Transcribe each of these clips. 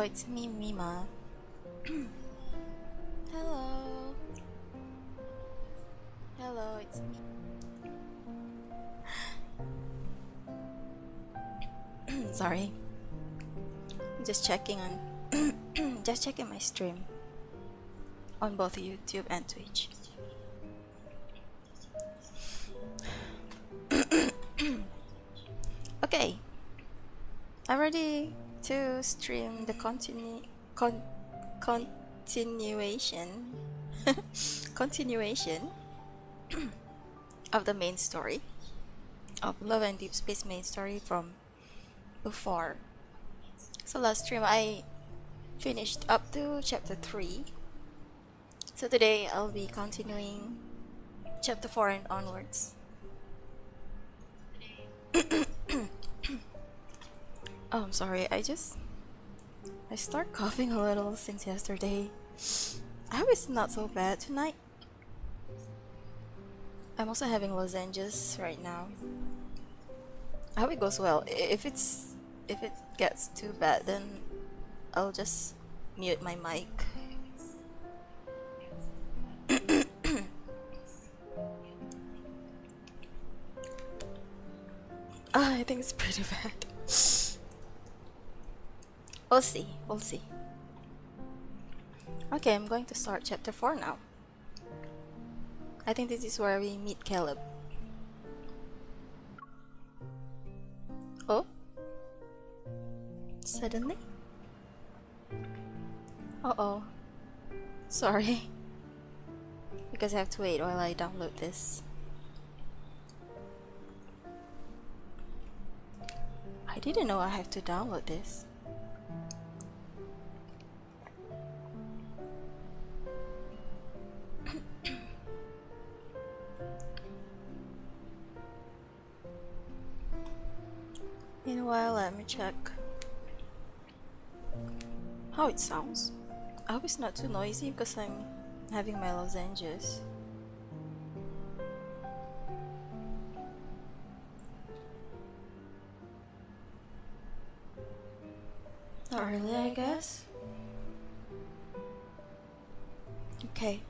it's me, Mima. Hello. Hello, it's me. Sorry. Just checking on just checking my stream on both YouTube and Twitch. Okay. I'm ready to stream the continuation continuation of the main story of Love and Deepspace main story from before. So last stream I finished up to chapter 3. So today I'll be continuing chapter 4 and onwards. Oh, I'm sorry, I start coughing a little since yesterday. I hope it's not so bad tonight. I'm also having lozenges right now. I hope it goes well. If it gets too bad, then I'll just mute my mic. I think it's pretty bad. We'll see. Okay, I'm going to start chapter 4 now. I think this is where we meet Caleb. Oh? Suddenly? Uh-oh. Sorry. Because I have to wait while I download this. I didn't know I have to download this. Meanwhile, let me check how it sounds. I hope it's not too noisy because I'm having my lozenges. Not really, I guess. Okay.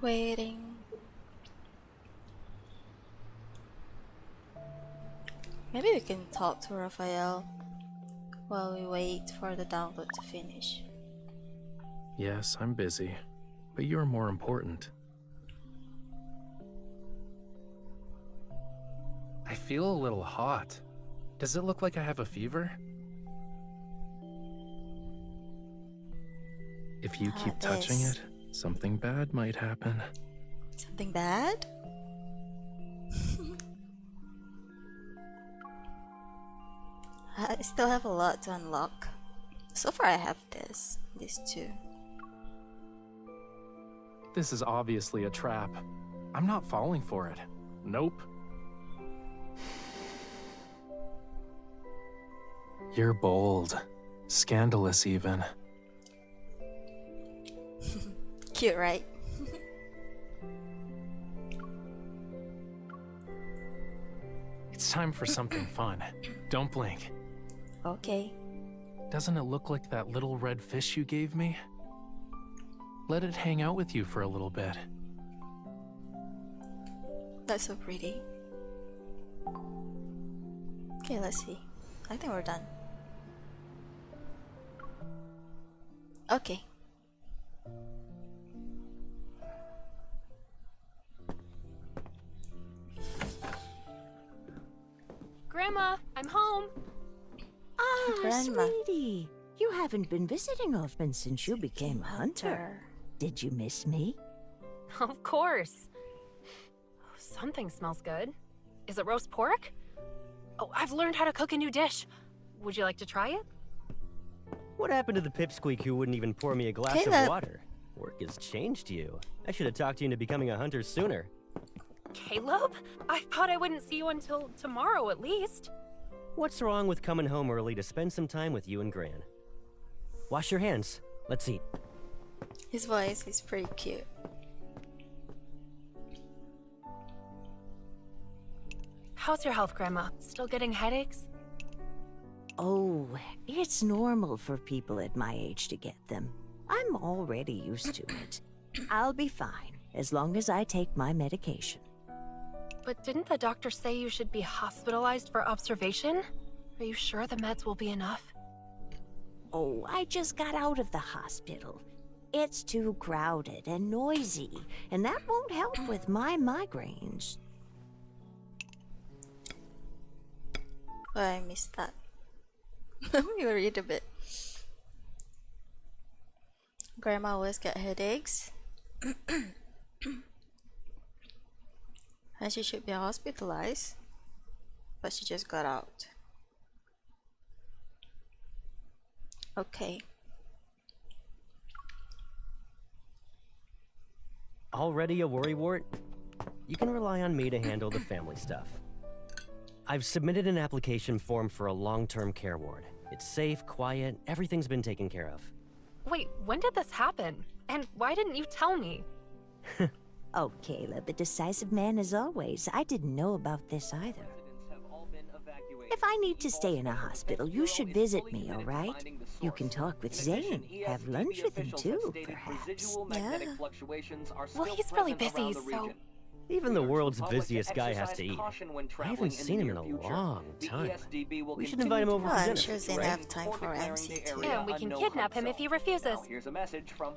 Waiting. Maybe we can talk to Raphael while we wait for the download to finish. Yes, I'm busy, but you're more important. I feel a little hot. Does it look like I have a fever? If you keep touching it, something bad might happen. Something bad? I still have a lot to unlock. So far I have these two. This is obviously a trap. I'm not falling for it. Nope. You're bold. Scandalous even. Cute, right? It's time for something fun. Don't blink. Okay. Doesn't it look like that little red fish you gave me? Let it hang out with you for a little bit. That's so pretty. Okay, let's see. I think we're done. Okay. Grandma, I'm home. Ah, Grandma. sweetie. You haven't been visiting often since you became a hunter. Did you miss me? Of course. Something smells good. Is it roast pork? Oh, I've learned how to cook a new dish. Would you like to try it? What happened to the pipsqueak who wouldn't even pour me a glass Caleb. of water? Work has changed you. I should have talked you into becoming a hunter sooner. Caleb? I thought I wouldn't see you until tomorrow at least. What's wrong with coming home early to spend some time with you and Gran? Wash your hands. Let's eat. His voice is pretty cute. How's your health, Grandma? Still getting headaches? Oh, it's normal for people at my age to get them. I'm already used to it. I'll be fine, as long as I take my medication. But didn't the doctor say you should be hospitalized for observation? Are you sure the meds will be enough? Oh, I just got out of the hospital. It's too crowded and noisy, and that won't help with my migraines. Oh, I missed that. Let me read a bit. Grandma always get headaches. And she should be hospitalized. But she just got out. Okay. Already a worrywart? You can rely on me to handle the family stuff. I've submitted an application form for a long-term care ward. It's safe, quiet, everything's been taken care of. Wait, when did this happen? And why didn't you tell me? Oh, Caleb, a decisive man as always. I didn't know about this either. If I need to stay in a hospital, you should visit me, all right? You can talk with Zane, have lunch with him too, perhaps. Yeah. Well, he's really busy, so... Even the world's busiest guy has to eat. I haven't seen him in a long time. We should invite him over Oh, for I'm dinner. sure Zane have time for MC too. And we can kidnap him if he refuses. Here's a message from...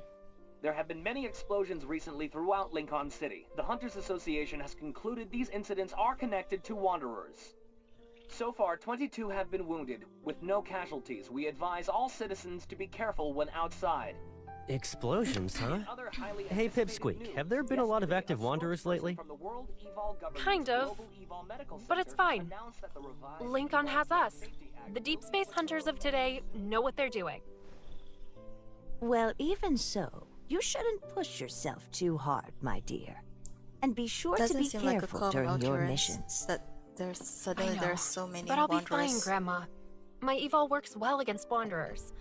There have been many explosions recently throughout Lincoln City. The Hunters Association has concluded these incidents are connected to Wanderers. So far, 22 have been wounded, with no casualties. We advise all citizens to be careful when outside. Explosions, huh? Hey, Pipsqueak, have there been a lot of active Wanderers lately? Kind of. But it's fine. Lincoln has us. The Deepspace hunters of today know what they're doing. Well, even so, you shouldn't push yourself too hard, my dear. And be sure to Doesn't be seem like a careful common during your occurrence missions. that there's suddenly I know, there's so many But I'll be fine, wanderers. Grandma. My eval works well against wanderers.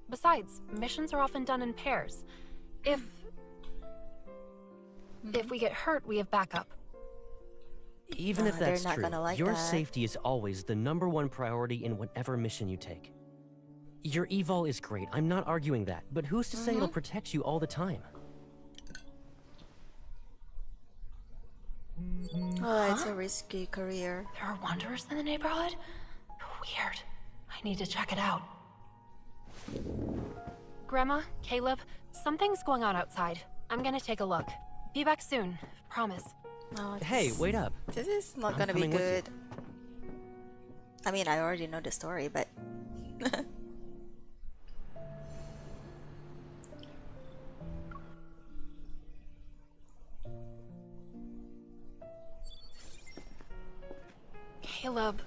Besides, missions are often done in pairs. If we get hurt, we have backup. Even if they're that's not true, gonna like your that. safety is always the #1 priority in whatever mission you take. Your eval is great, I'm not arguing that, but who's to say it'll protect you all the time? Oh, it's a risky career. There are wanderers in the neighborhood? Weird. I need to check it out. Grandma, Caleb, something's going on outside. I'm gonna take a look. Be back soon. Promise. No, Hey, wait up. This is not I'm gonna be coming with you. good. I mean, I already know the story, but Caleb,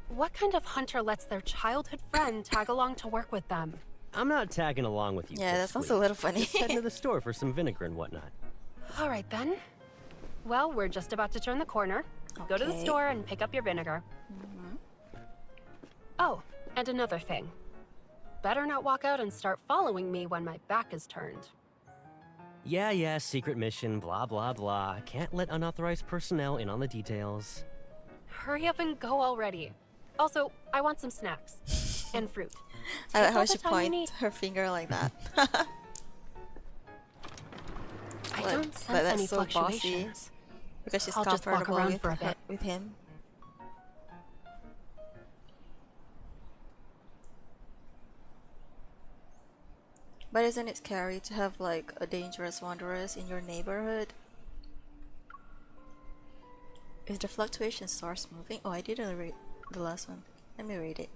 what kind of hunter lets their childhood friend tag along to work with them? I'm not tagging along with you. yeah, that sounds a Pipsqueak. little funny. Just heading to the store for some vinegar and whatnot. All right, then. Well, we're just about to turn the corner. Go to the Okay. store and pick up your vinegar. Oh, and another thing. Better not walk out and start following me when my back is turned. Yeah, secret mission, blah, blah, blah. Can't let unauthorized personnel in on the details. Hurry up and go already. Also, I want some snacks. And fruit. I like Take how all she the time you points need. her finger like that. I But- don't but sense that's any so bossy. fluctuations. Because she's I'll just walk comfortable around with, for a bit. with him. But isn't it scary to have like a dangerous wanderers in your neighborhood? Is the fluctuation source moving? Oh, I didn't read the last one. Let me read it.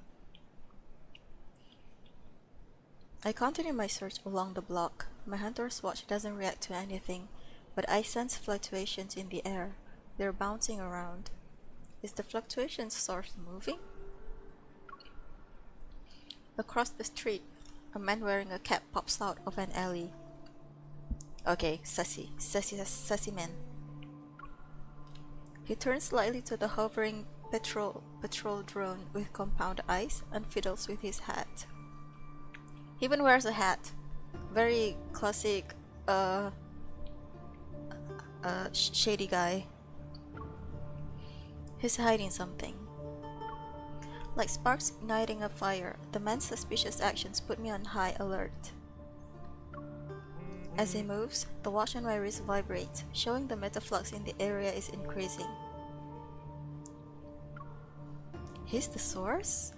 I continue my search along the block. My hunter's watch doesn't react to anything, but I sense fluctuations in the air. They're bouncing around. Is the fluctuation source moving? Across the street, a man wearing a cap pops out of an alley. Okay, sassy man. He turns slightly to the hovering patrol drone with compound eyes and fiddles with his hat. He even wears a hat. Very classic, shady guy. He's hiding something. Like sparks igniting a fire, the man's suspicious actions put me on high alert. As he moves, the watch on my wrist vibrates, showing the metaflux in the area is increasing. He's the source?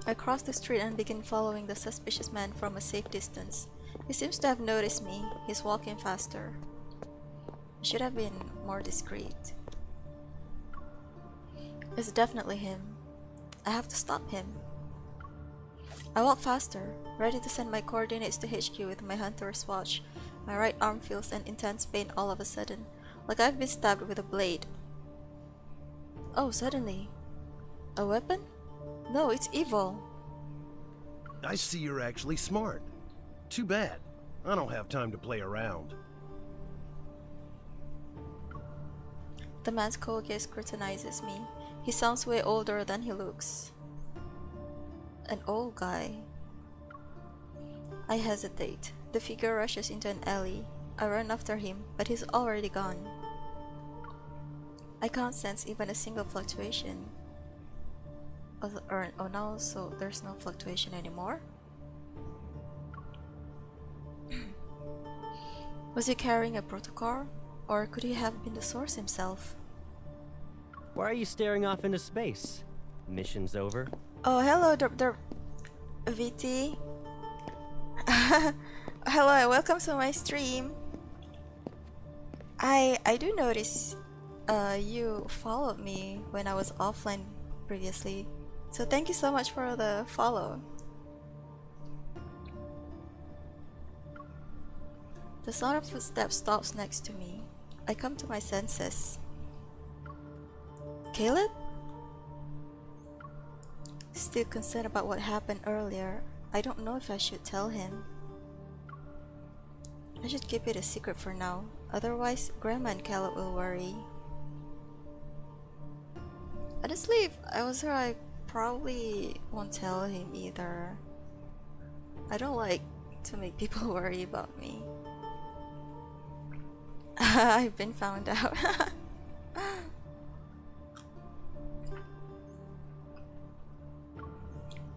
I cross the street and begin following the suspicious man from a safe distance. He seems to have noticed me. He's walking faster. I should have been more discreet. It's definitely him. I have to stop him. I walk faster, ready to send my coordinates to HQ with my hunter's watch. My right arm feels an intense pain all of a sudden, like I've been stabbed with a blade. Oh, suddenly. A weapon? No, it's evil. I see you're actually smart. Too bad. I don't have time to play around. The man's cold gaze scrutinizes me. He sounds way older than he looks. An old guy. I hesitate. The figure rushes into an alley. I run after him, but he's already gone. I can't sense even a single fluctuation. Oh no, so there's no fluctuation anymore? Was he carrying a protocol? Or could he have been the source himself? Why are you staring off into space? Mission's over. Oh, hello, VT. Hello and welcome to my stream. I do notice you followed me when I was offline previously. So thank you so much for the follow. The sound of footsteps stops next to me. I come to my senses. Caleb? Still concerned about what happened earlier. I don't know if I should tell him. I should keep it a secret for now. Otherwise, Grandma and Caleb will worry. Honestly, if I was her, I probably won't tell him either. I don't like to make people worry about me. I've been found out.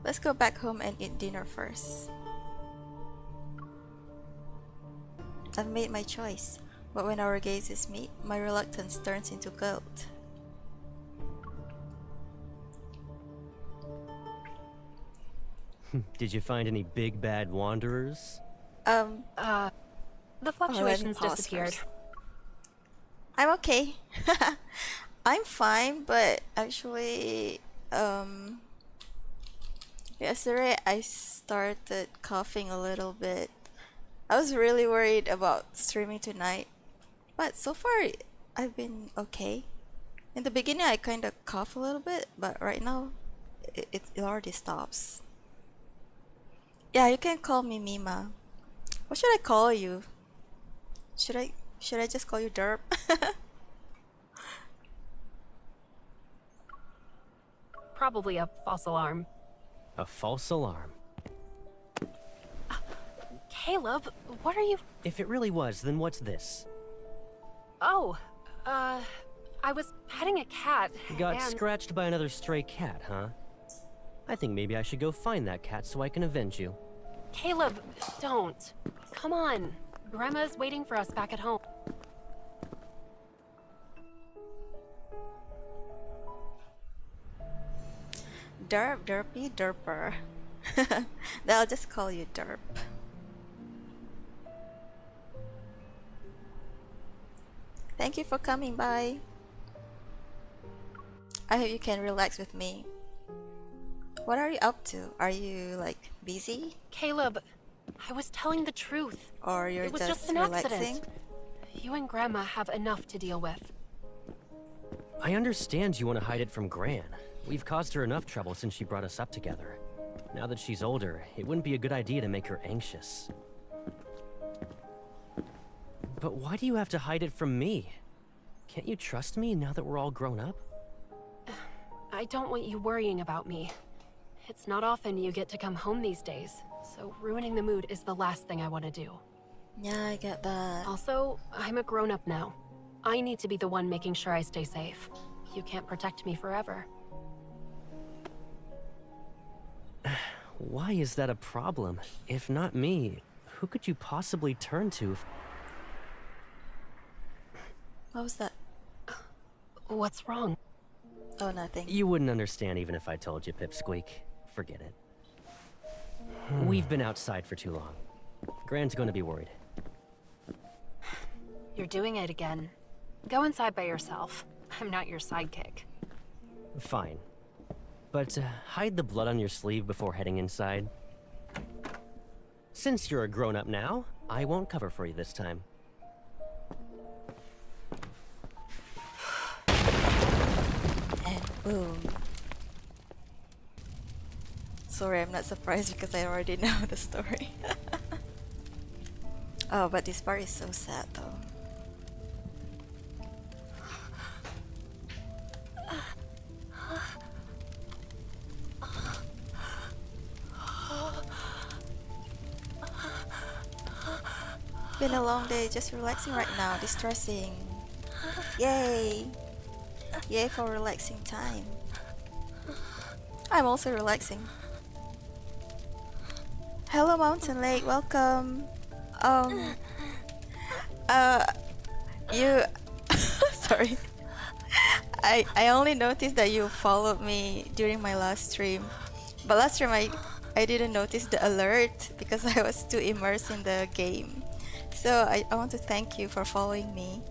Let's go back home and eat dinner first. I've made my choice, but when our gazes meet, my reluctance turns into guilt. Did you find any big bad wanderers? The fluctuations pause disappeared. first. I'm okay. I'm fine, but actually, yesterday I started coughing a little bit. I was really worried about streaming tonight, but so far I've been okay. In the beginning I kind of cough a little bit, but right now it already stops. Yeah, you can call me Mima. What should I call you? Should I just call you Derp? Probably a false alarm. A false alarm. Caleb, what are you... If it really was, then what's this? Oh, I was petting a cat, Got and... scratched by another stray cat, huh? I think maybe I should go find that cat so I can avenge you. Caleb, don't. Come on. Grandma's waiting for us back at home. Derp, Derpy, Derper. I'll just call you Derp. Thank you for coming by. I hope you can relax with me. What are you up to? Are you like busy? Caleb, I was telling the truth. Or you're It was just an relaxing? accident. You and Grandma have enough to deal with. I understand you want to hide it from Gran. We've caused her enough trouble since she brought us up together. Now that she's older, it wouldn't be a good idea to make her anxious. But why do you have to hide it from me? Can't you trust me now that we're all grown up? I don't want you worrying about me. It's not often you get to come home these days, so ruining the mood is the last thing I want to do. Yeah, I get that. Also, I'm a grown-up now. I need to be the one making sure I stay safe. You can't protect me forever. Why is that a problem? If not me, who could you possibly turn to? What was that? What's wrong? Oh, nothing. You wouldn't understand even if I told you, Pipsqueak. Forget it. We've been outside for too long. Gran's gonna be worried. You're doing it again. Go inside by yourself. I'm not your sidekick. Fine. But hide the blood on your sleeve before heading inside. Since you're a grown-up now, I won't cover for you this time. And boom. Sorry, I'm not surprised because I already know the story. Oh, but this part is so sad though. Been a long day, just relaxing right now, distressing. Yay! Yay for relaxing time. I'm also relaxing. Hello Mountain Lake, welcome. You sorry. I only noticed that you followed me during my last stream. But last stream I didn't notice the alert because I was too immersed in the game. So I want to thank you for following me.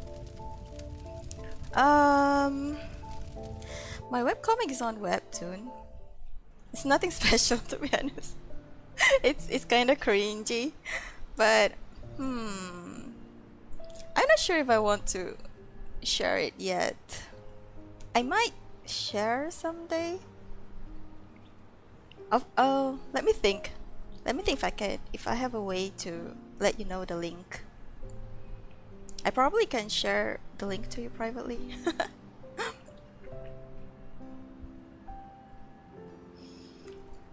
My webcomic is on Webtoon. It's nothing special to be honest. It's kind of cringy, but I'm not sure if I want to share it yet. I might share someday. Oh, let me think. Let me think if I have a way to let you know the link. I probably can share the link to you privately.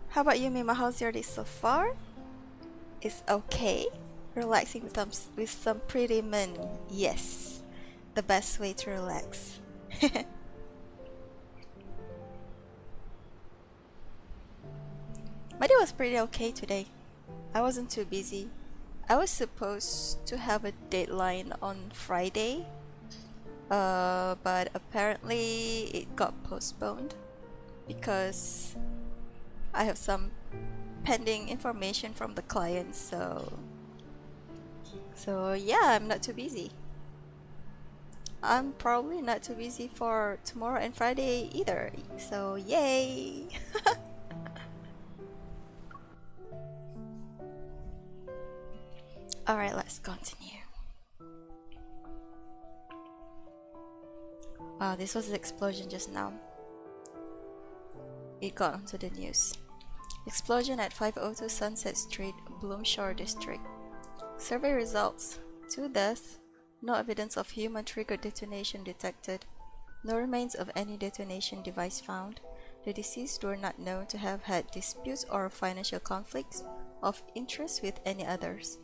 How about you, Mima? How's your day so far? It's okay. Relaxing with some pretty men. Yes, the best way to relax. My day was pretty okay today. I wasn't too busy. I was supposed to have a deadline on Friday, but apparently it got postponed because I have some pending information from the client, so yeah, I'm not too busy. I'm probably not too busy for tomorrow and Friday either, so yay! Alright, let's continue. Wow, this was an explosion just now. It got onto the news. Explosion at 502 Sunset Street, Bloomshore District. Survey results: 2 deaths, no evidence of human triggered detonation detected, no remains of any detonation device found. The deceased were not known to have had disputes or financial conflicts of interest with any others.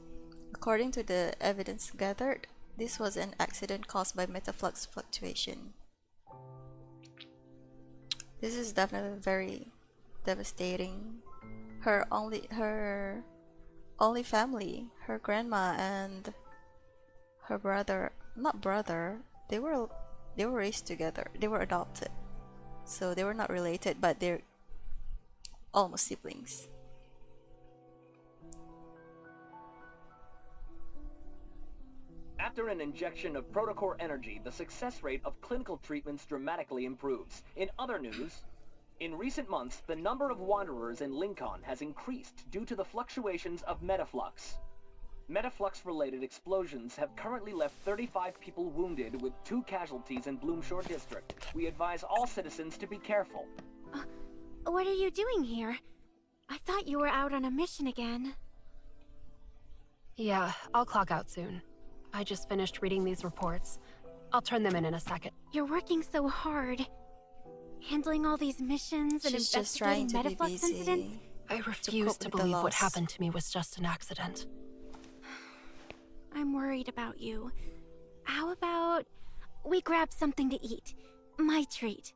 According to the evidence gathered, this was an accident caused by metaflux fluctuation. This is definitely very devastating. Her only family, her grandma and her brother, not brother, they were raised together. They were adopted. So they were not related, but they're almost siblings. After an injection of protocore energy, the success rate of clinical treatments dramatically improves. In other news, in recent months, the number of wanderers in Lincoln has increased due to the fluctuations of metaflux. Metaflux-related explosions have currently left 35 people wounded with 2 casualties in Bloomshore District. We advise all citizens to be careful. What are you doing here? I thought you were out on a mission again. Yeah, I'll clock out soon. I just finished reading these reports. I'll turn them in a second. You're working so hard. Handling all these missions and She's just investigating trying to be metaflux busy. incidents. I refuse to with the believe what loss. happened to me was just an accident. I'm worried about you. How about we grab something to eat? My treat.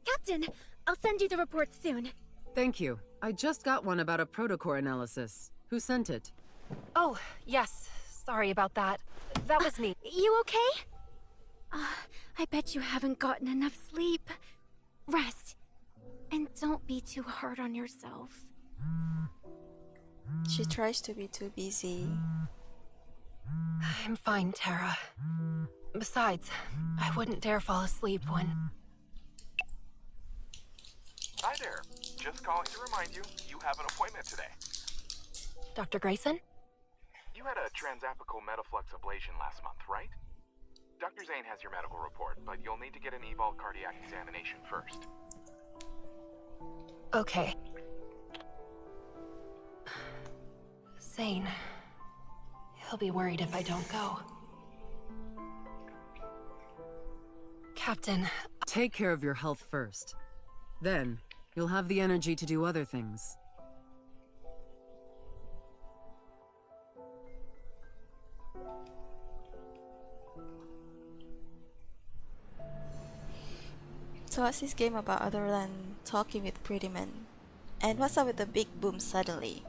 Captain, I'll send you the report soon. Thank you. I just got one about a protocore analysis. Who sent it? Oh, yes. Sorry about that. That was me. You okay? I bet you haven't gotten enough sleep. Rest. And don't be too hard on yourself. She tries to be too busy. I'm fine, Tara. Besides, I wouldn't dare fall asleep when... Hi there. Just calling to remind you, you have an appointment today. Dr. Grayson? You had a transapical metaflux ablation last month, right? Dr. Zane has your medical report, but you'll need to get an eval cardiac examination first. Okay. Zane. He'll be worried if I don't go. Captain, Take care of your health first. Then, you'll have the energy to do other things. So what's this game about other than talking with pretty men? And what's up with the big boom suddenly?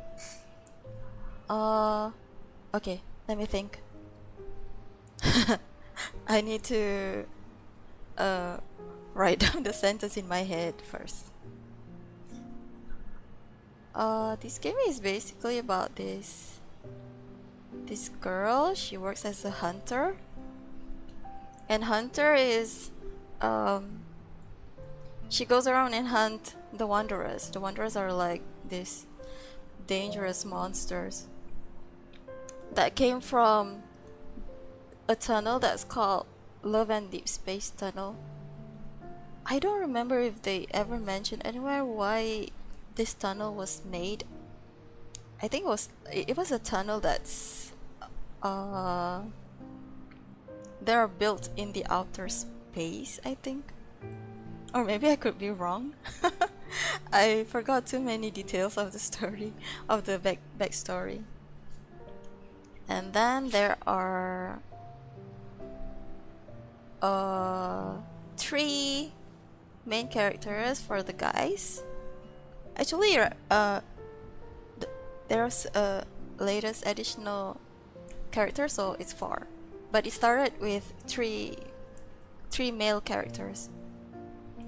Okay, let me think. I need to write down the sentence in my head first. This game is basically about this girl. She works as a hunter, and hunter is she goes around and hunt the wanderers. The wanderers are like these dangerous monsters that came from a tunnel that's called Love and Deepspace Tunnel. I don't remember if they ever mentioned anywhere why this tunnel was made. I think it was a tunnel that's they are built in the outer space, I think. Or maybe I could be wrong. I forgot too many details of the story, of the backstory. And then there are 3 main characters for the guys. Actually, there's a latest additional character, so it's 4. But it started with three male characters,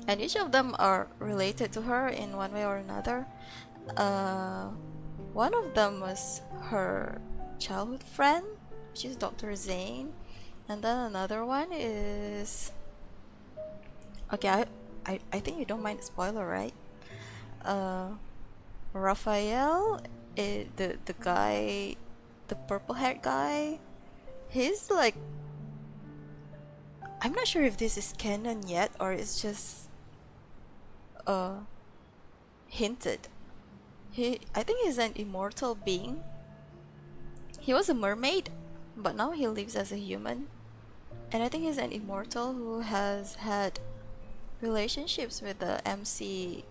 and each of them are related to her in one way or another. One of them was her childhood friend, she's Dr. Zane, and then another one is... Okay, I think you don't mind spoiler, right? Raphael, the guy, the purple-haired guy, he's like... I'm not sure if this is canon yet or it's just hinted. I think he's an immortal being. He was a mermaid, but now he lives as a human. And I think he's an immortal who has had relationships with the MC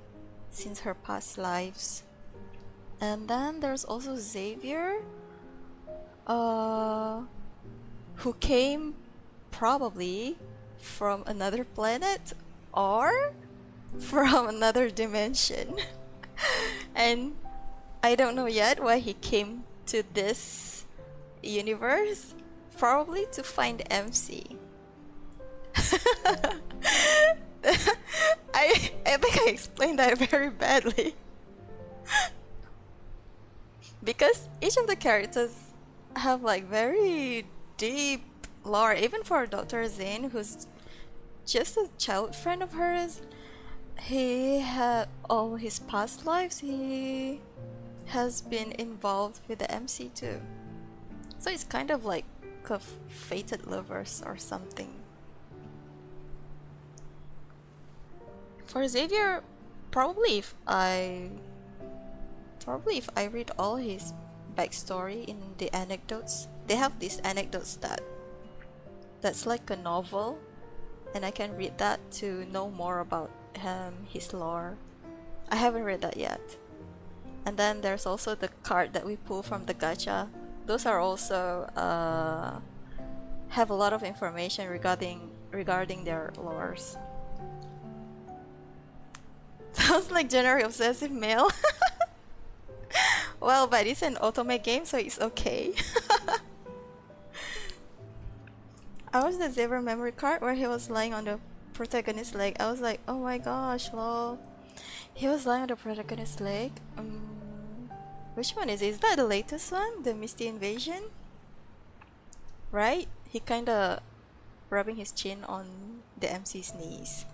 since her past lives. And then there's also Xavier, who came probably from another planet or from another dimension. And I don't know yet why he came to this universe. Probably to find MC. I think I explained that very badly. Because each of the characters have like very deep lore, even for Dr. Zane, who's just a child friend of hers. He had all his past lives, he has been involved with the MC too. So it's kind of like a fated lovers or something. For Xavier, probably if I read all his backstory in the anecdotes, they have these anecdotes that's like a novel, and I can read that to know more about his lore. I haven't read that yet. And then there's also the card that we pull from the gacha. Those are also have a lot of information regarding their lores. Sounds like generally obsessive male. Well, but it's an otome game, so it's okay. I was the Zebra memory card where he was lying on the protagonist's leg. I was like, oh my gosh, lol. He was lying on the protagonist's leg. Which one is it? Is that the latest one? The Misty Invasion? Right? He kinda rubbing his chin on the MC's knees.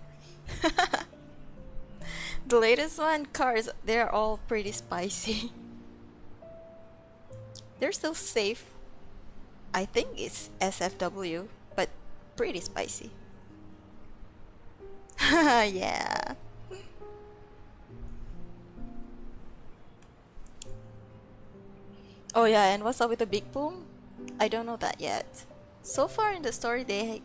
The latest one, cards, they're all pretty spicy. They're still safe. I think it's SFW, but pretty spicy. Yeah. Oh yeah, and what's up with the big boom? I don't know that yet. So far in the story, they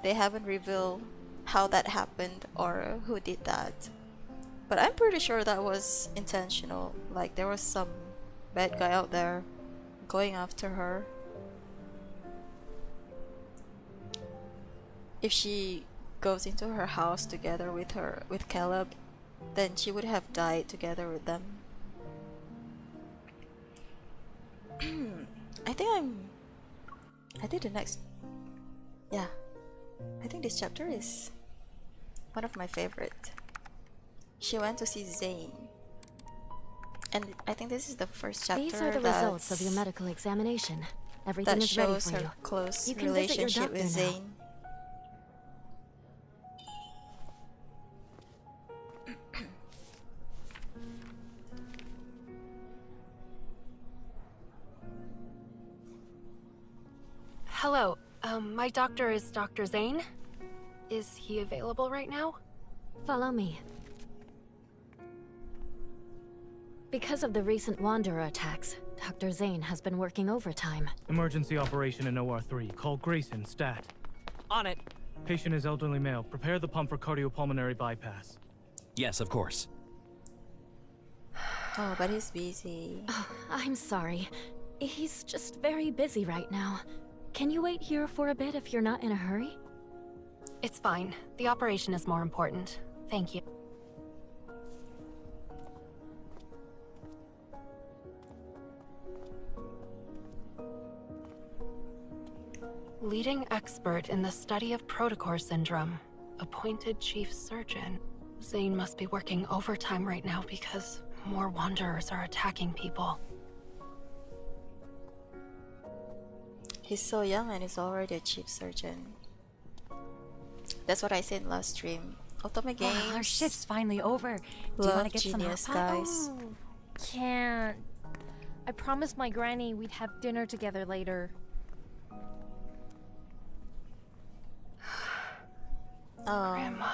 haven't revealed how that happened or who did that. But I'm pretty sure that was intentional. Like there was some bad guy out there going after her. If she goes into her house together with Caleb, then she would have died together with them. I think the next, yeah, I think this chapter is one of my favorite. She went to see Zane, and I think this is the first chapter. These are the results of your medical examination. Everything that is ready shows for her you. close You can visit your relationship with doctor now. Zane. Hello, my doctor is Dr. Zane. Is he available right now? Follow me. Because of the recent Wanderer attacks, Dr. Zane has been working overtime. Emergency operation in OR3. Call Grayson, stat. On it. Patient is elderly male. Prepare the pump for cardiopulmonary bypass. Yes, of course. Oh, but he's busy. Oh, I'm sorry. He's just very busy right now. Can you wait here for a bit if you're not in a hurry? It's fine. The operation is more important. Thank you. Leading expert in the study of protocore syndrome. Appointed chief surgeon. Zane must be working overtime right now because more Wanderers are attacking people. He's so young and he's already a chief surgeon. That's what I said last stream. Otome games. Wow, our shift's finally over. Do you Love want to get genius, some hot guys. Oh, can't. I promised my granny we'd have dinner together later. Grandma.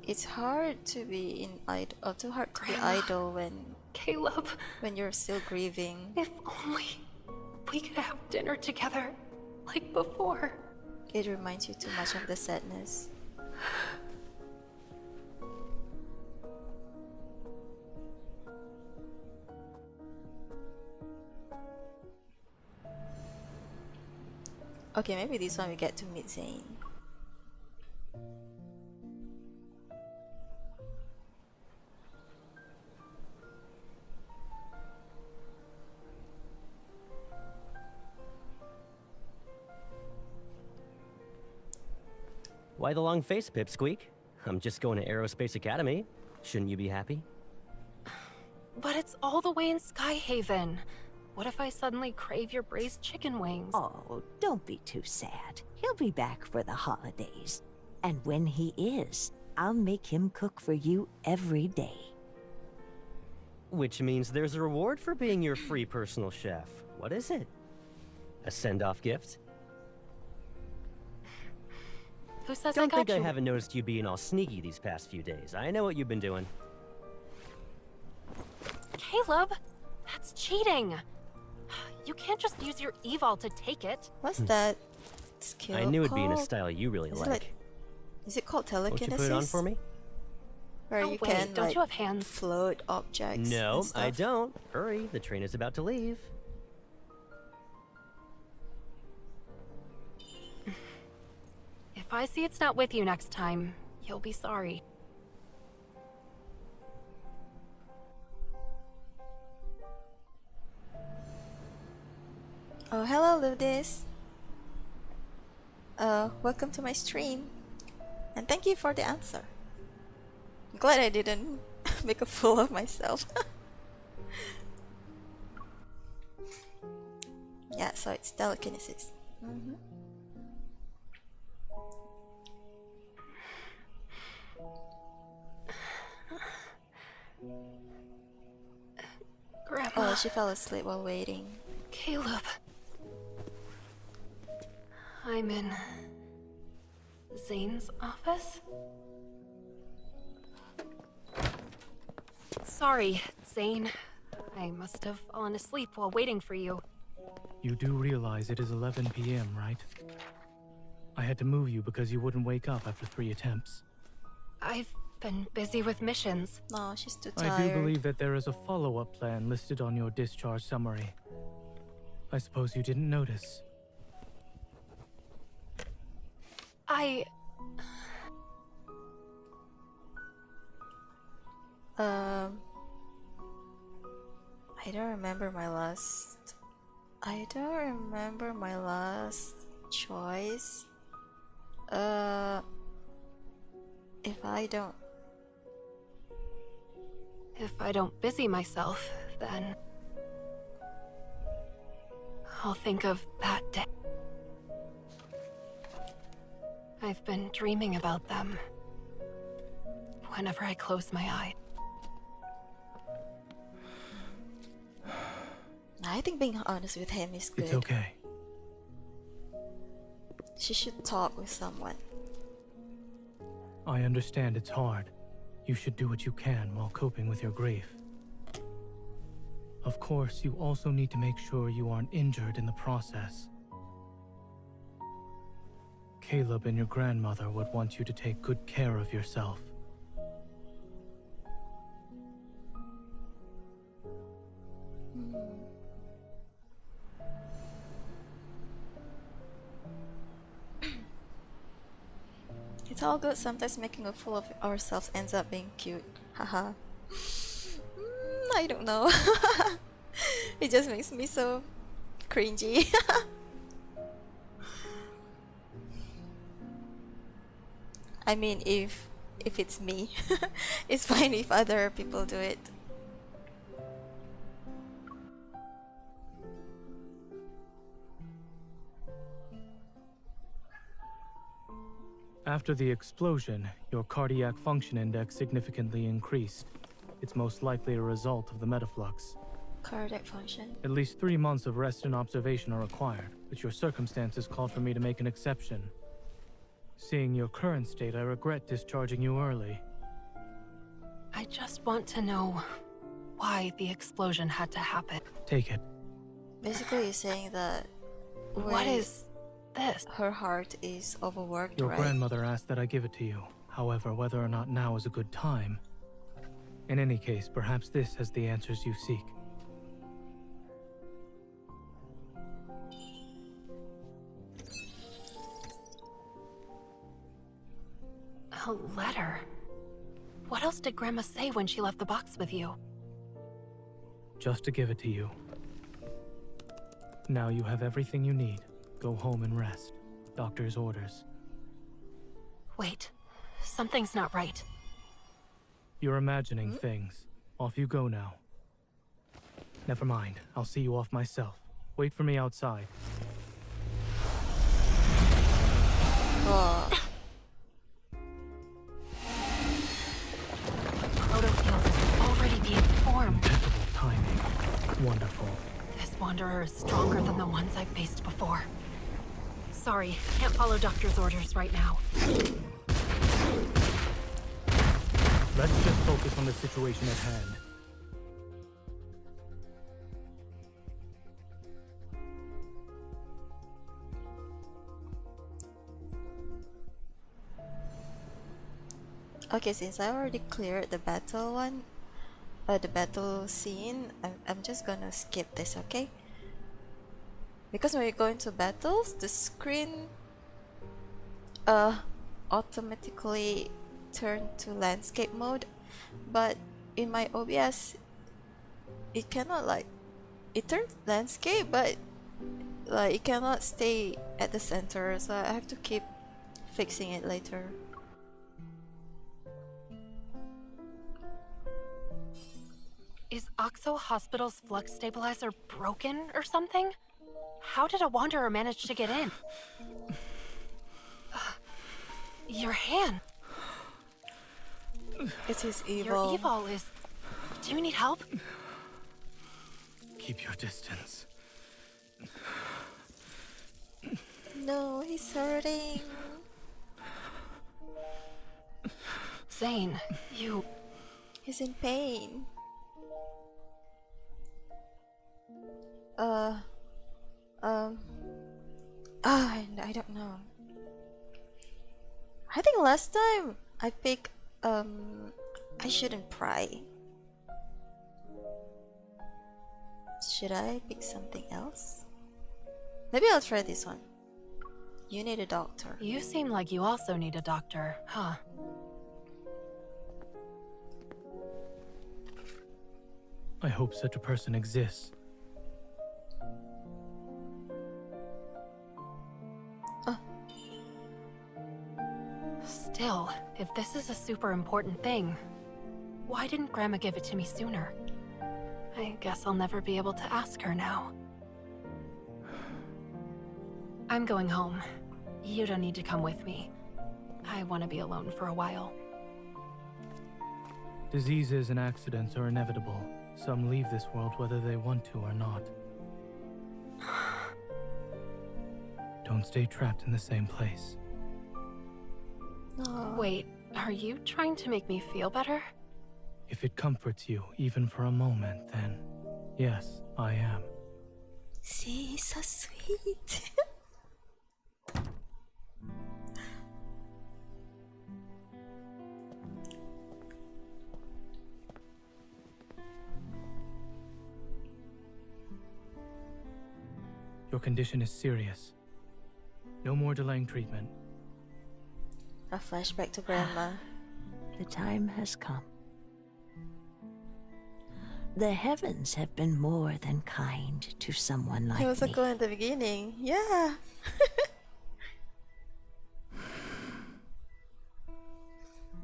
It's hard to be too hard to be idle when Caleb, when you're still grieving. if only we could have dinner together like before. It reminds you too much of the sadness. Okay, maybe this one we get to meet Zane. Why the long face, Pipsqueak? I'm just going to Aerospace Academy. Shouldn't you be happy? But it's all the way in Skyhaven. What if I suddenly crave your braised chicken wings? Oh, don't be too sad. He'll be back for the holidays. And when he is, I'll make him cook for you every day. Which means there's a reward for being your free personal chef. What is it? A send-off gift? Who says Don't I got think you? I haven't noticed you being all sneaky these past few days. I know what you've been doing. Caleb, that's cheating. You can't just use your eval to take it. What's that skill I knew it'd be in a called? style you really Is it like. Is it called Won't you telekinesis? put it on for me? Where Oh, you wait, can don't like you have hands? float objects. No, and stuff? I don't. Hurry, the train is about to leave. If I see it's not with you next time, you'll be sorry. Oh, hello, Ludis. Welcome to my stream, and thank you for the answer. I'm glad I didn't make a fool of myself. Yeah, so it's telekinesis. Grandma. Oh, she fell asleep while waiting. Caleb. I'm in Zane's office. Sorry, Zane. I must have fallen asleep while waiting for you. You do realize it is 11 p.m., right? I had to move you because you wouldn't wake up after 3 attempts. I've been busy with missions. No, she's too tired. I do believe that there is a follow-up plan listed on your discharge summary. I suppose you didn't notice. I don't remember my last. I don't remember my last choice. If I don't busy myself, then I'll think of that day. I've been dreaming about them whenever I close my eyes. I think being honest with him is good. It's okay. She should talk with someone. I understand it's hard. You should do what you can while coping with your grief. Of course, you also need to make sure you aren't injured in the process. Caleb and your grandmother would want you to take good care of yourself. It's all good. Sometimes making a fool of ourselves ends up being cute. Haha. I don't know. It just makes me so cringy. I mean, if it's me, it's fine if other people do it. After the explosion, your cardiac function index significantly increased. It's most likely a result of the metaflux. Cardiac function. At least 3 months of rest and observation are required, but your circumstances called for me to make an exception. Seeing your current state, I regret discharging you early. I just want to know why the explosion had to happen. Take it. Basically, you're saying that. What is this? Her heart is overworked, Your right? grandmother asked that I give it to you. However, whether or not now is a good time. In any case, perhaps this has the answers you seek. A letter? What else did Grandma say when she left the box with you? Just to give it to you. Now you have everything you need. Go home and rest. Doctor's orders. Wait, something's not right. You're imagining things. Off you go now. Never mind. I'll see you off myself. Wait for me outside. Protofield is already being formed. Impeccable timing. Wonderful. This wanderer is stronger than the ones I've faced before. Sorry, can't follow Doctor's orders right now. Let's just focus on the situation at hand. Okay, since I already cleared the battle one, the battle scene, I'm just gonna skip this, okay? Because when you go into battles, the screen automatically turn to landscape mode, but in my OBS it cannot, like, it turns landscape, but like it cannot stay at the center, so I have to keep fixing it later. Is Oxo Hospital's flux stabilizer broken or something? How did a wanderer manage to get in? Your hand. It is evil. Your evil is... Do you need help? Keep your distance. No, he's hurting. Zane, you... He's in pain. I don't know. I think last time I picked, I shouldn't pry. Should I pick something else? Maybe I'll try this one. You need a doctor. You seem like you also need a doctor, huh? I hope such a person exists. Still, if this is a super important thing, why didn't Grandma give it to me sooner? I guess I'll never be able to ask her now. I'm going home. You don't need to come with me. I want to be alone for a while. Diseases and accidents are inevitable. Some leave this world whether they want to or not. Don't stay trapped in the same place. Wait, are you trying to make me feel better? If it comforts you, even for a moment, then yes, I am. See, so sweet. Your condition is serious. No more delaying treatment. A flashback to Grandma. The time has come. The heavens have been more than kind to someone like He was me. so cool in the beginning. Yeah.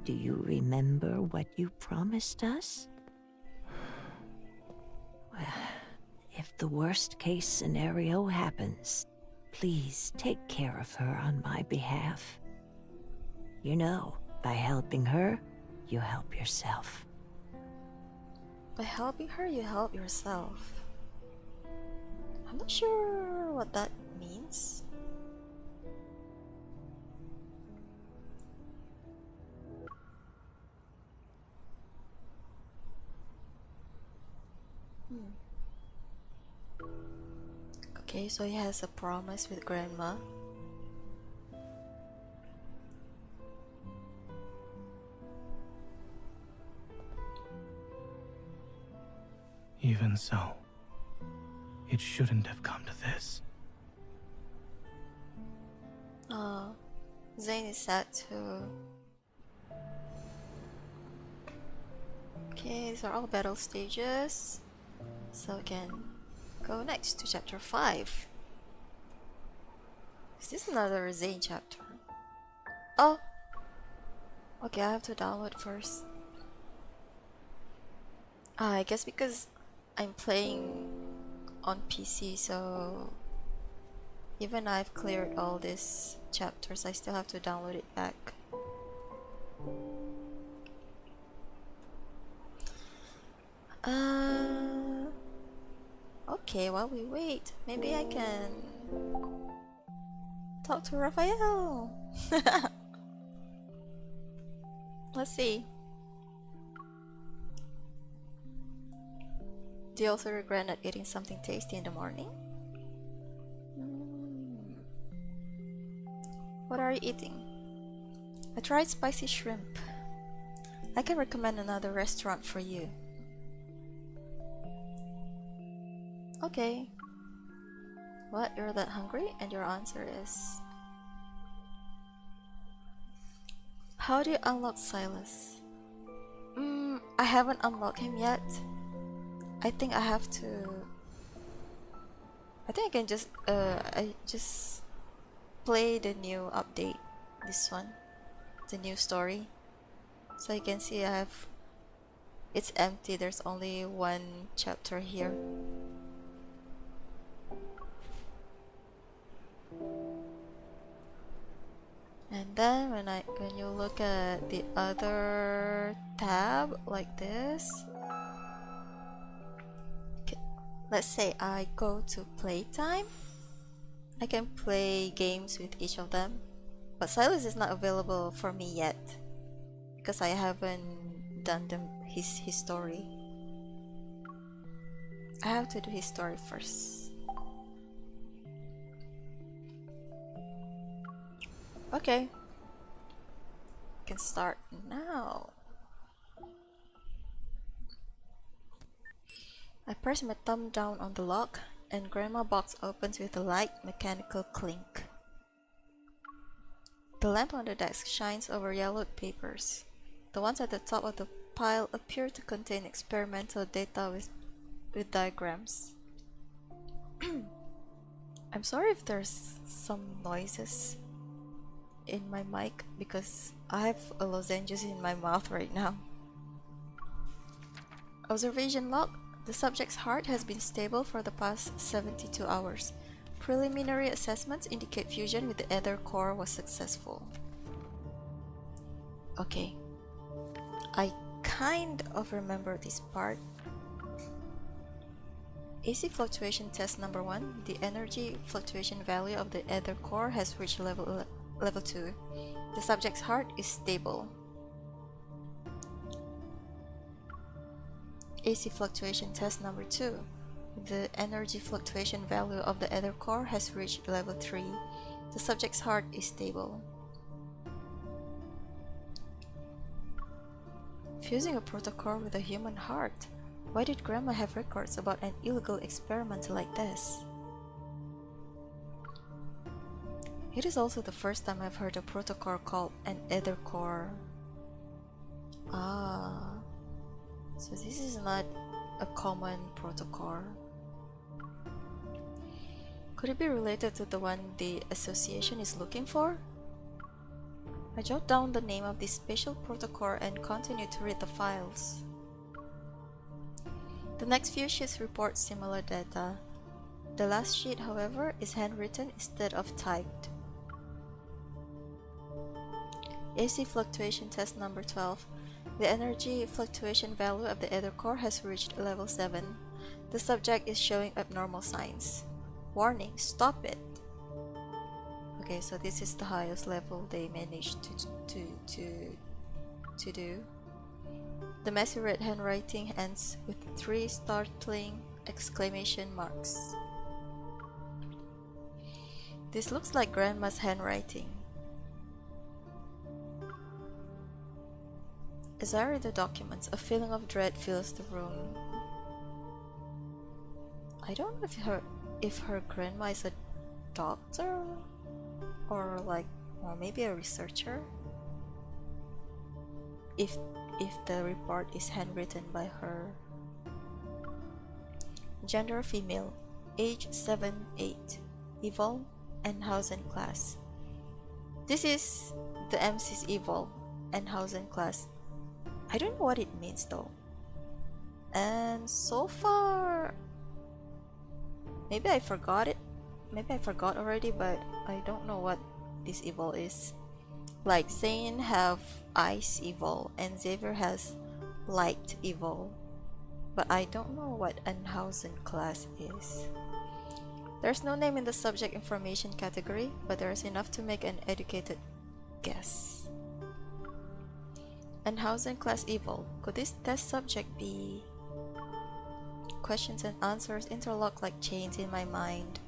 Do you remember what you promised us? Well, if the worst case scenario happens, please take care of her on my behalf. You know, by helping her, you help yourself. By helping her, you help yourself. I'm not sure what that means. Okay, so he has a promise with Grandma. Even so, it shouldn't have come to this. Oh, Zane is sad too. Okay, these are all battle stages. So we can go next to chapter 5. Is this another Zane chapter? Oh! Okay, I have to download first. I guess because I'm playing on PC, so even I've cleared all these chapters, I still have to download it back. Okay, while we wait, maybe I can talk to Raphael. Let's see. Do you also regret not eating something tasty in the morning? What are you eating? I tried spicy shrimp. I can recommend another restaurant for you. Okay. What? You're that hungry? And your answer is... How do you unlock Sylus? I haven't unlocked him yet. I think I have to... I think I can just I just play the new update. This one. The new story. So you can see I have... It's empty, there's only one chapter here. And then when you look at the other tab like this, let's say I go to playtime, I can play games with each of them, but Sylus is not available for me yet because I haven't done his story. I have to do his story first. Okay, can start now. I press my thumb down on the lock and Grandma box opens with a light mechanical clink. The lamp on the desk shines over yellowed papers. The ones at the top of the pile appear to contain experimental data with diagrams. I'm sorry if there's some noises in my mic because I have a lozenge in my mouth right now. Observation log. The subject's heart has been stable for the past 72 hours. Preliminary assessments indicate fusion with the ether core was successful. Okay. I kind of remember this part. AC fluctuation test number 1. The energy fluctuation value of the ether core has reached level 2. The subject's heart is stable. AC fluctuation test number 2. The energy fluctuation value of the ether core has reached level 3. The subject's heart is stable. Fusing a protocore with a human heart. Why did Grandma have records about an illegal experiment like this? It is also the first time I've heard a protocore called an ether core. Ah, so this is not a common protocore. Could it be related to the one the association is looking for? I jot down the name of this special protocore and continue to read the files. The next few sheets report similar data. The last sheet, however, is handwritten instead of typed. AC fluctuation test number 12. The energy fluctuation value of the ether core has reached level 7. The subject is showing abnormal signs. Warning, stop it! Okay, so this is the highest level they managed to do. The messy red handwriting ends with 3 startling exclamation marks. This looks like Grandma's handwriting. As I read the documents, a feeling of dread fills the room. I don't know if her grandma is a doctor or maybe a researcher. If the report is handwritten by her. Gender female, age 7-8, evil and Hausen class. This is the MC's evil and Hausen class. I don't know what it means though. And so far, maybe I forgot it. Maybe I forgot already, but I don't know what this evil is. Like Zane have ice evil and Xavier has light evil. But I don't know what Anhausen class is. There's no name in the subject information category, but there's enough to make an educated guess. Anhausen class evil. Could this test subject be? Questions and answers interlock like chains in my mind.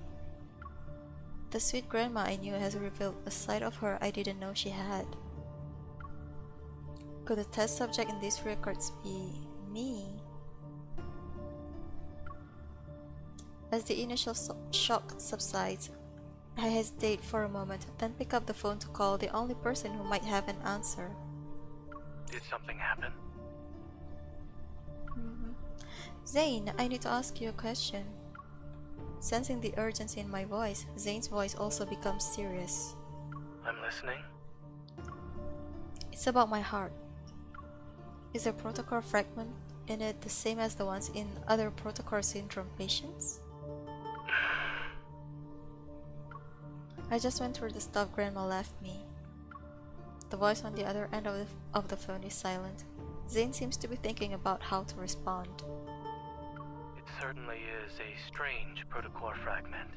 The sweet grandma I knew has revealed a side of her I didn't know she had. Could the test subject in these records be me? As the initial shock subsides, I hesitate for a moment, then pick up the phone to call the only person who might have an answer. Did something happen? Zane, I need to ask you a question. Sensing the urgency in my voice, Zane's voice also becomes serious. I'm listening. It's about my heart. Is the protocol fragment in it the same as the ones in other protocol syndrome patients? I just went through the stuff Grandma left me. The voice on the other end of the phone is silent. Zane seems to be thinking about how to respond. It certainly is a strange protocol fragment.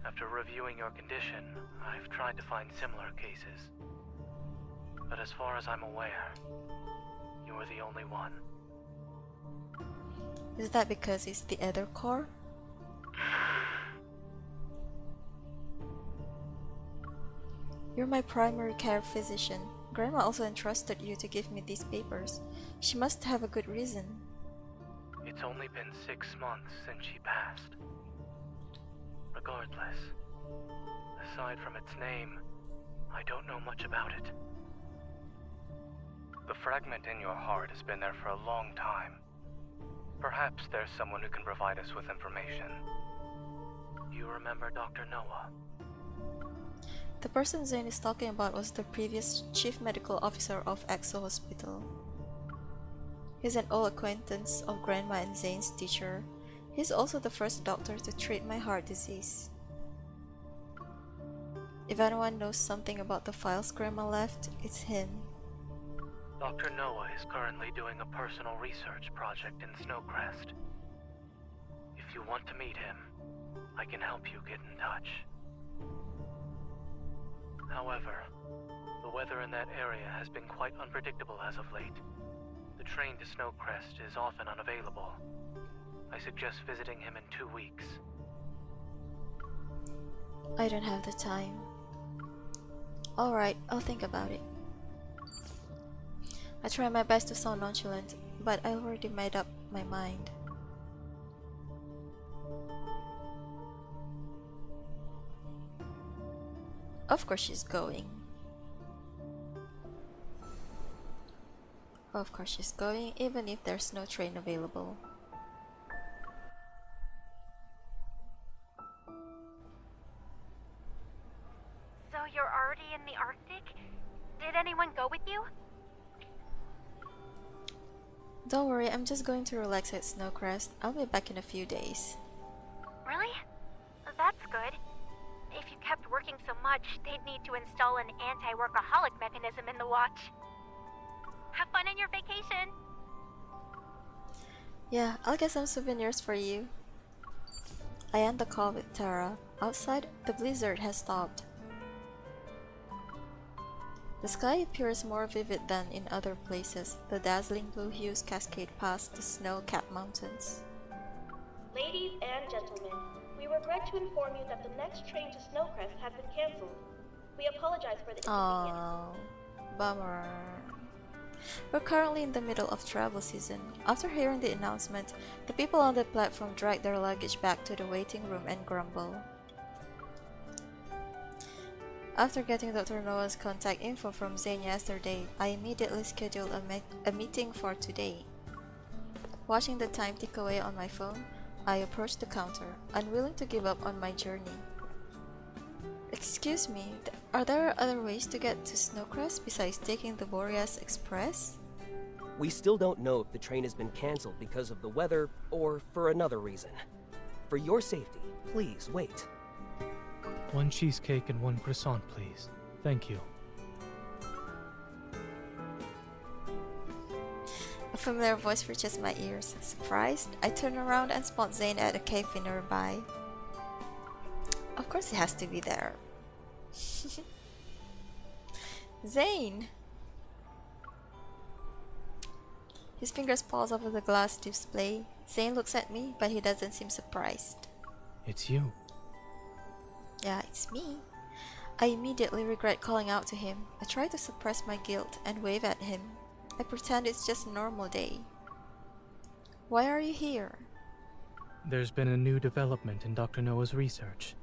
After reviewing your condition, I've tried to find similar cases. But as far as I'm aware, you are the only one. Is that because it's the other core? You're my primary care physician. Grandma also entrusted you to give me these papers. She must have a good reason. It's only been 6 months since she passed. Regardless, aside from its name, I don't know much about it. The fragment in your heart has been there for a long time. Perhaps there's someone who can provide us with information. You remember Dr. Noah? The person Zane is talking about was the previous chief medical officer of Exo Hospital. He's an old acquaintance of Grandma and Zane's teacher. He's also the first doctor to treat my heart disease. If anyone knows something about the files Grandma left, it's him. Dr. Noah is currently doing a personal research project in Snowcrest. If you want to meet him, I can help you get in touch. However, the weather in that area has been quite unpredictable as of late. The train to Snowcrest is often unavailable. I suggest visiting him in 2 weeks. I don't have the time. Alright, I'll think about it. I try my best to sound nonchalant, but I already made up my mind. Of course she's going. Of course she's going, even if there's no train available. So you're already in the Arctic? Did anyone go with you? Don't worry, I'm just going to relax at Snowcrest. I'll be back in a few days. Really? That's good. If you kept working so much, they'd need to install an anti-workaholic mechanism in the watch. Have fun on your vacation! Yeah, I'll get some souvenirs for you. I end the call with Tara. Outside, the blizzard has stopped. The sky appears more vivid than in other places. The dazzling blue hues cascade past the snow-capped mountains. Ladies and gentlemen, we regret to inform you that the next train to Snowcrest has been cancelled. We apologize for the inconvenience. Oh, bummer. We're currently in the middle of travel season. After hearing the announcement, the people on the platform drag their luggage back to the waiting room and grumble. After getting Dr. Noah's contact info from Zane yesterday, I immediately scheduled a meeting for today. Watching the time tick away on my phone, I approached the counter, unwilling to give up on my journey. Excuse me, are there other ways to get to Snowcrest besides taking the Boreas Express? We still don't know if the train has been cancelled because of the weather or for another reason. For your safety, please wait. 1 cheesecake and 1 croissant, please. Thank you. A familiar voice reaches my ears. Surprised, I turn around and spot Zane at a cafe nearby. Of course he has to be there. Zane! His fingers pause over the glass display. Zane looks at me, but he doesn't seem surprised. It's you. Yeah, it's me. I immediately regret calling out to him. I try to suppress my guilt and wave at him. I pretend it's just a normal day. Why are you here? There's been a new development in Dr. Noah's research.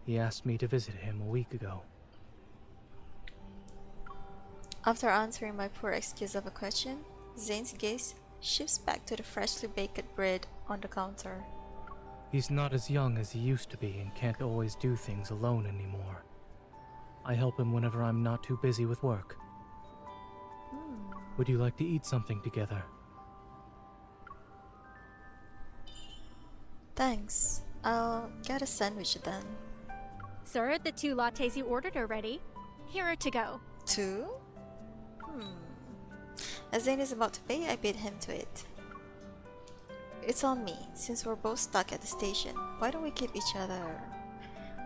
He asked me to visit him a week ago. After answering my poor excuse of a question, Zane's gaze shifts back to the freshly baked bread on the counter. He's not as young as he used to be and can't always do things alone anymore. I help him whenever I'm not too busy with work. Would you like to eat something together? Thanks. I'll get a sandwich then. Sir, the 2 lattes you ordered are ready. Here are to go. 2? As Zane is about to pay, I beat him to it. It's on me, since we're both stuck at the station. Why don't we keep each other?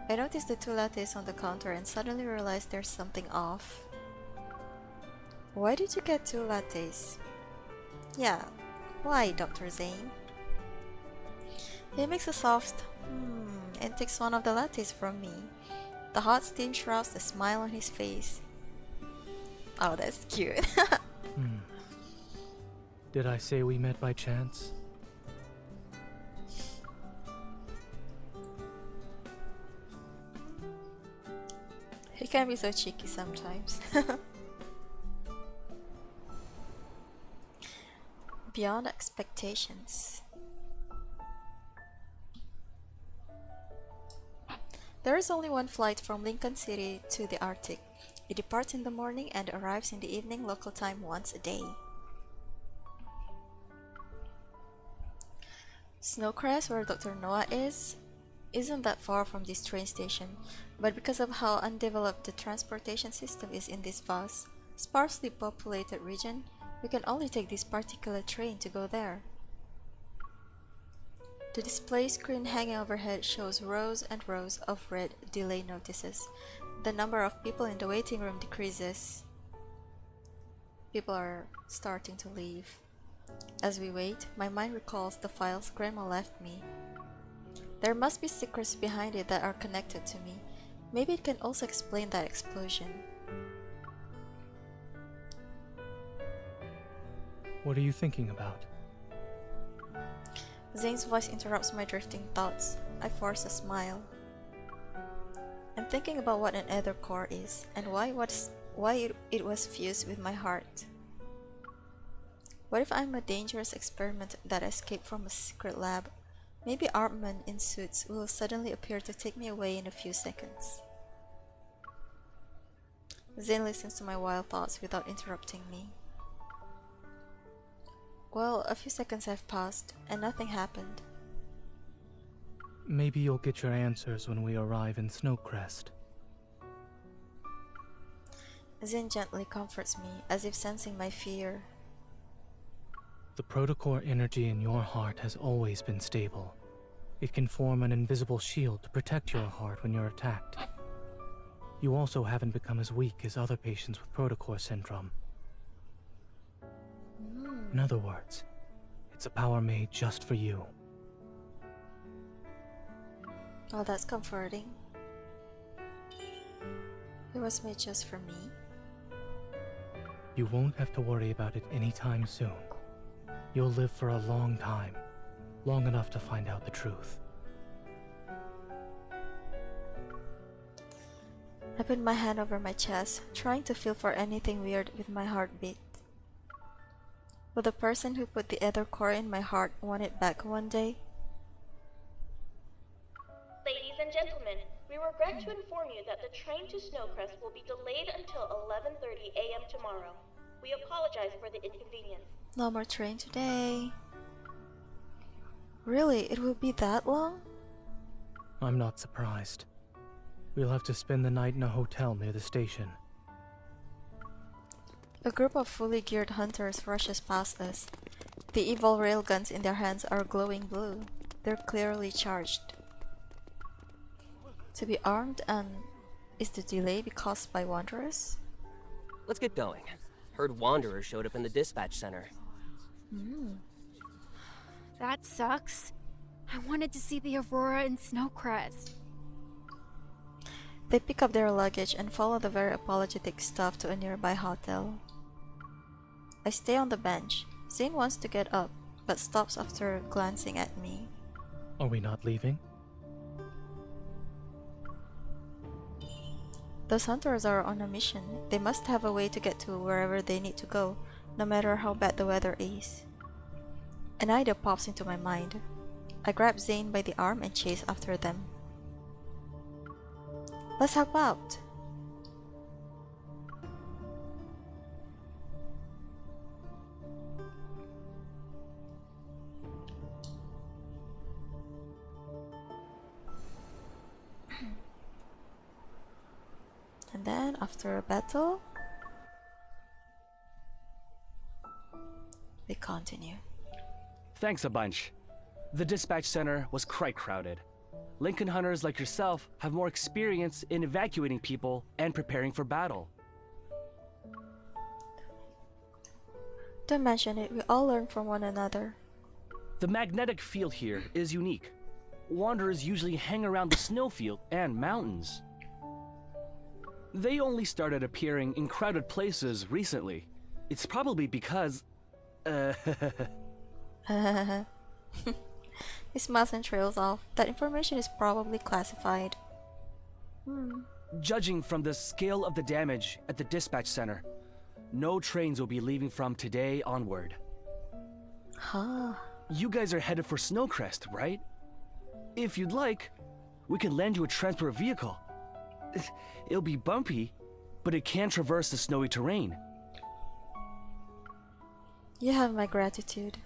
I noticed the 2 lattes on the counter and suddenly realized there's something off. Why did you get 2 lattes? Yeah, why, Dr. Zane? He makes a soft and takes one of the lattes from me. The hot steam shrouds a smile on his face. Oh, that's cute. Did I say we met by chance? He can be so cheeky sometimes. Beyond expectations. There is only one flight from Lincoln City to the Arctic. It departs in the morning and arrives in the evening local time once a day. Snowcrest, where Dr. Noah is, isn't that far from this train station, but because of how undeveloped the transportation system is in this vast, sparsely populated region, we can only take this particular train to go there. The display screen hanging overhead shows rows and rows of red delay notices. The number of people in the waiting room decreases. People are starting to leave. As we wait, my mind recalls the files Grandma left me. There must be secrets behind it that are connected to me. Maybe it can also explain that explosion. What are you thinking about? Zane's voice interrupts my drifting thoughts. I force a smile. I'm thinking about what an ether core is, and why it was fused with my heart. What if I'm a dangerous experiment that escaped from a secret lab? Maybe armed men in suits will suddenly appear to take me away in a few seconds. Zane listens to my wild thoughts without interrupting me. Well, a few seconds have passed, and nothing happened. Maybe you'll get your answers when we arrive in Snowcrest. Zane gently comforts me, as if sensing my fear. The protocore energy in your heart has always been stable. It can form an invisible shield to protect your heart when you're attacked. You also haven't become as weak as other patients with protocore syndrome. In other words, it's a power made just for you. Oh, that's comforting. It was made just for me. You won't have to worry about it anytime soon. You'll live for a long time, long enough to find out the truth. I put my hand over my chest, trying to feel for anything weird with my heartbeat. Will the person who put the ether core in my heart want it back one day? Ladies and gentlemen, we regret to inform you that the train to Snowcrest will be delayed until 11:30 a.m. tomorrow. We apologize for the inconvenience. No more train today. Really, it will be that long? I'm not surprised. We'll have to spend the night in a hotel near the station. A group of fully geared hunters rushes past us. The evil railguns in their hands are glowing blue. They're clearly charged. To be armed, and is the delay be caused by wanderers? Let's get going. Heard wanderers showed up in the dispatch center. That sucks. I wanted to see the Aurora in Snowcrest. They pick up their luggage and follow the very apologetic staff to a nearby hotel. I stay on the bench. Zane wants to get up, but stops after glancing at me. Are we not leaving? Those hunters are on a mission. They must have a way to get to wherever they need to go, no matter how bad the weather is. An idea pops into my mind. I grab Zane by the arm and chase after them. Let's help out! And then, after a battle, we continue. Thanks a bunch. The dispatch center was quite crowded. Lincoln hunters like yourself have more experience in evacuating people and preparing for battle. Don't mention it, we all learn from one another. The magnetic field here is unique. Wanderers usually hang around the snowfield and mountains. They only started appearing in crowded places recently. It's probably because... He smiles and trails off. That information is probably classified. Judging from the scale of the damage at the dispatch center, no trains will be leaving from today onward. Huh. You guys are headed for Snowcrest, right? If you'd like, we can lend you a transport vehicle. It'll be bumpy, but it can traverse the snowy terrain. You have my gratitude.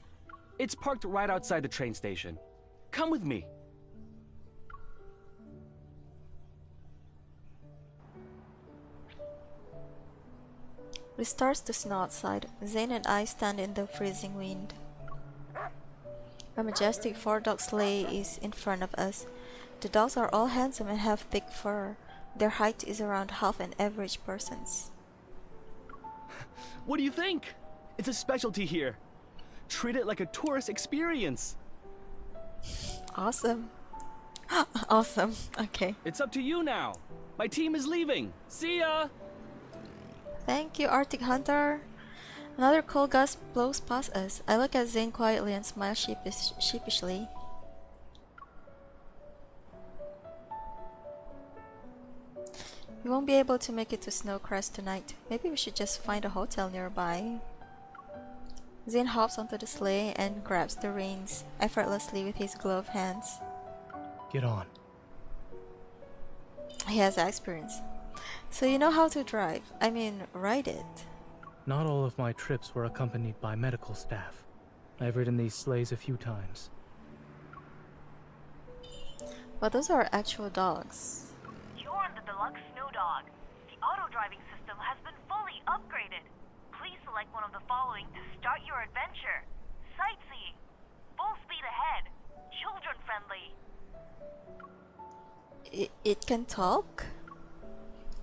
It's parked right outside the train station. Come with me. It starts to snow outside. Zane and I stand in the freezing wind. A majestic four-dog sleigh is in front of us. The dogs are all handsome and have thick fur. Their height is around half an average person's. What do you think? It's a specialty here. Treat it like a tourist experience. Awesome. Awesome. Okay. It's up to you now. My team is leaving. See ya! Thank you, Arctic Hunter. Another cold gust blows past us. I look at Zane quietly and smile sheepishly. We won't be able to make it to Snowcrest tonight. Maybe we should just find a hotel nearby. Zane hops onto the sleigh and grabs the reins effortlessly with his gloved hands. Get on. He has experience. So you know how to drive. I mean, ride it. Not all of my trips were accompanied by medical staff. I've ridden these sleighs a few times. But those are actual dogs. You're on the deluxe snow dog. The auto-driving system has been fully upgraded. Please select one of the following to start your adventure. Sightseeing. Full speed ahead. Children friendly. It can talk?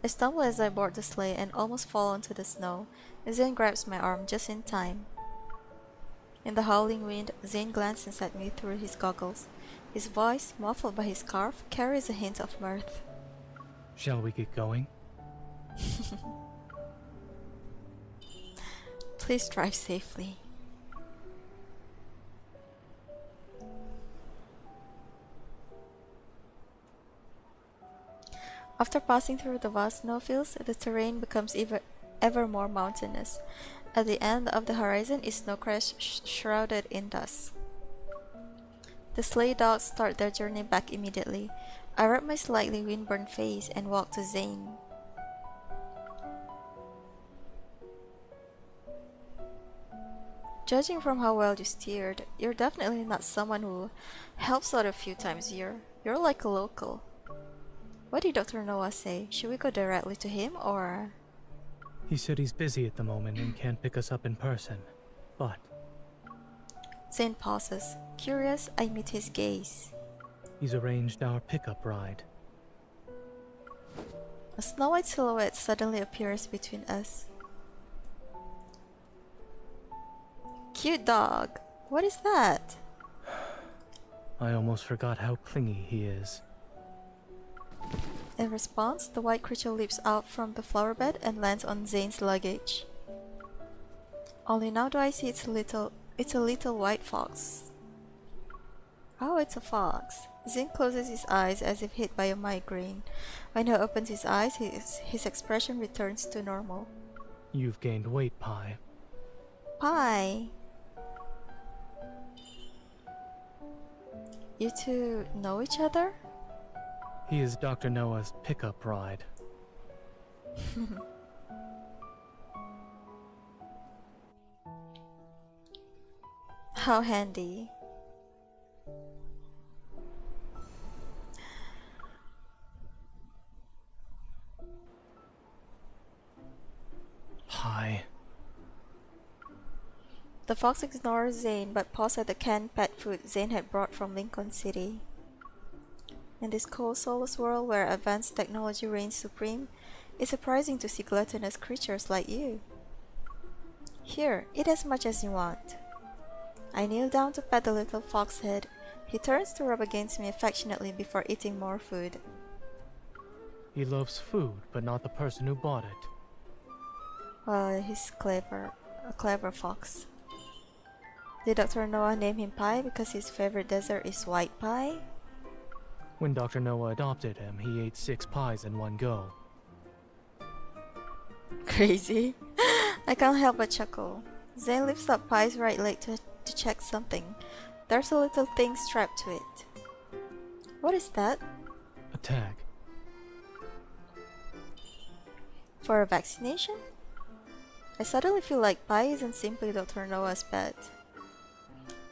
I stumble as I board the sleigh and almost fall onto the snow. Zane grabs my arm just in time. In the howling wind, Zane glances at me through his goggles. His voice, muffled by his scarf, carries a hint of mirth. Shall we get going? Please drive safely. After passing through the vast snowfields, the terrain becomes ever more mountainous. At the end of the horizon is Snowcrest shrouded in dust. The sleigh dogs start their journey back immediately. I rub my slightly windburned face and walk to Zane. Judging from how well you steered, you're definitely not someone who helps out a few times a year. You're like a local. What did Dr. Noah say? Should we go directly to him or... He said he's busy at the moment and can't pick us up in person. But... Zane pauses. Curious, I meet his gaze. He's arranged our pickup ride. A snow-white silhouette suddenly appears between us. Cute dog. What is that? I almost forgot how clingy he is. In response, the white creature leaps out from the flower bed and lands on Zane's luggage. Only now do I see it's a little white fox. Oh, it's a fox. Zane closes his eyes as if hit by a migraine. When he opens his eyes, his expression returns to normal. You've gained weight, Pi. Pi! You two know each other? He is Dr. Noah's pickup ride. How handy. Pi. The fox ignores Zane but paws at the canned pet food Zane had brought from Lincoln City. In this cold Sylus world where advanced technology reigns supreme, it's surprising to see gluttonous creatures like you. Here, eat as much as you want. I kneel down to pet the little fox head. He turns to rub against me affectionately before eating more food. He loves food, but not the person who bought it. Well, he's clever. A clever fox. Did Dr. Noah name him Pi because his favorite dessert is white pie? When Dr. Noah adopted him, he ate 6 pies in one go. Crazy. I can't help but chuckle. Zane lifts up Pi's right leg to check something. There's a little thing strapped to it. What is that? A tag. For a vaccination? I suddenly feel like Pi isn't simply Dr. Noah's pet.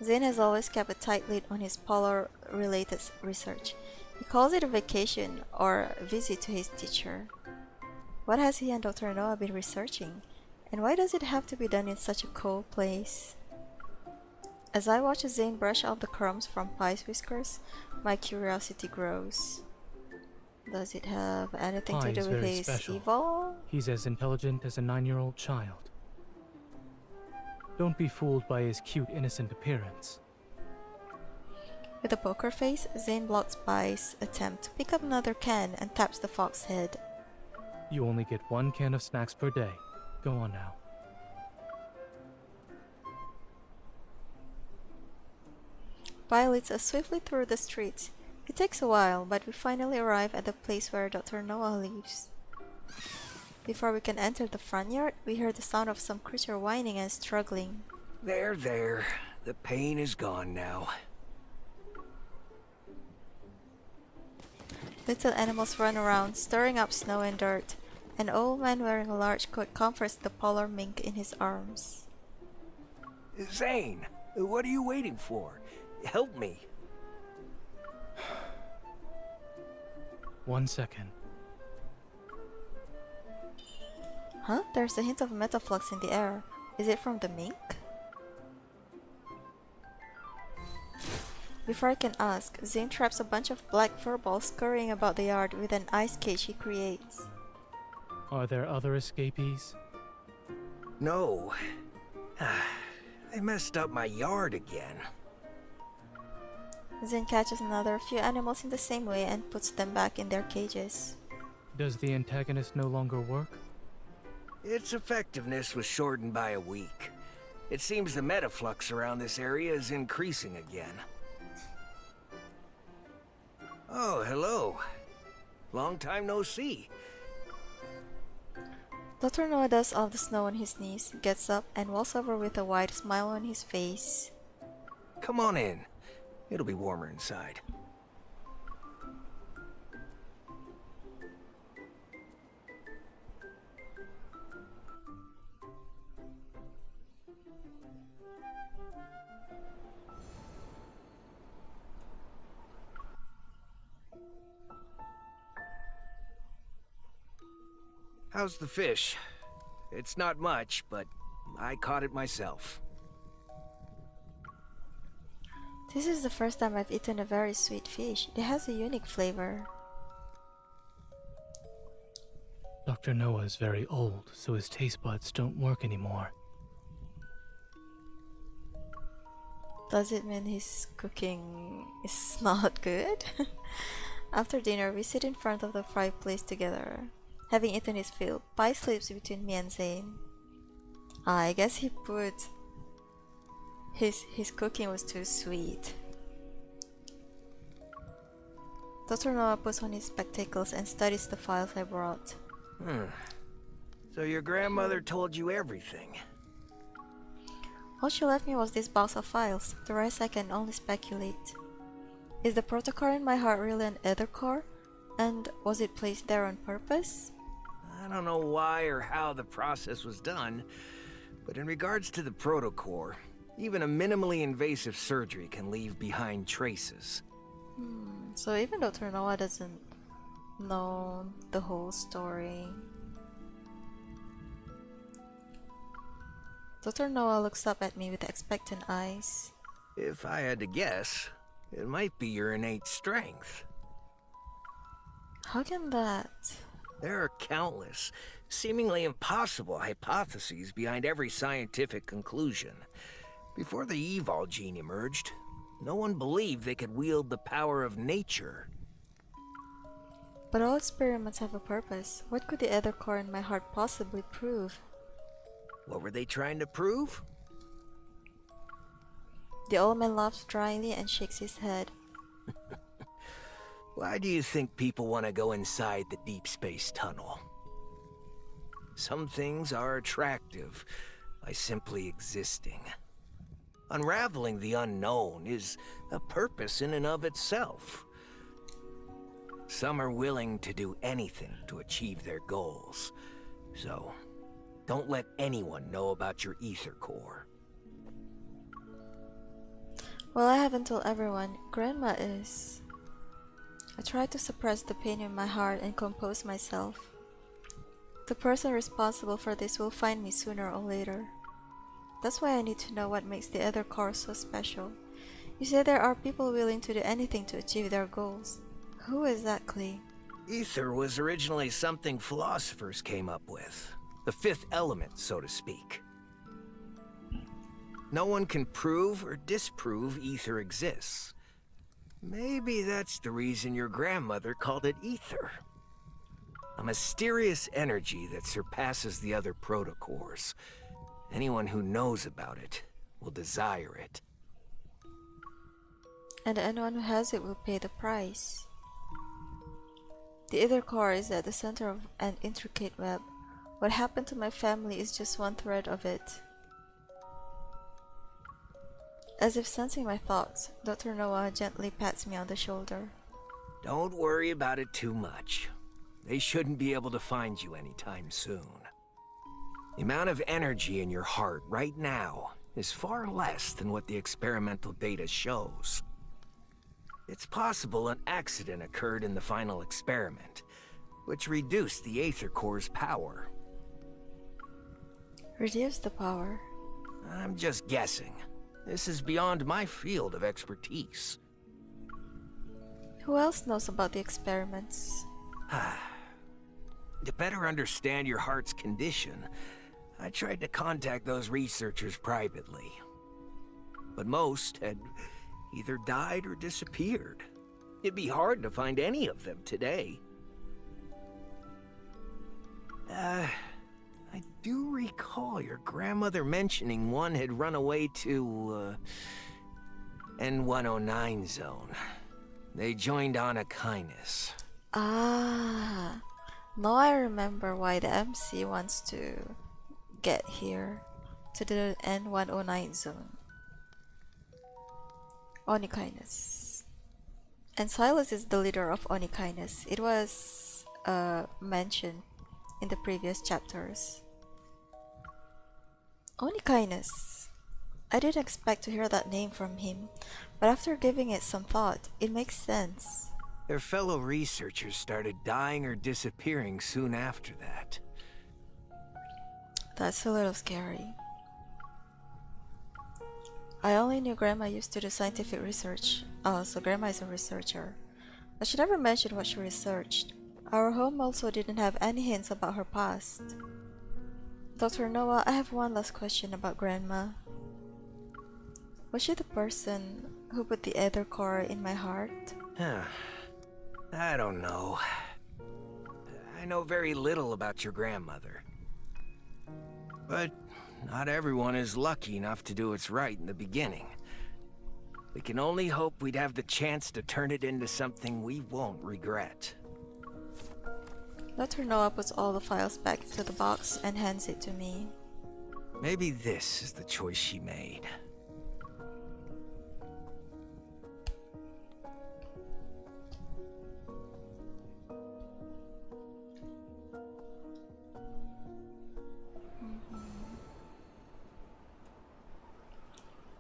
Zane has always kept a tight lid on his polar-related research. He calls it a vacation or a visit to his teacher. What has he and Dr. Noah been researching? And why does it have to be done in such a cold place? As I watch Zane brush off the crumbs from Pi's whiskers, my curiosity grows. Does it have anything Pi to is do with very his special. evil? He's as intelligent as a 9-year-old child. Don't be fooled by his cute, innocent appearance. With a poker face, Zane blocks Pi's attempt to pick up another can and taps the fox's head. You only get 1 can of snacks per day. Go on now. Pi leads us swiftly through the streets. It takes a while, but we finally arrive at the place where Dr. Noah lives. Before we can enter the front yard, we hear the sound of some creature whining and struggling. There, there. The pain is gone now. Little animals run around, stirring up snow and dirt. An old man wearing a large coat comforts the polar mink in his arms. Zane, what are you waiting for? Help me. 1 second. Huh? There's a hint of metaflux in the air. Is it from the mink? Before I can ask, Zane traps a bunch of black furballs scurrying about the yard with an ice cage he creates. Are there other escapees? No. I messed up my yard again. Zane catches another few animals in the same way and puts them back in their cages. Does the antagonist no longer work? Its effectiveness was shortened by a week. It seems the metaflux around this area is increasing again. Oh, hello. Long time no see. Dr. Noah does all the snow on his knees, gets up, and walks over with a wide smile on his face. Come on in. It'll be warmer inside. How's the fish? It's not much, but I caught it myself. This is the first time I've eaten a very sweet fish. It has a unique flavor. Dr. Noah is very old, so his taste buds don't work anymore. Does it mean his cooking is not good? After dinner, we sit in front of the fireplace together. Having eaten his fill, Pai sleeps between me and Zane. I guess he put his cooking was too sweet. Dr. Noah puts on his spectacles and studies the files I brought. So your grandmother told you everything? All she left me was this box of files. The rest I can only speculate. Is the protocore in my heart really an ether core? And was it placed there on purpose? I don't know why or how the process was done, but in regards to the protocore, even a minimally invasive surgery can leave behind traces. So even Dr. Noah doesn't know the whole story. Dr. Noah looks up at me with expectant eyes. If I had to guess, it might be your innate strength. How can that? There are countless, seemingly impossible hypotheses behind every scientific conclusion. Before the Evol gene emerged, no one believed they could wield the power of nature. But all experiments have a purpose. What could the other core in my heart possibly prove? What were they trying to prove? The old man laughs dryly and shakes his head. Why do you think people want to go inside the deep space tunnel? Some things are attractive by simply existing. Unraveling the unknown is a purpose in and of itself. Some are willing to do anything to achieve their goals. So, don't let anyone know about your ether core. Well, I haven't told everyone. Grandma is. I try to suppress the pain in my heart and compose myself. The person responsible for this will find me sooner or later. That's why I need to know what makes the other core so special. You say there are people willing to do anything to achieve their goals. Who exactly? Ether was originally something philosophers came up with. The fifth element, so to speak. No one can prove or disprove ether exists. Maybe that's the reason your grandmother called it ether. A mysterious energy that surpasses the other protocores. Anyone who knows about it will desire it. And anyone who has it will pay the price. The ether core is at the center of an intricate web. What happened to my family is just one thread of it. As if sensing my thoughts, Dr. Noah gently pats me on the shoulder. Don't worry about it too much. They shouldn't be able to find you anytime soon. The amount of energy in your heart right now is far less than what the experimental data shows. It's possible an accident occurred in the final experiment, which reduced the Aether Core's power. Reduce the power? I'm just guessing. This is beyond my field of expertise. Who else knows about the experiments? To better understand your heart's condition, I tried to contact those researchers privately. But most had either died or disappeared. It'd be hard to find any of them today. I do recall your grandmother mentioning one had run away to, N109 zone. They joined on a kindness. Ah, now I remember why the MC wants to get here to the N109 zone. Onikindness. And Sylus is the leader of Onikindness. It was mentioned in the previous chapters. Onikindness. I didn't expect to hear that name from him, but after giving it some thought, it makes sense. Their fellow researchers started dying or disappearing soon after that. That's a little scary. I only knew Grandma used to do scientific research. Oh, so Grandma is a researcher. But she never mentioned what she researched. Our home also didn't have any hints about her past. Dr. Noah, I have one last question about Grandma. Was she the person who put the ether core in my heart? I don't know. I know very little about your grandmother. But not everyone is lucky enough to do what's right in the beginning. We can only hope we'd have the chance to turn it into something we won't regret. Dr. Noah puts all the files back into the box and hands it to me. Maybe this is the choice she made.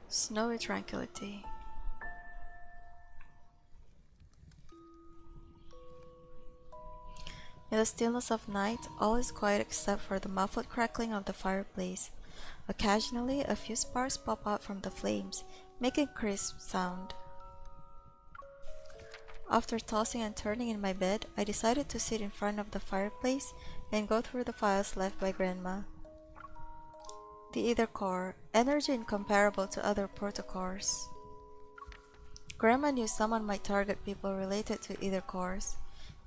Snowy tranquility. In the stillness of night, all is quiet except for the muffled crackling of the fireplace. Occasionally, a few sparks pop out from the flames, making a crisp sound. After tossing and turning in my bed, I decided to sit in front of the fireplace and go through the files left by Grandma. The Ether Core, energy incomparable to other protocores. Grandma knew someone might target people related to Ether Cores.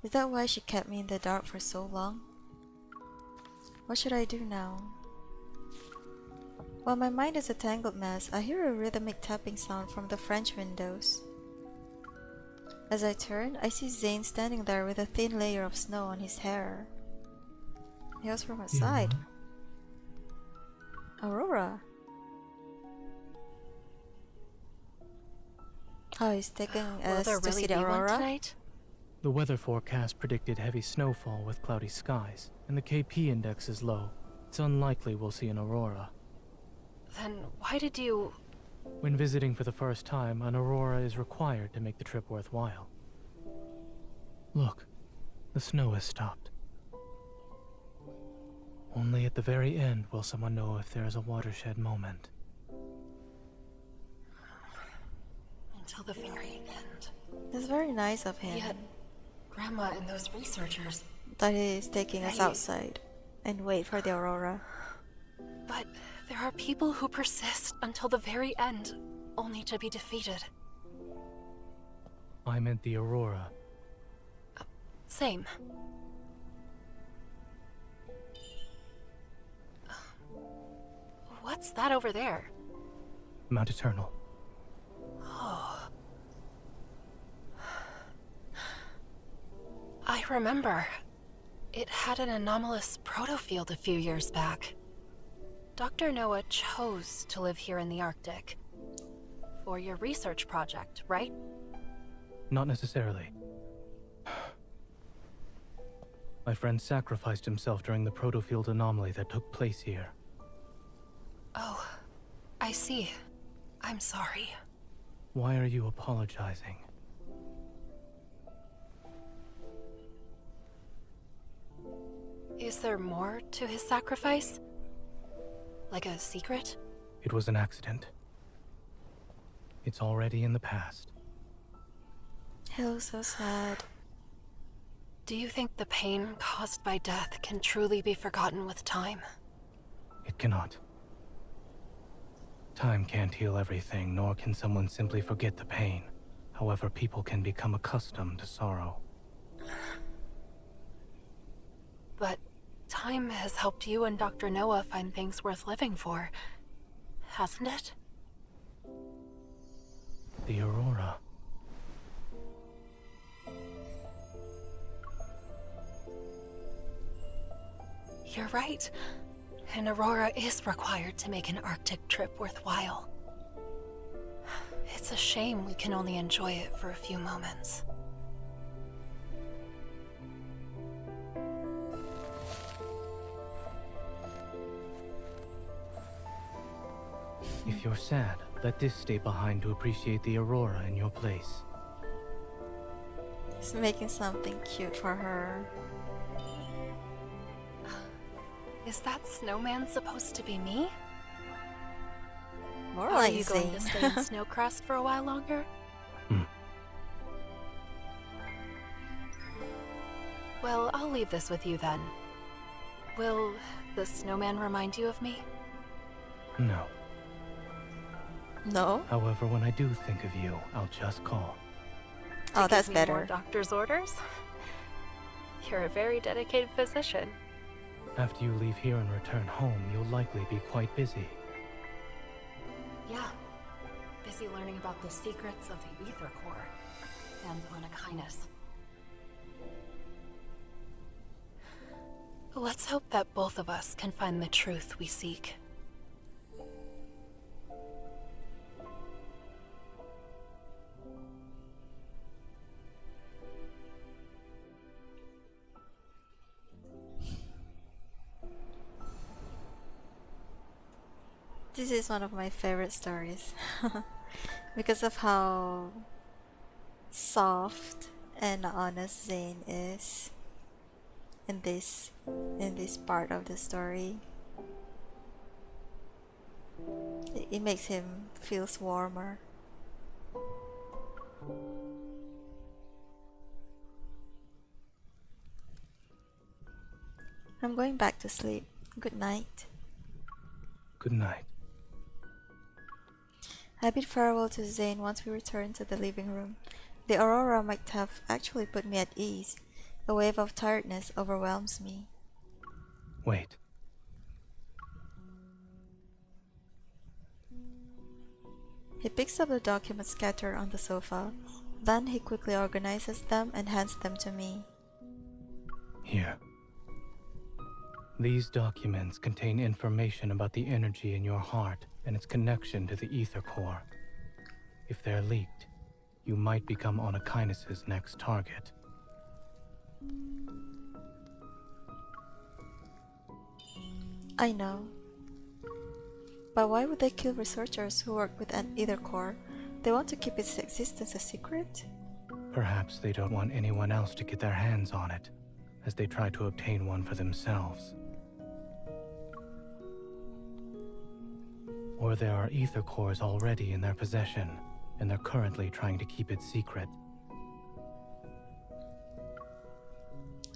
Is that why she kept me in the dark for so long? What should I do now? While my mind is a tangled mess, I hear a rhythmic tapping sound from the French windows. As I turn, I see Zane standing there with a thin layer of snow on his hair. He was from outside. Aurora. Oh, he's taking us to see the Aurora tonight? The weather forecast predicted heavy snowfall with cloudy skies, and the KP index is low. It's unlikely we'll see an aurora. Then why did you... When visiting for the first time, an aurora is required to make the trip worthwhile. Look, the snow has stopped. Only at the very end will someone know if there is a watershed moment. Until the very end. It's very nice of him. Yet, Grandma and those researchers... That he is taking us outside and wait for the aurora. But there are people who persist until the very end, only to be defeated. I meant the aurora. Same. What's that over there? Mount Eternal. Oh. I remember. It had an anomalous protofield a few years back. Dr. Noah chose to live here in the Arctic. For your research project, right? Not necessarily. My friend sacrificed himself during the protofield anomaly that took place here. Oh, I see. I'm sorry. Why are you apologizing? Is there more to his sacrifice? Like a secret? It was an accident. It's already in the past. He looks so sad. Do you think the pain caused by death can truly be forgotten with time? It cannot. Time can't heal everything, nor can someone simply forget the pain. However, people can become accustomed to sorrow. But time has helped you and Dr. Noah find things worth living for, hasn't it? The Aurora. You're right. An Aurora is required to make an Arctic trip worthwhile. It's a shame we can only enjoy it for a few moments. If you're sad, let this stay behind to appreciate the Aurora in your place. He's making something cute for her. Is that snowman supposed to be me? More Are like you going to Zane. stay in Snowcrest for a while longer? Well, I'll leave this with you then. Will the snowman remind you of me? No. No? However, when I do think of you, I'll just call. to Oh, that's give me more better. doctor's orders? You're a very dedicated physician. After you leave here and return home, you'll likely be quite busy. Yeah. Busy learning about the secrets of the Ether Core and Onychines. Let's hope that both of us can find the truth we seek. This is one of my favorite stories because of how soft and honest Zane is in this part of the story. It makes him feels warmer. I'm going back to sleep. Good night. Good night. I bid farewell to Zane once we return to the living room. The aurora might have actually put me at ease. A wave of tiredness overwhelms me. Wait. He picks up the documents scattered on the sofa. Then he quickly organizes them and hands them to me. Here. These documents contain information about the energy in your heart and its connection to the Ether Core. If they're leaked, you might become Onychines' next target. I know. But why would they kill researchers who work with an Ether Core? They want to keep its existence a secret? Perhaps they don't want anyone else to get their hands on it, as they try to obtain one for themselves. Or there are Ether Cores already in their possession, and they're currently trying to keep it secret.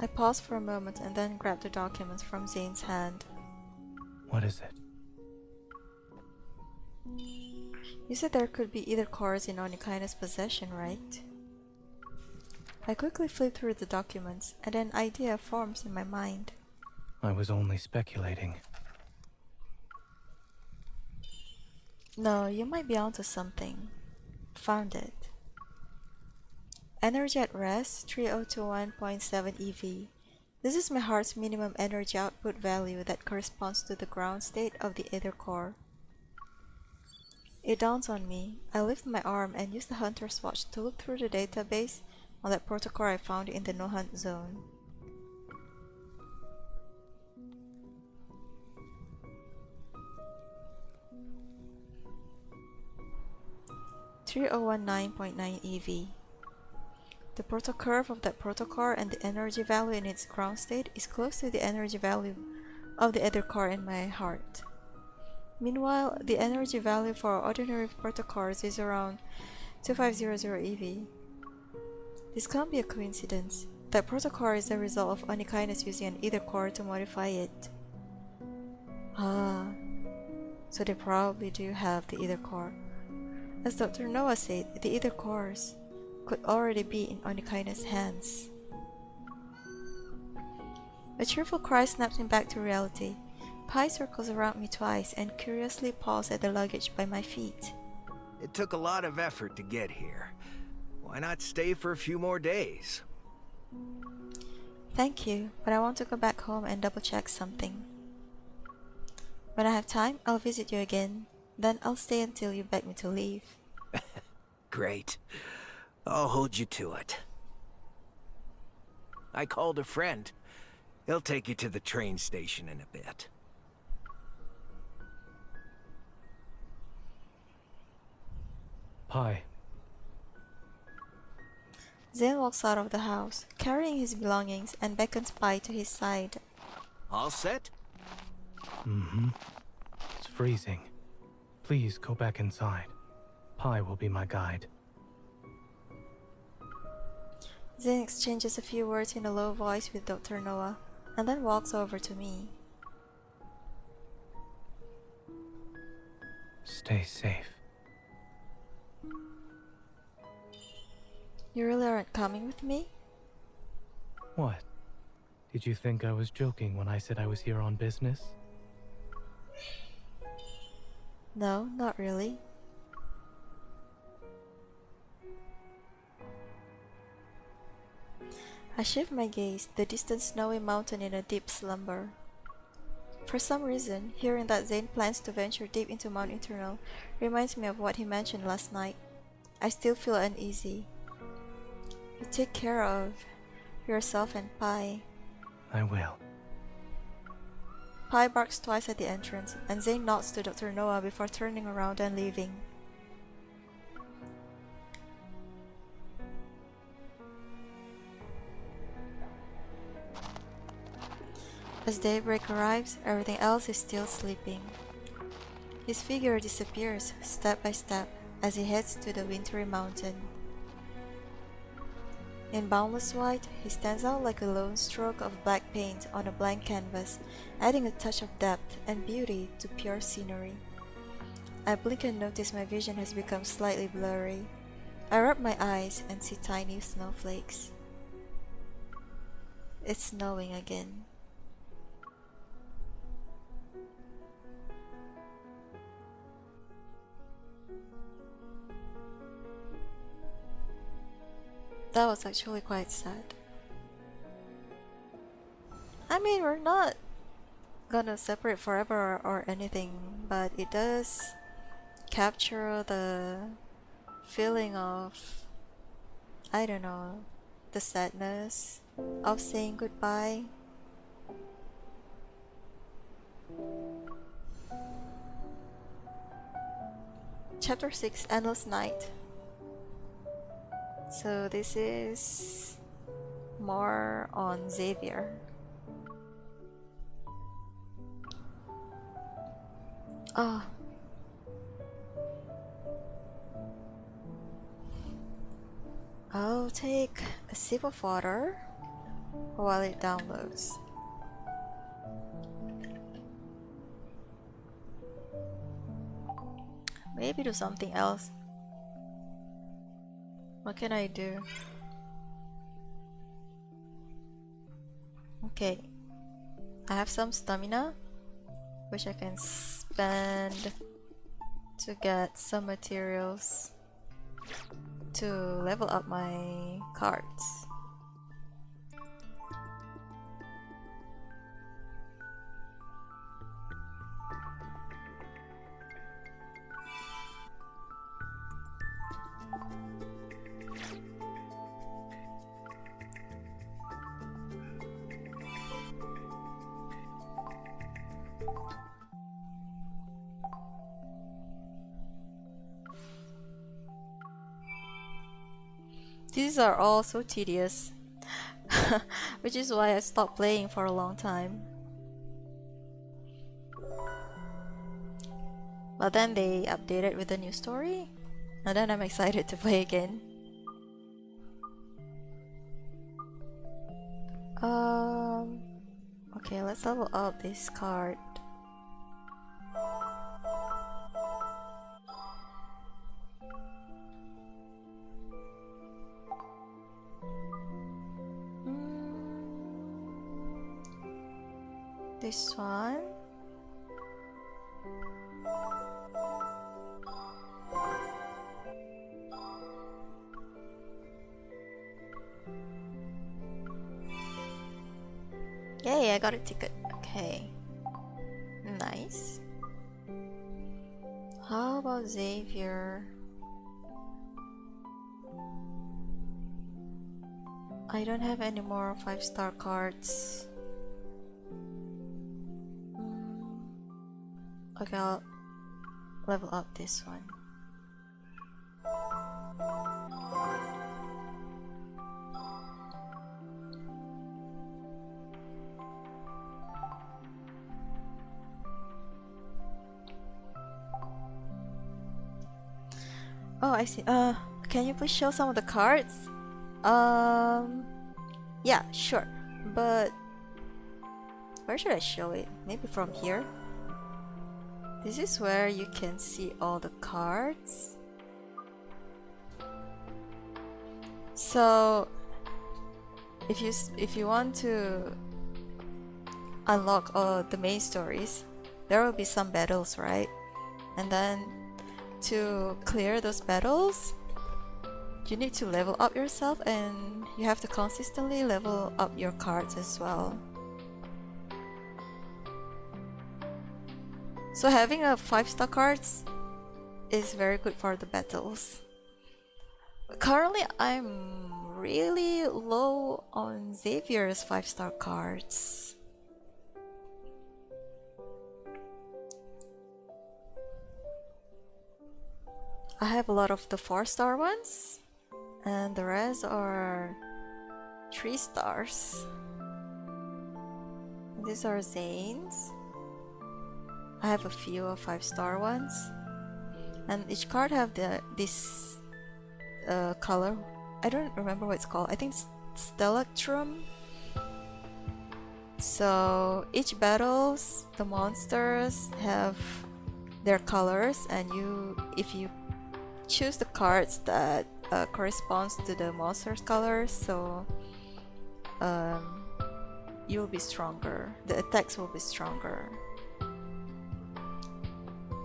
I paused for a moment and then grabbed the documents from Zane's hand. What is it? You said there could be Ether Cores in Onychines' possession, right? I quickly flipped through the documents, and an idea forms in my mind. I was only speculating. No, you might be onto something. Found it. Energy at rest, 3021.7 EV. This is my heart's minimum energy output value that corresponds to the ground state of the Ether Core. It dawns on me. I lift my arm and use the Hunter's Watch to look through the database on that protocol I found in the no-hunt zone. (3019.9 EV). The proto curve of that protocol and the energy value in its ground state is close to the energy value of the Ether Core in my heart. Meanwhile, the energy value for ordinary protocors is around 2500 EV. This can't be a coincidence. That protocol is the result of Onychines using an Ether Core to modify it. Ah, so they probably do have the Ether Core. As Dr. Noah said, the Ether Cores could already be in Onychines' hands. A cheerful cry snaps me back to reality. Pi circles around me twice and curiously paws at the luggage by my feet. It took a lot of effort to get here. Why not stay for a few more days? Thank you, but I want to go back home and double check something. When I have time, I'll visit you again. Then I'll stay until you beg me to leave. Great. I'll hold you to it. I called a friend. He'll take you to the train station in a bit. Pi. Zane walks out of the house, carrying his belongings, and beckons Pi to his side. All set? Mm-hmm. It's freezing. Please go back inside. Pi will be my guide. Zane exchanges a few words in a low voice with Dr. Noah, and then walks over to me. Stay safe. You really aren't coming with me? What? Did you think I was joking when I said I was here on business? No, not really. I shift my gaze, the distant snowy mountain in a deep slumber. For some reason, hearing that Zane plans to venture deep into Mount Eternal reminds me of what he mentioned last night. I still feel uneasy. You take care of yourself and Pi. I will. Pi barks twice at the entrance, and Zane nods to Dr. Noah before turning around and leaving. As daybreak arrives, everything else is still sleeping. His figure disappears step by step as he heads to the wintry mountain. In boundless white, he stands out like a lone stroke of black paint on a blank canvas, adding a touch of depth and beauty to pure scenery. I blink and notice my vision has become slightly blurry. I rub my eyes and see tiny snowflakes. It's snowing again. That was actually quite sad. I mean, we're not gonna separate forever or anything, but it does capture the feeling of, I don't know, the sadness of saying goodbye. Chapter 6, Endless Night. So this is more on Xavier. Oh. I'll take a sip of water while it downloads. Maybe do something else. What can I do? Okay. I have some stamina, which I can spend to get some materials to level up my cards. These are all so tedious, which is why I stopped playing for a long time. But then they updated with a new story, and then I'm excited to play again. Okay, let's level up this card. This one. Yay, I got a ticket. Okay. Nice. How about Xavier? I don't have any more 5-star cards. Okay, I'll level up this one. Oh, I see. Can you please show some of the cards? Yeah, sure. But where should I show it? Maybe from here? This is where you can see all the cards. So if you want to unlock the main stories, there will be some battles, right? And then to clear those battles, you need to level up yourself, and you have to consistently level up your cards as well. So having a 5-star cards is very good for the battles. Currently I'm really low on Xavier's 5-star cards. I have a lot of the 4-star ones, and the rest are 3 stars. These are Zane's. I have a few of 5-star ones, and each card have this color. I don't remember what it's called. I think it's Stellactrum. So each battles, the monsters have their colors, and if you choose the cards that corresponds to the monster's colors, so you'll be stronger. The attacks will be stronger.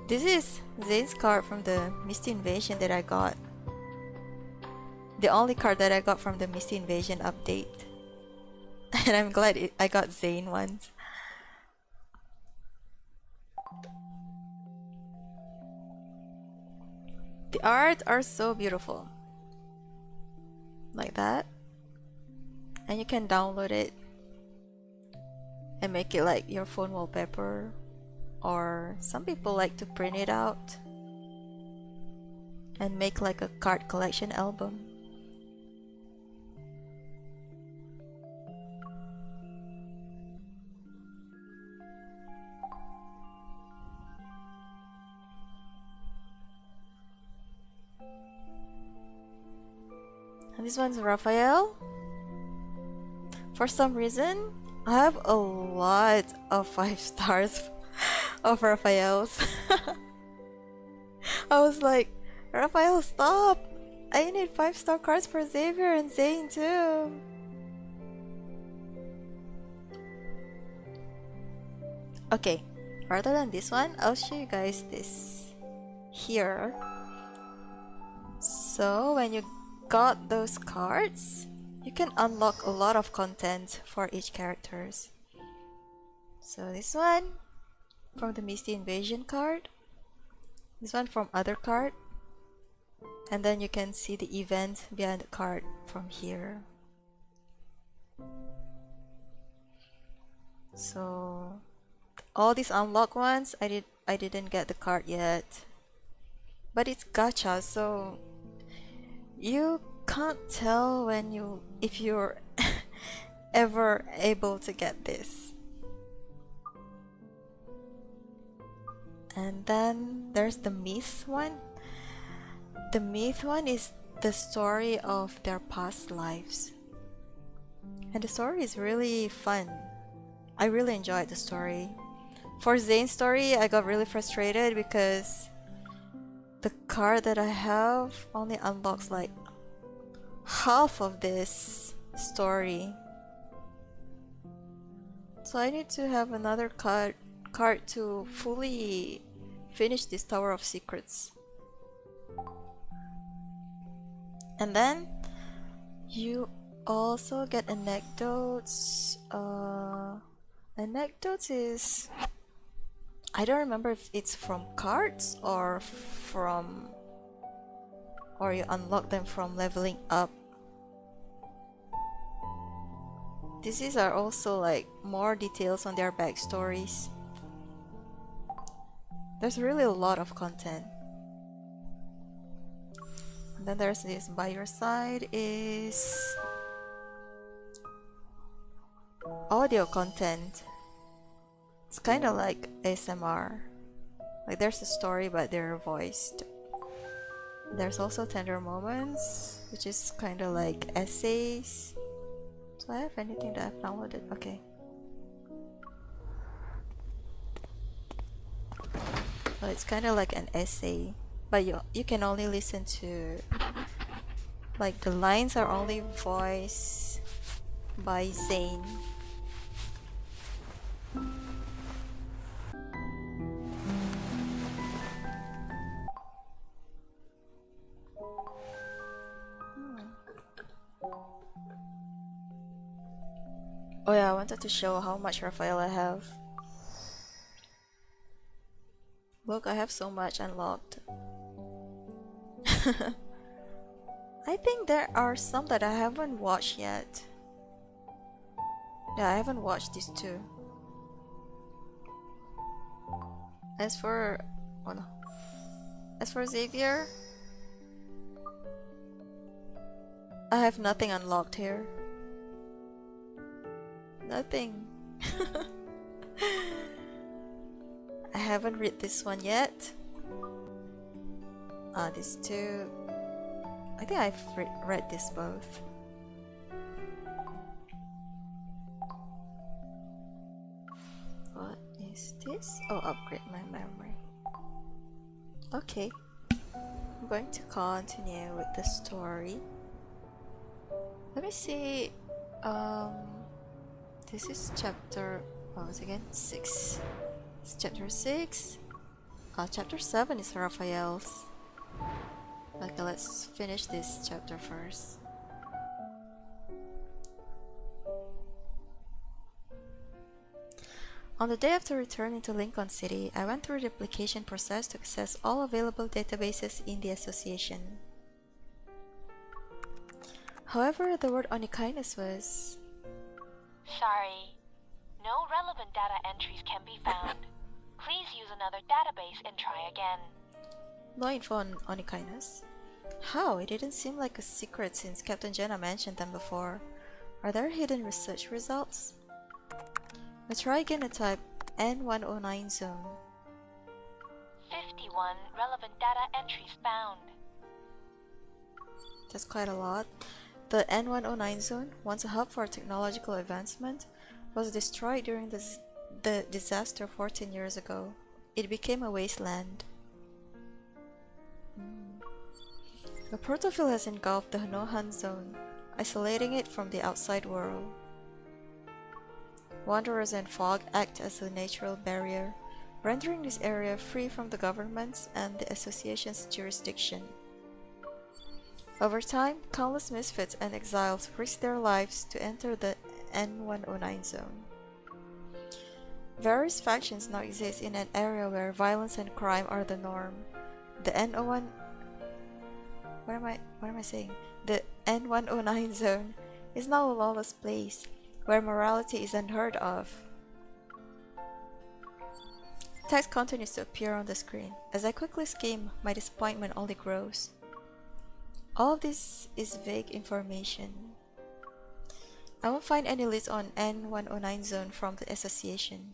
This is Zane's card from the Misty Invasion that I got. The only card that I got from the Misty Invasion update. And I'm glad I got Zane ones. The art are so beautiful. Like that. And you can download it and make it like your phone wallpaper. Or some people like to print it out and make like a card collection album. And this one's Raphael. For some reason, I have a lot of 5 stars of Raphael's. I was like, Raphael, stop! I need 5-star cards for Xavier and Zane too. Okay, rather than this one, I'll show you guys this here. So when you got those cards, you can unlock a lot of content for each characters. So this one from the Misty Invasion card, this one from other card, and then you can see the event behind the card from here. So all these unlocked ones, I didn't get the card yet, but it's gacha, so you can't tell if you're ever able to get this. And then there's the myth one. The myth one is the story of their past lives, and the story is really fun. I really enjoyed the story. For Zane's story, I got really frustrated because the card that I have only unlocks like half of this story. So I need to have another card to fully finish this Tower of Secrets. And then you also get anecdotes. Anecdotes is, I don't remember if it's from cards or you unlock them from leveling up. These are also like more details on their backstories. There's really a lot of content. And then there's this by your side is audio content. It's kind of like ASMR. Like there's a story but they're voiced. There's also tender moments, which is kind of like essays. Do I have anything that I've downloaded? Okay. So it's kind of like an essay, but you can only listen to Like the lines are only voiced by Zane. Oh yeah, I wanted to show how much Raphael I have. Look, I have so much unlocked. I think there are some that I haven't watched yet. Yeah, I haven't watched these two. As for... oh no. As for Xavier, I have nothing unlocked here. Nothing. I haven't read this one yet. These two. I think I've read this both. What is this? Oh, upgrade my memory. Okay. I'm going to continue with the story. Let me see. This is chapter, what was it again? 6. It's chapter 6. Chapter 7 is Raphael's. Okay, let's finish this chapter first. On the day after returning to Lincoln City, I went through the application process to access all available databases in the association. However, the word Onikinus was... Sorry, no relevant data entries can be found. Please use another database and try again. No info on Onikinus? How? It didn't seem like a secret since Captain Jenna mentioned them before. Are there hidden research results? I try again and type N109 zone. 51 relevant data entries found. That's quite a lot. The N109 zone, once a hub for technological advancement, was destroyed during the disaster 14 years ago. It became a wasteland. The protofield has engulfed the Nohan zone, isolating it from the outside world. Wanderers and fog act as a natural barrier, rendering this area free from the government's and the association's jurisdiction. Over time, countless misfits and exiles risk their lives to enter the N109 zone. Various factions now exist in an area where violence and crime are the norm. The N01... What am I saying? The N109 zone is now a lawless place, where morality is unheard of. Text continues to appear on the screen. As I quickly skim, my disappointment only grows. All of this is vague information. I won't find any list on N109 zone from the association.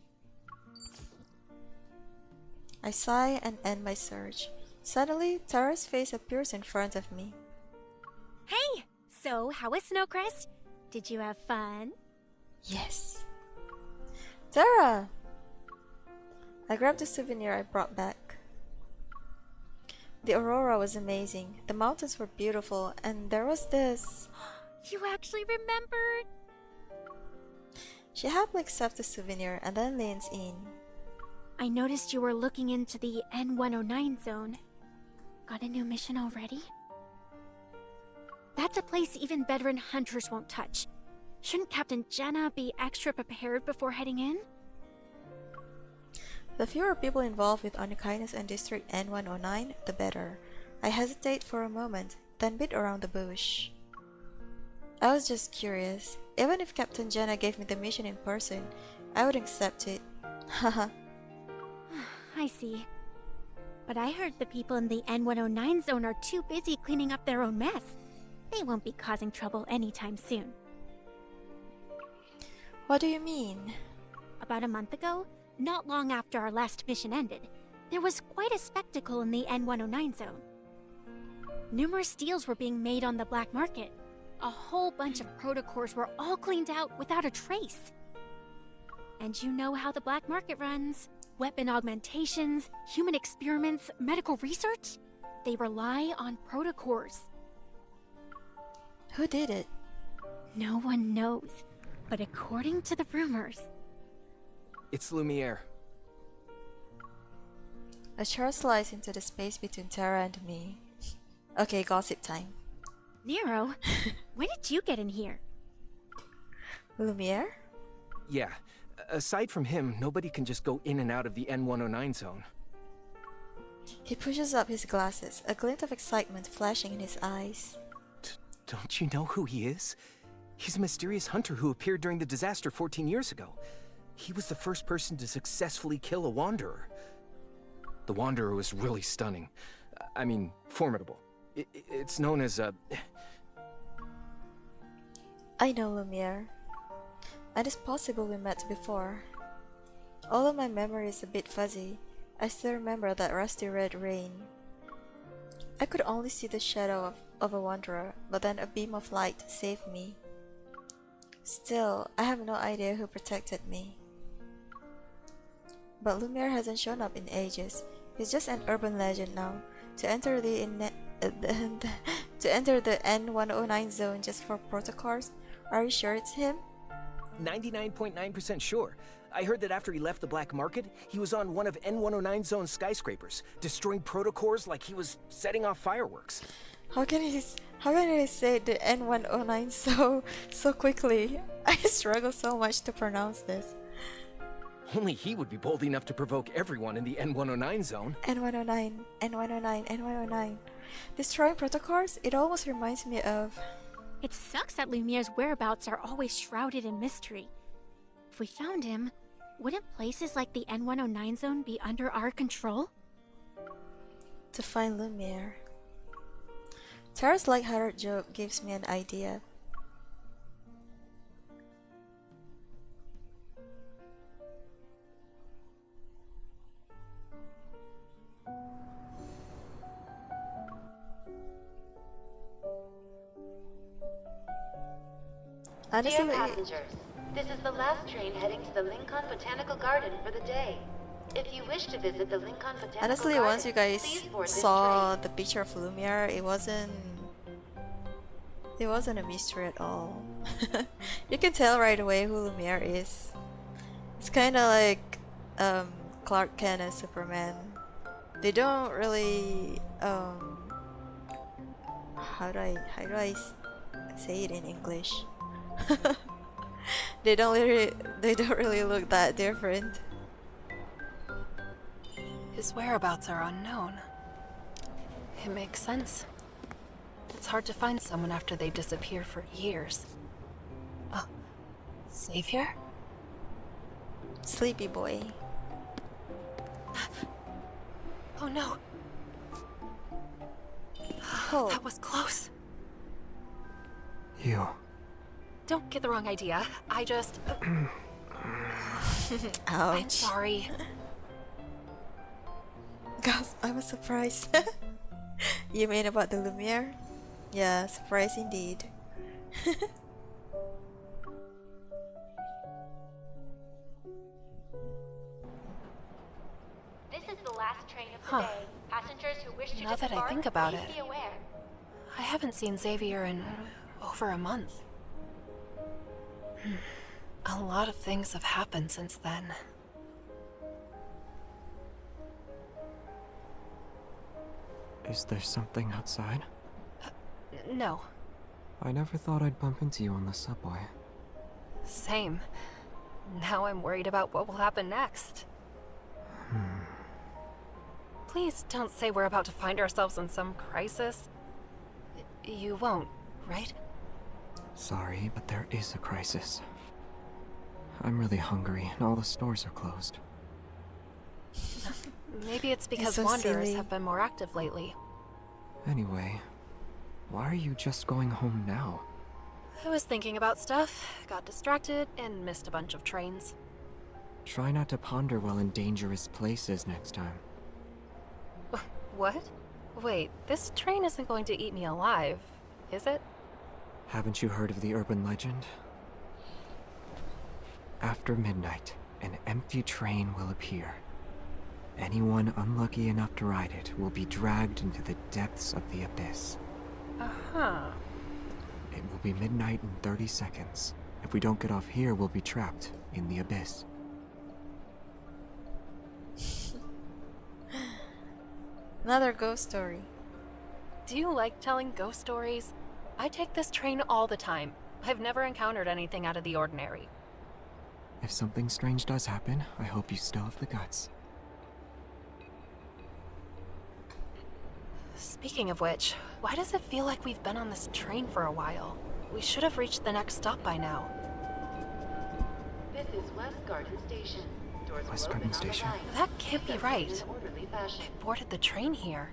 I sigh and end my search. Suddenly, Tara's face appears in front of me. Hey! So, how was Snowcrest? Did you have fun? Yes. Tara! I grabbed the souvenir I brought back. The aurora was amazing, the mountains were beautiful, and there was this... You actually remembered? She happily accepts the souvenir and then leans in. I noticed you were looking into the N109 zone. Got a new mission already? That's a place even veteran hunters won't touch. Shouldn't Captain Jenna be extra prepared before heading in? The fewer people involved with Onikinus and District N109, the better. I hesitate for a moment, then beat around the bush. I was just curious. Even if Captain Jenna gave me the mission in person, I would accept it. Haha. I see. But I heard the people in the N109 zone are too busy cleaning up their own mess. They won't be causing trouble anytime soon. What do you mean? About a month ago, not long after our last mission ended, there was quite a spectacle in the N109 zone. Numerous deals were being made on the black market. A whole bunch of protocors were all cleaned out without a trace. And you know how the black market runs. Weapon augmentations, human experiments, medical research? They rely on protocors. Who did it? No one knows, but according to the rumors... It's Lumiere. A chair slides into the space between Terra and me. Okay, gossip time. Nero, when did you get in here? Lumiere? Yeah. Aside from him, nobody can just go in and out of the N109 zone. He pushes up his glasses, a glint of excitement flashing in his eyes. Don't you know who he is? He's a mysterious hunter who appeared during the disaster 14 years ago. He was the first person to successfully kill a Wanderer. The Wanderer was really stunning. I mean, formidable. It's known as I know Lumiere. And it's possible we met before. All of my memory is a bit fuzzy. I still remember that rusty red rain. I could only see the shadow of a wanderer, but then a beam of light saved me. Still, I have no idea who protected me. But Lumiere hasn't shown up in ages. He's just an urban legend now. To enter the N109 zone just for protocols? Are you sure it's him? 99.9% sure. I heard that after he left the black market, he was on one of N109 zone's skyscrapers, destroying protocors like he was setting off fireworks. How can he say the N109 so quickly? I struggle so much to pronounce this. Only he would be bold enough to provoke everyone in the N109 zone. N109, N109, N109. Destroying protocols? It almost reminds me of... It sucks that Lumiere's whereabouts are always shrouded in mystery. If we found him, wouldn't places like the N109 zone be under our control? To find Lumiere. Tara's lighthearted joke gives me an idea. Honestly, Dear passengers, this is the last train heading to the Lincoln Botanical Garden for the day. If you wish to visit the Lincoln Botanical honestly, Garden, once you guys please board this saw the picture of Lumiere, it wasn't a mystery at all. You can tell right away who Lumiere is. It's kind of like Clark Kent and Superman. They don't really how do I say it in English? They don't really look that different. His whereabouts are unknown. It makes sense. It's hard to find someone after they disappear for years. Oh, Savior? Sleepy boy. Oh no. Oh. That was close. You. Don't get the wrong idea. I just... Ouch. I'm sorry. Gosh, I was surprised. You mean about the Lumiere? Yeah, surprise indeed. This is the last train of the day. Passengers who wish to Now that I disembark, think about please it, be aware. I haven't seen Xavier in over a month. A lot of things have happened since then. Is there something outside? No. I never thought I'd bump into you on the subway. Same. Now I'm worried about what will happen next. Please don't say we're about to find ourselves in some crisis. You won't, right? Sorry, but there is a crisis. I'm really hungry, and all the stores are closed. Maybe it's because so Wanderers silly. have been more active lately. Anyway, why are you just going home now? I was thinking about stuff, got distracted, and missed a bunch of trains. Try not to ponder while in dangerous places next time. What? Wait, this train isn't going to eat me alive, is it? Haven't you heard of the urban legend? After midnight, an empty train will appear. Anyone unlucky enough to ride it will be dragged into the depths of the abyss. Uh-huh. It will be midnight in 30 seconds. If we don't get off here, we'll be trapped in the abyss. Another ghost story. Do you like telling ghost stories? I take this train all the time. I've never encountered anything out of the ordinary. If something strange does happen, I hope you still have the guts. Speaking of which, why does it feel like we've been on this train for a while? We should have reached the next stop by now. This is West Garden Station. Doors West will Garden open on the Station. right. That can't be Please right. exit in an orderly fashion. I boarded the train here.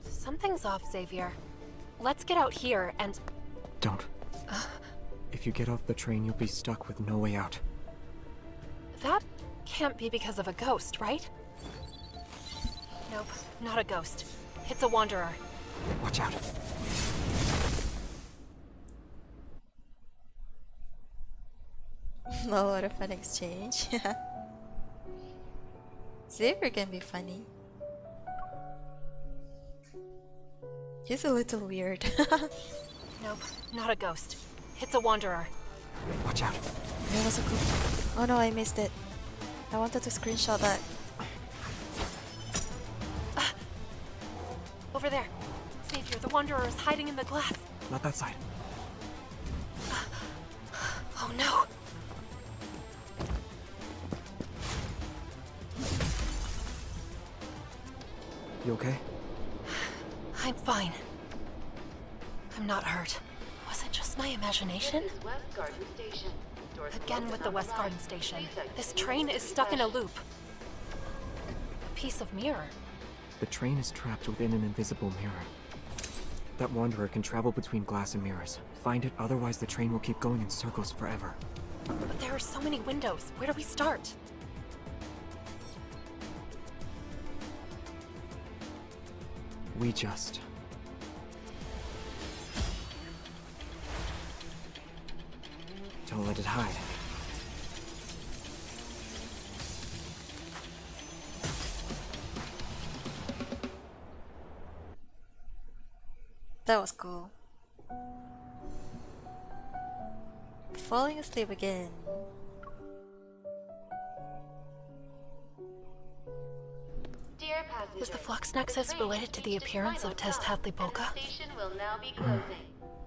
Something's off, Xavier. Let's get out here and... Don't. If you get off the train, you'll be stuck with no way out. That can't be because of a ghost, right? Nope, not a ghost. It's a wanderer. Watch out. A lot of fun exchange. Xavier can be funny. He's a little weird. Nope, not a ghost. It's a wanderer. Watch out. There was a ghost. Oh no, I missed it. I wanted to screenshot that. Over there. Xavier, the wanderer is hiding in the glass. Not that side. Oh no. You okay? I'm fine. I'm not hurt. Was it just my imagination? This is West Garden Station. Doors will Again open with the on West right. Garden Station. Please exit This in an train is orderly stuck in a fashion. loop. A piece of mirror. The train is trapped within an invisible mirror. That wanderer can travel between glass and mirrors. Find it, otherwise the train will keep going in circles forever. But there are so many windows. Where do we start? We just... Don't let it hide. That was cool. Falling asleep again. Dear passengers, Is the Flux Nexus train related to the reached its appearance final of Test stop, Hadley and Polka? the station will now be closing.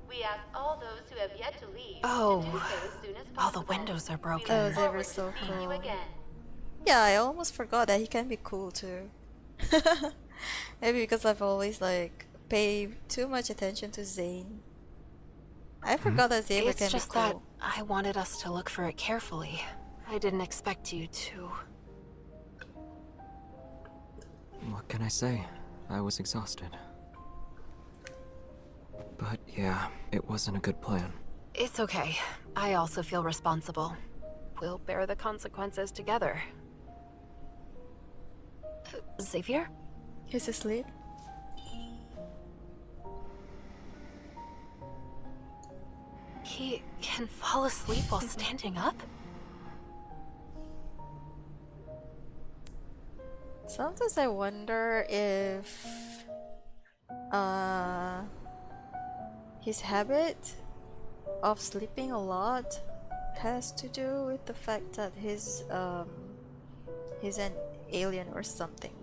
We ask all those who have yet to leave Oh, to do so as soon as all the possible. windows are We broken. That look was forward ever to so seeing you cool. again. Yeah, I almost forgot that he can be cool too. Maybe because I've always like paid too much attention to Zane. I forgot that Xavier It's can be just cool. that I wanted us to look for it carefully. I didn't expect you to. What can I say? I was exhausted. But yeah, it wasn't a good plan. It's okay. I also feel responsible. We'll bear the consequences together. Xavier? He's asleep. He can fall asleep while standing up? Sometimes I wonder if his habit of sleeping a lot has to do with the fact that he's an alien or something.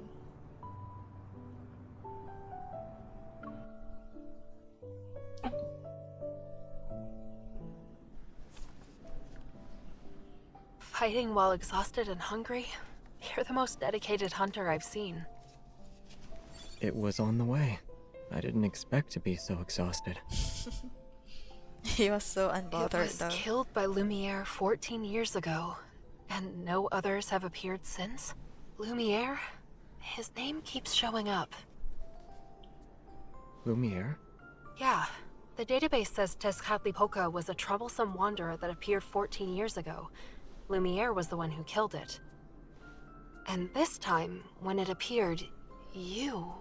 Fighting while exhausted and hungry? You're the most dedicated hunter I've seen. It was on the way. I didn't expect to be so exhausted. He was so It unbothered was though. killed by Lumiere 14 years ago, and no others have appeared since? Lumiere? His name keeps showing up. Lumiere? Yeah, the database says Tezcatlipoca was a troublesome wanderer that appeared 14 years ago. Lumiere was the one who killed it. And this time, when it appeared, you...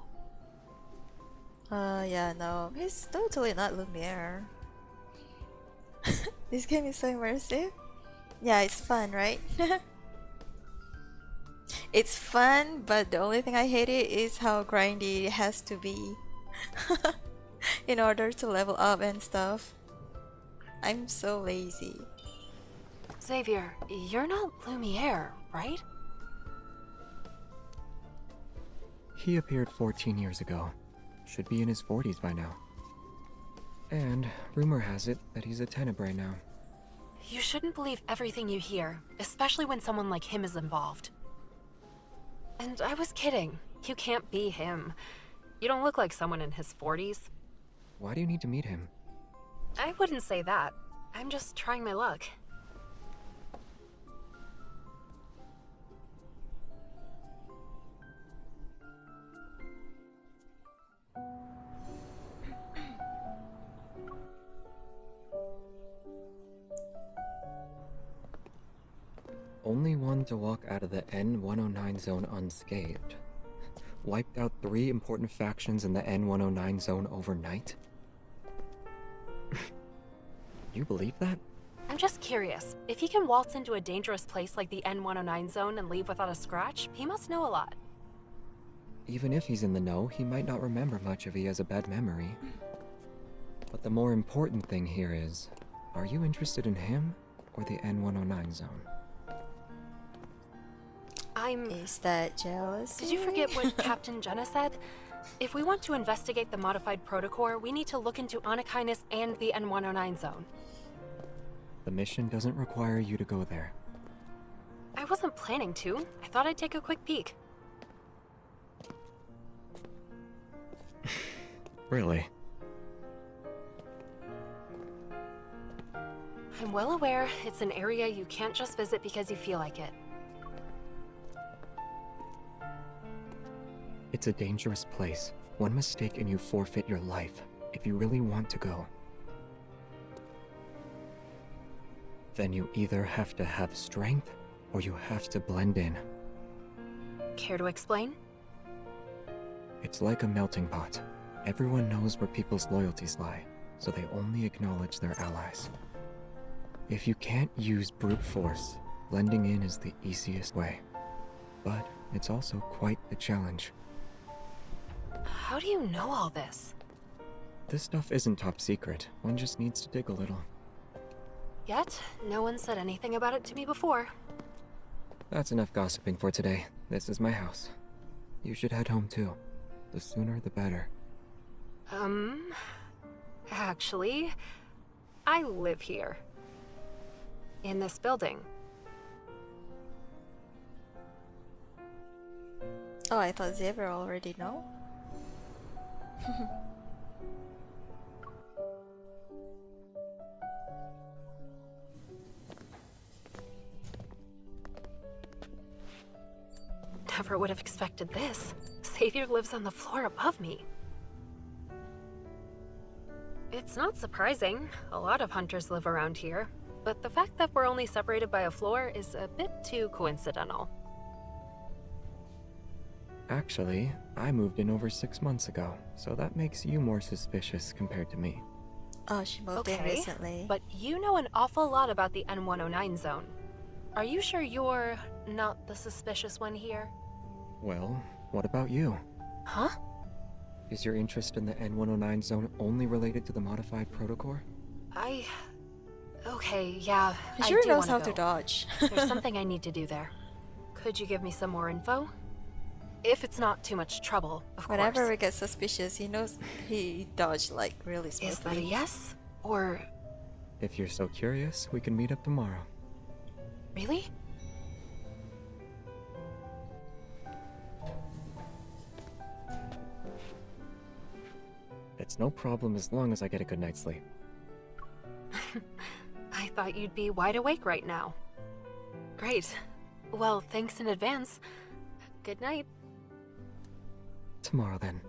Yeah, no. He's totally not Lumiere. This game is so immersive. Yeah, it's fun, right? It's fun, but the only thing I hate it is how grindy it has to be. in order to level up and stuff. I'm so lazy. Xavier, you're not Lumiere, right? He appeared 14 years ago. Should be in his 40s by now. And rumor has it that he's a Tenebrae now. You shouldn't believe everything you hear, especially when someone like him is involved. And I was kidding. You can't be him. You don't look like someone in his 40s. Why do you need to meet him? I wouldn't say that. I'm just trying my luck. Only one to walk out of the N109 zone unscathed. Wiped out 3 important factions in the N109 zone overnight? You believe that? I'm just curious. If he can waltz into a dangerous place like the N109 zone and leave without a scratch, he must know a lot. Even if he's in the know, he might not remember much if he has a bad memory. But the more important thing here is, are you interested in him or the N109 zone? Is that jealous? Did you forget what Captain Jenna said? If we want to investigate the modified protocore, we need to look into Anakinus and the N109 zone. The mission doesn't require you to go there. I wasn't planning to. I thought I'd take a quick peek. Really? I'm well aware it's an area you can't just visit because you feel like it. It's a dangerous place. One mistake and you forfeit your life, if you really want to go. Then you either have to have strength, or you have to blend in. Care to explain? It's like a melting pot. Everyone knows where people's loyalties lie, so they only acknowledge their allies. If you can't use brute force, blending in is the easiest way. But it's also quite the challenge. How do you know all this? This stuff isn't top secret. One just needs to dig a little. Yet, no one said anything about it to me before. That's enough gossiping for today. This is my house. You should head home too. The sooner the better. Actually, I live here. In this building. Oh, I thought Xavier already know. Never would have expected this. Xavier lives on the floor above me. It's not surprising. A lot of hunters live around here. But the fact that we're only separated by a floor is a bit too coincidental. Actually, I moved in over 6 months ago, so that makes you more suspicious compared to me. Oh, she moved in recently. But you know an awful lot about the N109 zone. Are you sure you're not the suspicious one here? Well, what about you? Huh? Is your interest in the N109 zone only related to the modified protocore? Okay, yeah, He I sure do knows wanna how go. to dodge. There's something I need to do there. Could you give me some more info? If it's not too much trouble, of Whenever course. we get suspicious, he knows he dodged like really smoothly. Is that a yes? Or... If you're so curious, we can meet up tomorrow. Really? It's no problem as long as I get a good night's sleep. I thought you'd be wide awake right now. Great. Well, thanks in advance. Good night. Tomorrow then.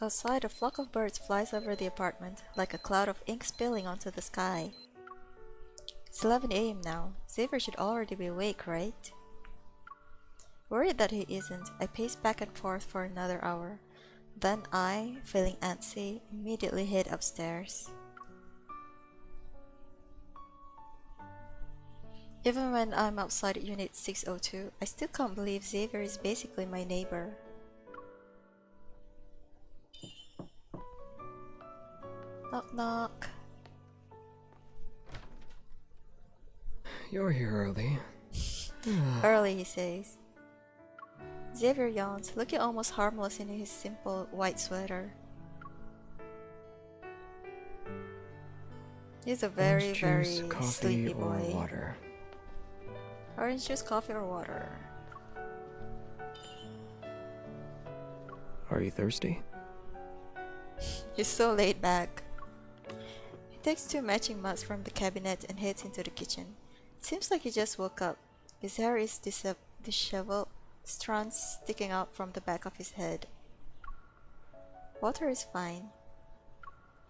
Outside, a flock of birds flies over the apartment, like a cloud of ink spilling onto the sky. It's 11 a.m. now. Xavier should already be awake, right? Worried that he isn't, I paced back and forth for another hour. Then I, feeling antsy, immediately head upstairs. Even when I'm outside Unit 602, I still can't believe Xavier is basically my neighbor. Knock knock. You're here early. Early, he says. Xavier yawns, looking almost harmless in his simple white sweater. He's a very, Orange juice, very coffee, sleepy or boy. water? Orange juice, coffee, or water? Are you thirsty? He's so laid back. He takes 2 matching mugs from the cabinet and heads into the kitchen. It seems like he just woke up. His hair is disheveled, strands sticking out from the back of his head. Water is fine.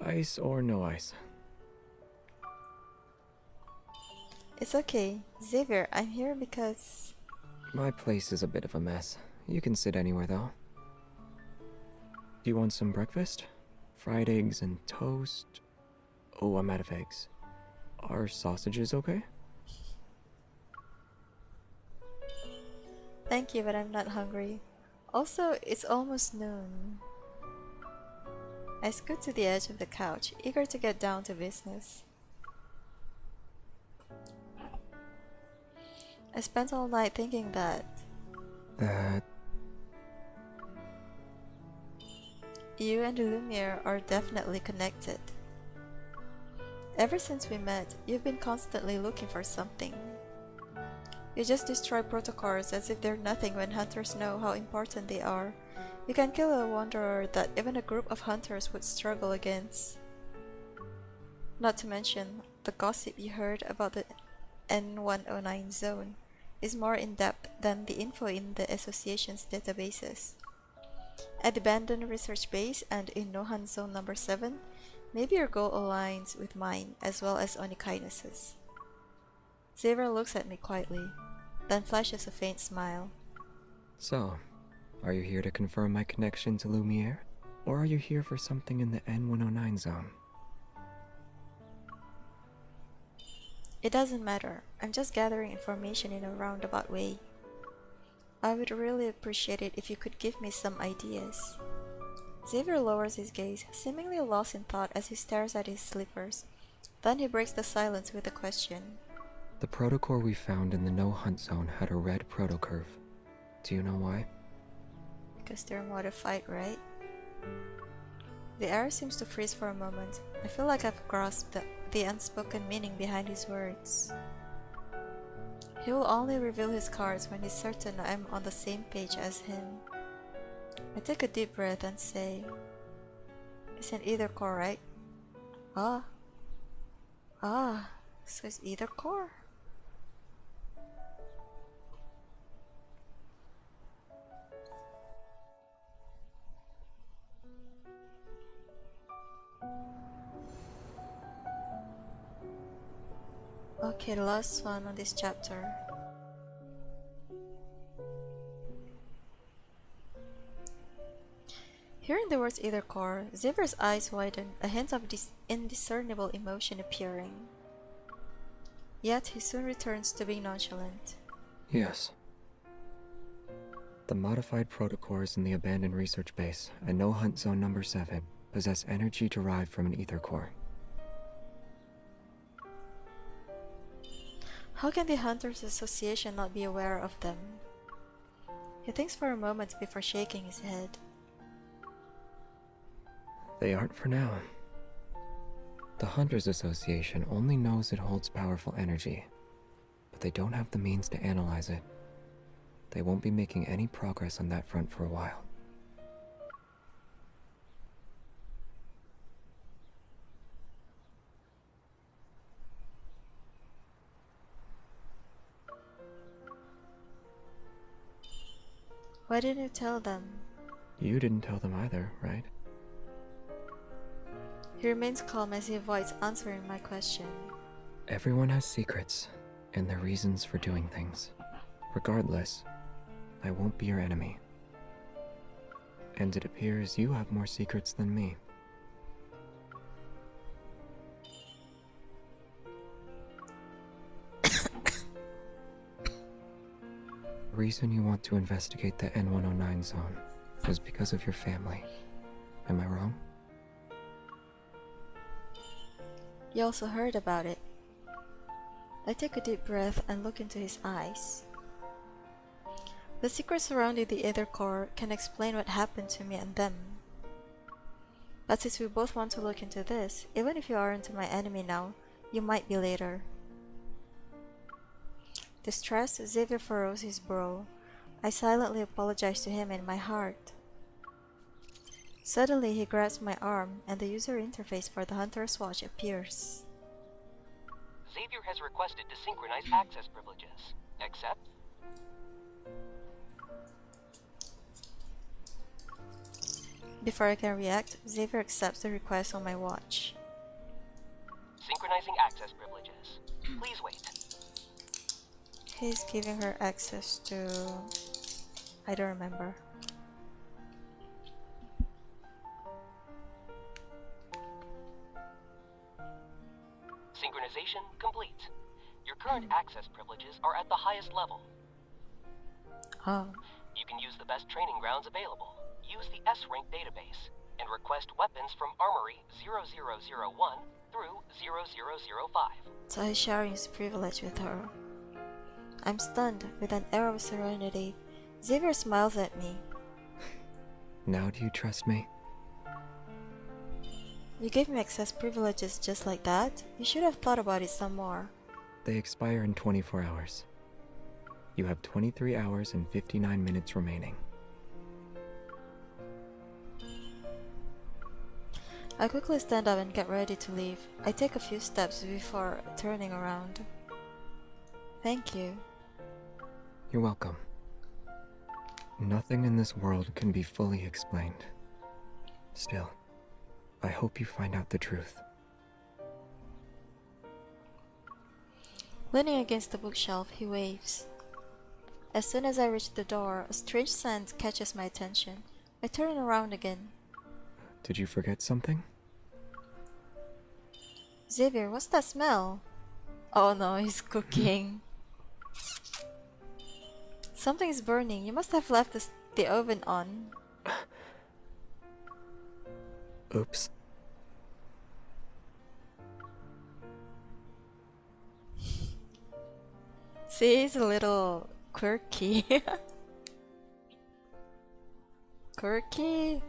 Ice or no ice? It's okay. Xavier, I'm here because... My place is a bit of a mess. You can sit anywhere, though. Do you want some breakfast? Fried eggs and toast? Oh, I'm out of eggs. Are sausages okay? Thank you, but I'm not hungry. Also, it's almost noon. I scoot to the edge of the couch, eager to get down to business. I spent all night thinking that you and Lumiere are definitely connected. Ever since we met, you've been constantly looking for something. You just destroy protocols as if they're nothing when hunters know how important they are. You can kill a wanderer that even a group of hunters would struggle against. Not to mention, the gossip you heard about the N109 zone is more in-depth than the info in the association's databases. At the abandoned research base and in Nohan Zone number 7, maybe your goal aligns with mine as well as Onikainus's. Xavier looks at me quietly, then flashes a faint smile. So, are you here to confirm my connection to Lumiere? Or are you here for something in the N109 zone? It doesn't matter. I'm just gathering information in a roundabout way. I would really appreciate it if you could give me some ideas. Xavier lowers his gaze, seemingly lost in thought as he stares at his slippers. Then he breaks the silence with a question. The protocore we found in the no-hunt zone had a red protocurve. Do you know why? Because they're modified, right? The air seems to freeze for a moment. I feel like I've grasped the unspoken meaning behind his words. He will only reveal his cards when he's certain I'm on the same page as him. I take a deep breath and say, "It's an either core, right?" Ah, so it's either core. Okay, the last one on this chapter. Hearing the words either core, Xavier's eyes widen, a hint of indiscernible emotion appearing. Yet he soon returns to being nonchalant. Yes. The modified protocores in the abandoned research base and no-hunt zone number 7 possess energy derived from an ether core. How can the Hunters Association not be aware of them? He thinks for a moment before shaking his head. They aren't for now. The Hunters Association only knows it holds powerful energy, but they don't have the means to analyze it. They won't be making any progress on that front for a while. Why didn't you tell them? You didn't tell them either, right? He remains calm as he avoids answering my question. Everyone has secrets and their reasons for doing things. Regardless, I won't be your enemy. And it appears you have more secrets than me. The reason you want to investigate the N109 zone was because of your family. Am I wrong? You also heard about it. I take a deep breath and look into his eyes. The secret surrounding the Aether Core can explain what happened to me and them. But since we both want to look into this, even if you aren't my enemy now, you might be later. Distressed, Xavier furrows his brow. I silently apologize to him in my heart. Suddenly he grabs my arm and the user interface for the Hunter's Watch appears. Xavier has requested to synchronize access privileges. Accept? Before I can react, Xavier accepts the request on my watch. Synchronizing access privileges. Please wait. He's giving her access to... I don't remember. Synchronization complete. Your current access privileges are at the highest level. Oh. You can use the best training grounds available. Use the S-Rank database and request weapons from Armory 0001 through 0005. So he's sharing his privilege with her. I'm stunned with an air of serenity. Xavier smiles at me. Now do you trust me? You gave me access privileges just like that? You should have thought about it some more. They expire in 24 hours. You have 23 hours and 59 minutes remaining. I quickly stand up and get ready to leave. I take a few steps before turning around. Thank you. You're welcome. Nothing in this world can be fully explained. Still, I hope you find out the truth. Leaning against the bookshelf, he waves. As soon as I reach the door, a strange scent catches my attention. I turn around again. Did you forget something? Xavier, what's that smell? Oh no, he's cooking. Something is burning. You must have left the oven on. Oops. See, he's a little quirky. Quirky,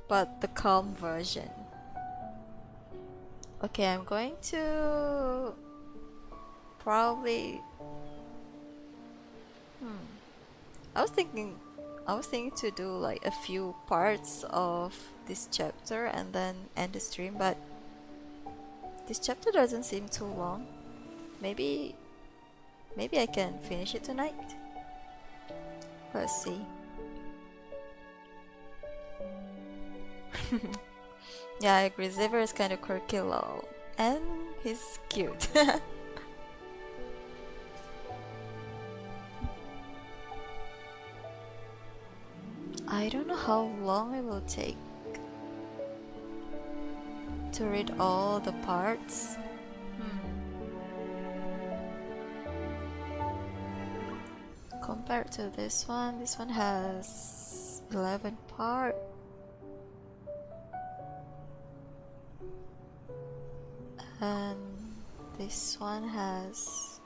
but the calm version. Okay, I'm going to probably I was thinking to do like a few parts of this chapter and then end the stream, but this chapter doesn't seem too long. Maybe I can finish it tonight. Let's see. Yeah, I agree. Xavier is kind of quirky, lol. And he's cute. I don't know how long it will take to read all the parts. Compared to this one has 11 parts. And this one has...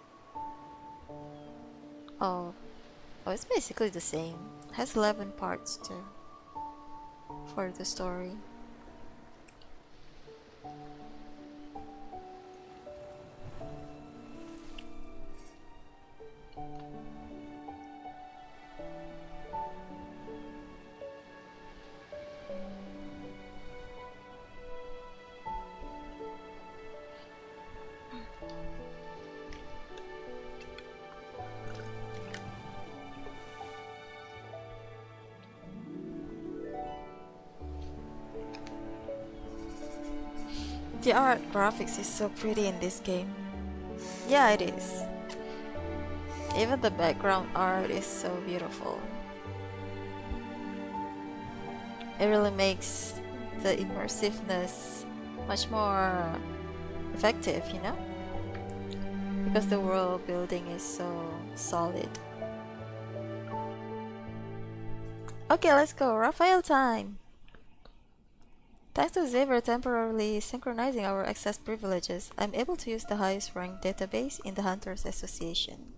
Oh, it's basically the same. It has 11 parts too for the story. The art graphics is so pretty in this game. Yeah, it is. Even the background art is so beautiful. It really makes the immersiveness much more effective, you know? Because the world building is so solid. Okay, let's go. Raphael time! Thanks to Xavier temporarily synchronizing our access privileges, I'm able to use the highest ranked database in the Hunters Association.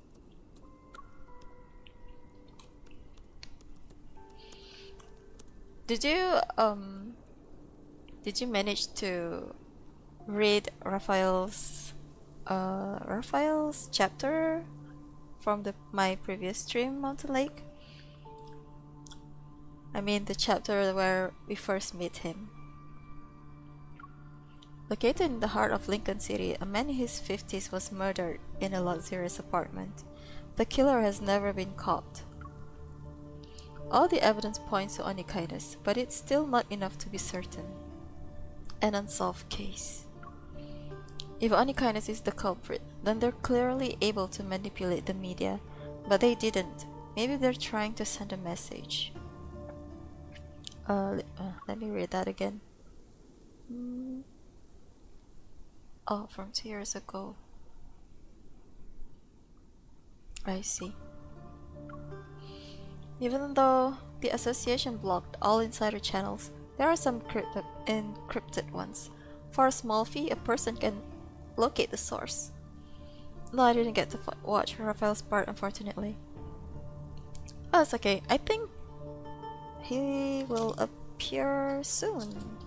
Did you manage to read Raphael's chapter from my previous stream, Mountain Lake? I mean the chapter where we first meet him. Located in the heart of Lincoln City, a man in his 50s was murdered in a luxurious apartment. The killer has never been caught. All the evidence points to Onychidus, but it's still not enough to be certain. An unsolved case. If Onychidus is the culprit, then they're clearly able to manipulate the media, but they didn't. Maybe they're trying to send a message. Let me read that again. Oh, from 2 years ago. I see. Even though the association blocked all insider channels, there are some encrypted ones. For a small fee, a person can locate the source. No, I didn't get to watch Raphael's part, unfortunately. Oh, it's okay. I think he will appear soon.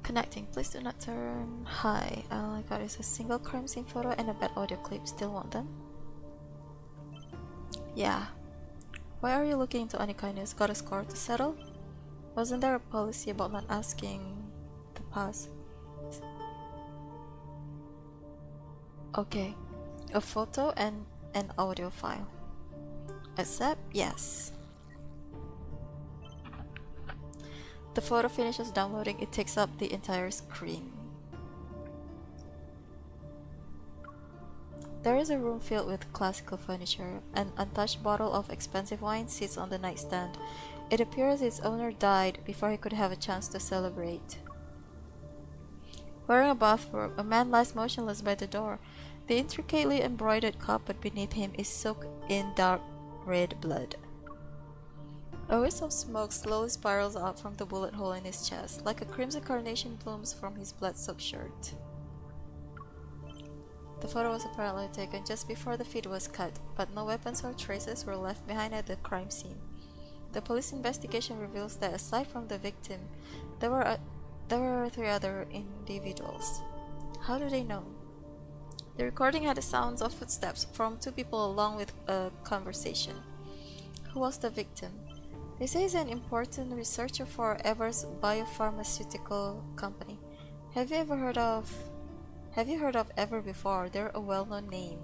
Connecting. Please do not turn. Hi. All I got is a single crime scene photo and a bad audio clip. Still want them? Yeah. Why are you looking into Onychidus? Got a score to settle? Wasn't there a policy about not asking the past? Okay. A photo and an audio file. Accept? Yes. The photo finishes downloading. It takes up the entire screen. There is a room filled with classical furniture. An untouched bottle of expensive wine sits on the nightstand. It appears its owner died before he could have a chance to celebrate. Wearing a bathrobe, a man lies motionless by the door. The intricately embroidered carpet beneath him is soaked in dark red blood. A wisp of smoke slowly spirals out from the bullet hole in his chest, like a crimson carnation blooms from his blood-soaked shirt. The photo was apparently taken just before the feed was cut, but no weapons or traces were left behind at the crime scene. The police investigation reveals that aside from the victim, there were 3 other individuals. How do they know? The recording had the sounds of footsteps from 2 people along with a conversation. Who was the victim? They say he's an important researcher for Ever's biopharmaceutical company. Have you heard of Ever before? They're a well-known name.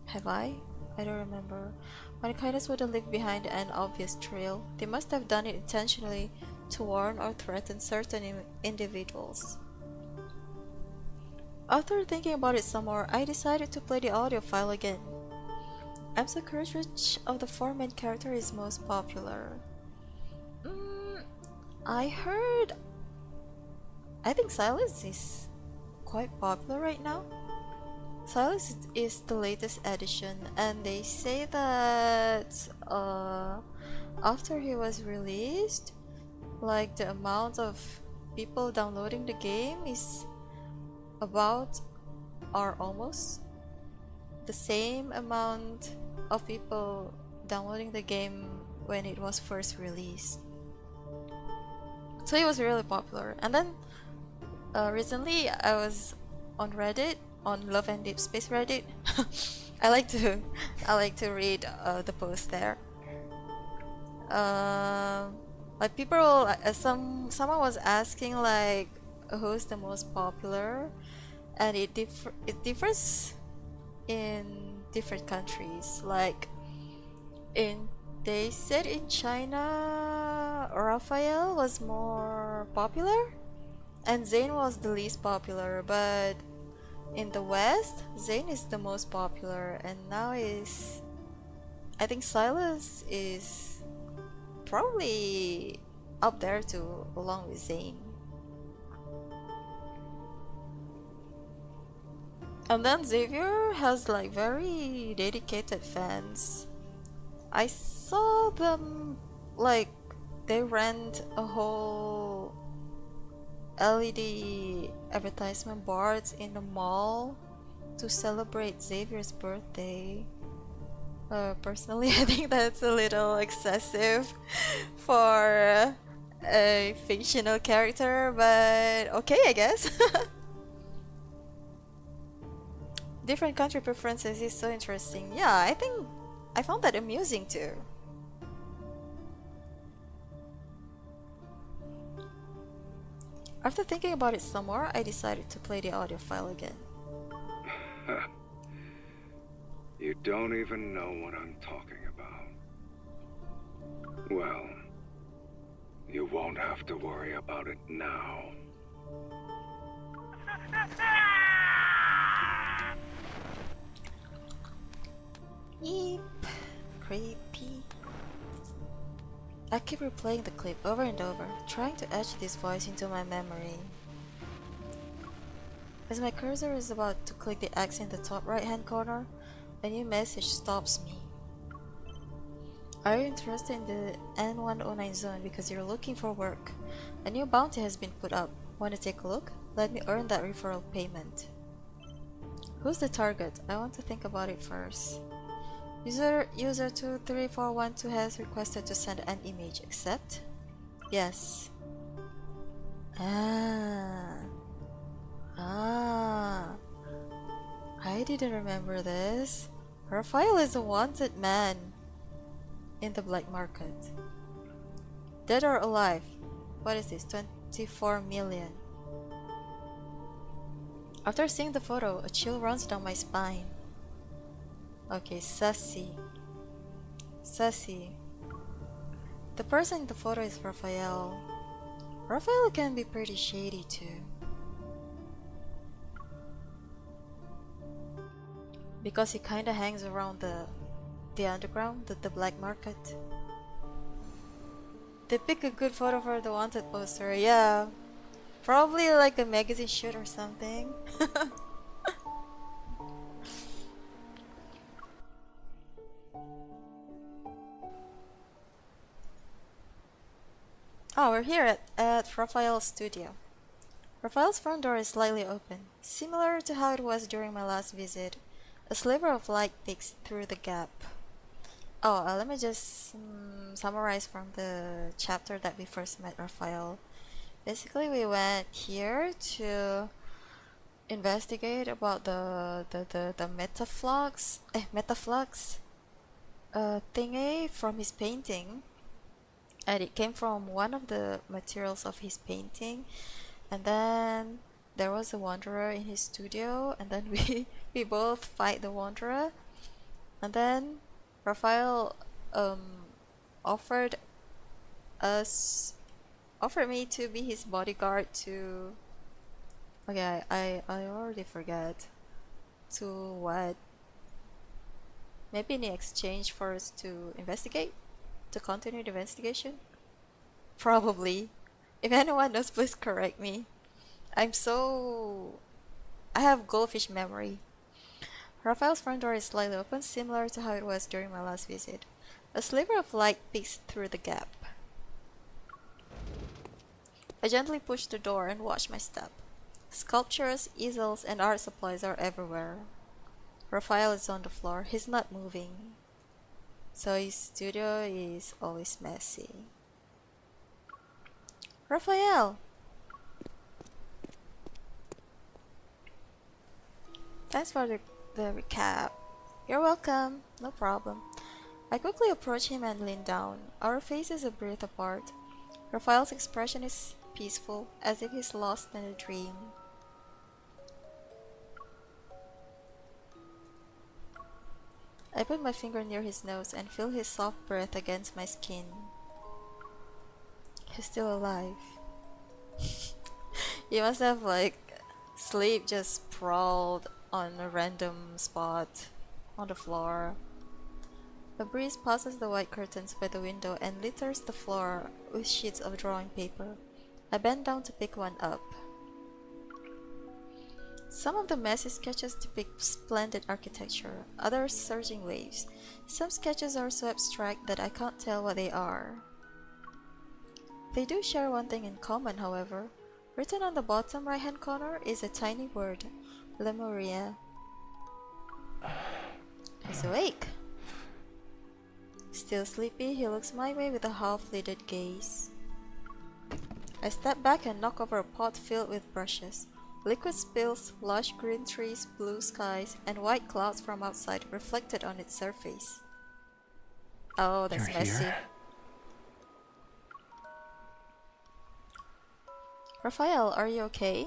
Have I? I don't remember. Onychidus would have left behind an obvious trail. They must have done it intentionally to warn or threaten certain individuals. After thinking about it some more, I decided to play the audio file again. I'm so curious which of the 4 main characters is most popular. I think Sylus is quite popular right now. Sylus is the latest edition, and they say that after he was released, like the amount of people downloading the game is about or almost the same amount of people downloading the game when it was first released. So it was really popular. And then recently I was on Reddit, on Love and Deepspace Reddit. I like to read the post there. Like people, someone was asking like who's the most popular, and it differs in different countries. Like they said in China, Raphael was more popular, and Zane was the least popular. But in the West, Zane is the most popular, and now is I think Sylus is probably up there too, along with Zane. And then Xavier has like very dedicated fans. I saw them like they rent a whole LED advertisement boards in the mall to celebrate Xavier's birthday. Personally, I think that's a little excessive for a fictional character, but okay, I guess. Different country preferences is so interesting. Yeah, I think I found that amusing too. After thinking about it some more, I decided to play the audio file again. You don't even know what I'm talking about. Well, you won't have to worry about it now. Yeep. Creepy. I keep replaying the clip over and over, trying to etch this voice into my memory. As my cursor is about to click the X in the top right hand corner, a new message stops me. Are you interested in the N109 zone because you're looking for work? A new bounty has been put up. Want to take a look? Let me earn that referral payment. Who's the target? I want to think about it first. User 23412 has requested to send an image. Accept? Yes. I didn't remember this. Raphael is a wanted man in the black market. Dead or alive? What is this? 24 million. After seeing the photo, a chill runs down my spine. Okay, Sassy. The person in the photo is Raphael. Raphael can be pretty shady too. Because he kinda hangs around the underground, the black market. They pick a good photo for the wanted poster, yeah. Probably like a magazine shoot or something. Oh, we're here at Raphael's studio. Raphael's front door is slightly open, similar to how it was during my last visit. A sliver of light peeks through the gap. Oh, let me just summarize from the chapter that we first met Raphael. Basically, we went here to investigate about the metaflux thingy from his painting, and it came from one of the materials of his painting. And then there was a wanderer in his studio, and then we both fight the wanderer, and then Raphael offered me to be his bodyguard to, okay, I already forget, to what, maybe in exchange for us to investigate, to continue the investigation, probably. If anyone knows, please correct me. I have goldfish memory. Raphael's front door is slightly open, similar to how it was during my last visit. A sliver of light peeks through the gap. I gently push the door and watch my step. Sculptures, easels, and art supplies are everywhere. Raphael is on the floor. He's not moving. So his studio is always messy. Raphael! Thanks for the recap. You're welcome. No problem. I quickly approach him and lean down. Our faces a breath apart. Raphael's expression is peaceful, as if he's lost in a dream. I put my finger near his nose and feel his soft breath against my skin. He's still alive. You must have like sleep just sprawled on a random spot on the floor. A breeze passes the white curtains by the window and litters the floor with sheets of drawing paper. I bend down to pick one up. Some of the messy sketches depict splendid architecture, others surging waves. Some sketches are so abstract that I can't tell what they are. They do share one thing in common, however. Written on the bottom right-hand corner is a tiny word, Lemuria. He's awake. Still sleepy, he looks my way with a half-lidded gaze. I step back and knock over a pot filled with brushes. Liquid spills, lush green trees, blue skies, and white clouds from outside reflected on its surface. Oh, that's You're messy. here? Raphael, are you okay?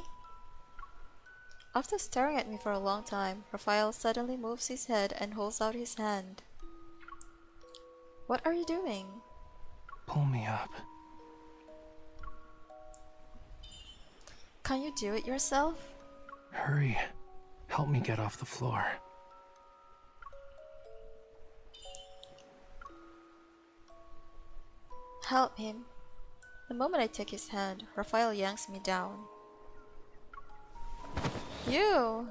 After staring at me for a long time, Raphael suddenly moves his head and holds out his hand. What are you doing? Pull me up. Can you do it yourself? Hurry. Help me get off the floor. Help him. The moment I take his hand, Raphael yanks me down. You!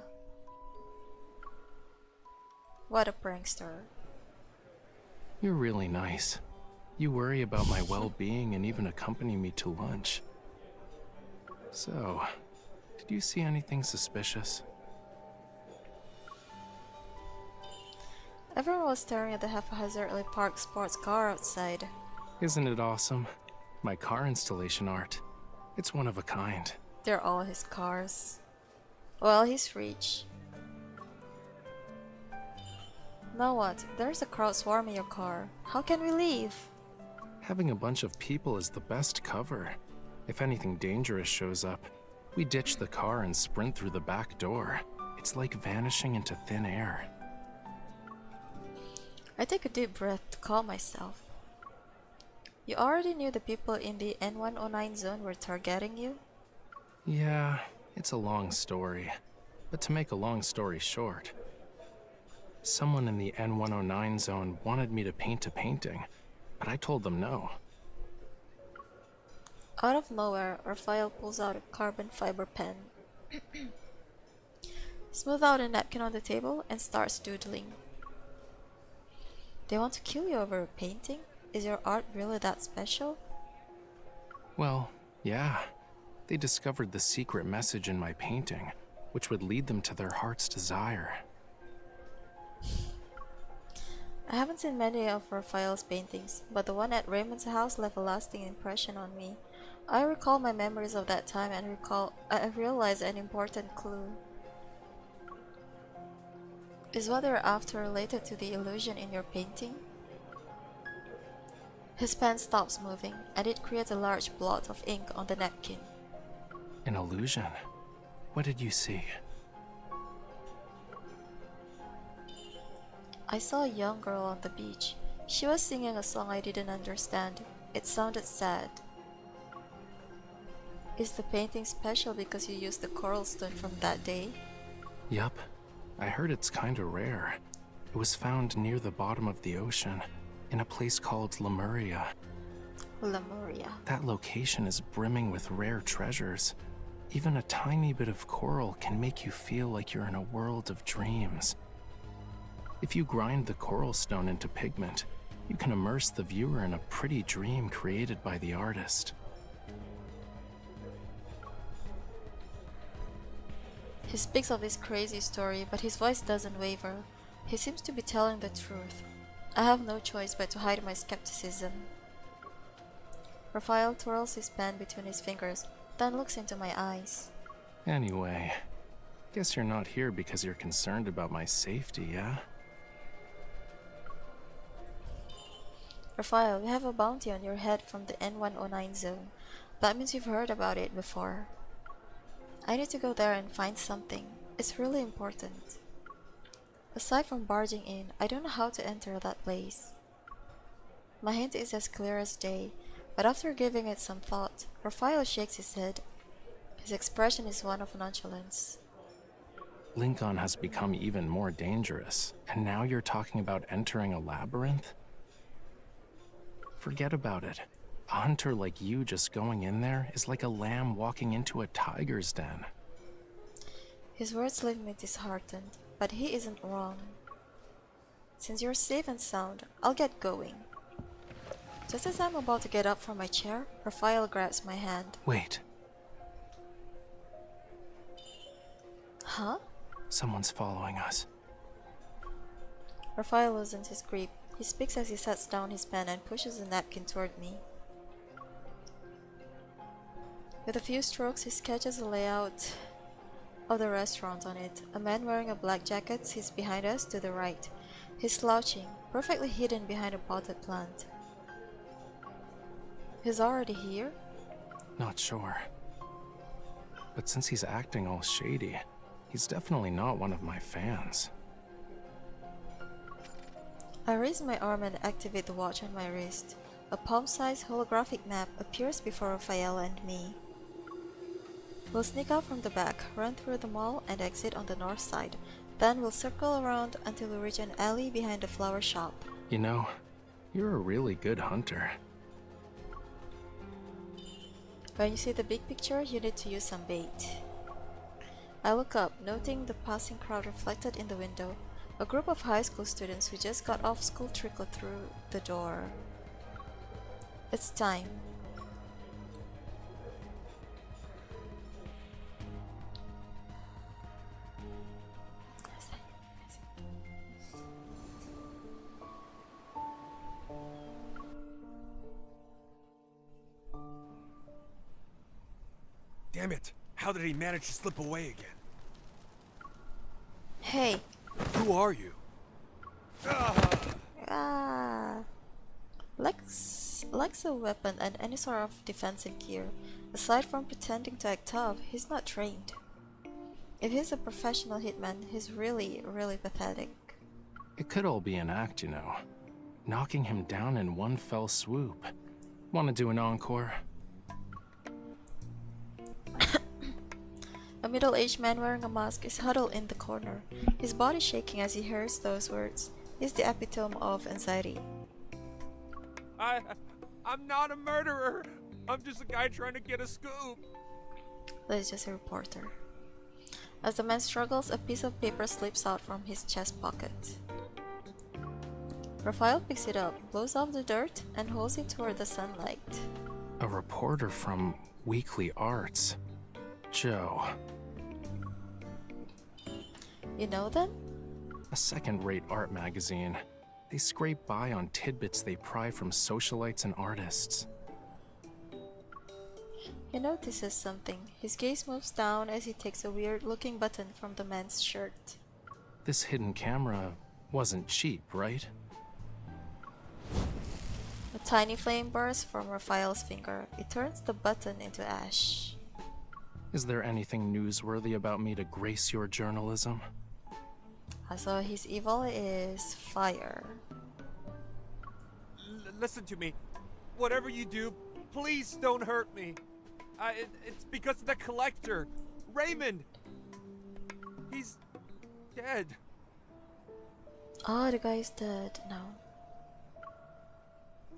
What a prankster. You're really nice. You worry about my well-being and even accompany me to lunch. So, did you see anything suspicious? Everyone was staring at the haphazardly parked sports car outside. Isn't it awesome? My car installation art. It's one of a kind. They're all his cars. Well, he's rich. Now what? There's a crowd swarming your car. How can we leave? Having a bunch of people is the best cover. If anything dangerous shows up, we ditch the car and sprint through the back door. It's like vanishing into thin air. I take a deep breath to calm myself. You already knew the people in the N109 zone were targeting you? Yeah, it's a long story. But to make a long story short, someone in the N109 zone wanted me to paint a painting, but I told them no. Out of nowhere, Raphael pulls out a carbon fiber pen, smooths out a napkin on the table, and starts doodling. They want to kill you over a painting? Is your art really that special? Well, yeah. They discovered the secret message in my painting, which would lead them to their heart's desire. I haven't seen many of Raphael's paintings, but the one at Raymond's house left a lasting impression on me. I recall my memories of that time and I realized an important clue. Is what you're after related to the illusion in your painting? His pen stops moving, and it creates a large blot of ink on the napkin. An illusion? What did you see? I saw a young girl on the beach. She was singing a song I didn't understand. It sounded sad. Is the painting special because you used the coral stone from that day? Yup. I heard it's kinda rare. It was found near the bottom of the ocean, in a place called Lemuria. Lemuria. That location is brimming with rare treasures. Even a tiny bit of coral can make you feel like you're in a world of dreams. If you grind the coral stone into pigment, you can immerse the viewer in a pretty dream created by the artist. He speaks of this crazy story, but his voice doesn't waver. He seems to be telling the truth. I have no choice but to hide my skepticism. Raphael twirls his pen between his fingers, then looks into my eyes. Anyway, guess you're not here because you're concerned about my safety, yeah? Raphael, we have a bounty on your head from the N109 zone. That means you've heard about it before. I need to go there and find something. It's really important. Aside from barging in, I don't know how to enter that place. My hint is as clear as day, but after giving it some thought, Raphael shakes his head. His expression is one of nonchalance. Lincoln has become even more dangerous, and now you're talking about entering a labyrinth? Forget about it. A hunter like you just going in there is like a lamb walking into a tiger's den. His words leave me disheartened, but he isn't wrong. Since you're safe and sound, I'll get going. Just as I'm about to get up from my chair, Raphael grabs my hand. Wait. Huh? Someone's following us. Raphael loosens his grip. He speaks as he sets down his pen and pushes a napkin toward me. With a few strokes, he sketches a layout of the restaurant on it. A man wearing a black jacket sits behind us to the right. He's slouching, perfectly hidden behind a potted plant. He's already here? Not sure. But since he's acting all shady, he's definitely not one of my fans. I raise my arm and activate the watch on my wrist. A palm-sized holographic map appears before Raphael and me. We'll sneak out from the back, run through the mall, and exit on the north side. Then we'll circle around until we reach an alley behind the flower shop. You know, you're a really good hunter. When you see the big picture, you need to use some bait. I look up, noting the passing crowd reflected in the window. A group of high school students who just got off school trickle through the door. It's time. Damn it! How did he manage to slip away again? Hey. Who are you? Lacks a weapon and any sort of defensive gear. Aside from pretending to act tough, he's not trained. If he's a professional hitman, he's really, really pathetic. It could all be an act, you know. Knocking him down in one fell swoop. Want to do an encore? A middle-aged man wearing a mask is huddled in the corner, his body shaking as he hears those words. He's the epitome of anxiety. I'm not a murderer. I'm just a guy trying to get a scoop. That's just a reporter. As the man struggles, a piece of paper slips out from his chest pocket. Raphael picks it up, blows off the dirt, and holds it toward the sunlight. A reporter from Weekly Arts. Joe. You know them? A second-rate art magazine. They scrape by on tidbits they pry from socialites and artists. He notices something. His gaze moves down as he takes a weird-looking button from the man's shirt. This hidden camera wasn't cheap, right? A tiny flame bursts from Raphael's finger. It turns the button into ash. Is there anything newsworthy about me to grace your journalism? So his evil is fire. Listen to me. Whatever you do, please don't hurt me. It's because of the collector, Raymond. He's dead. Oh, the guy is dead now.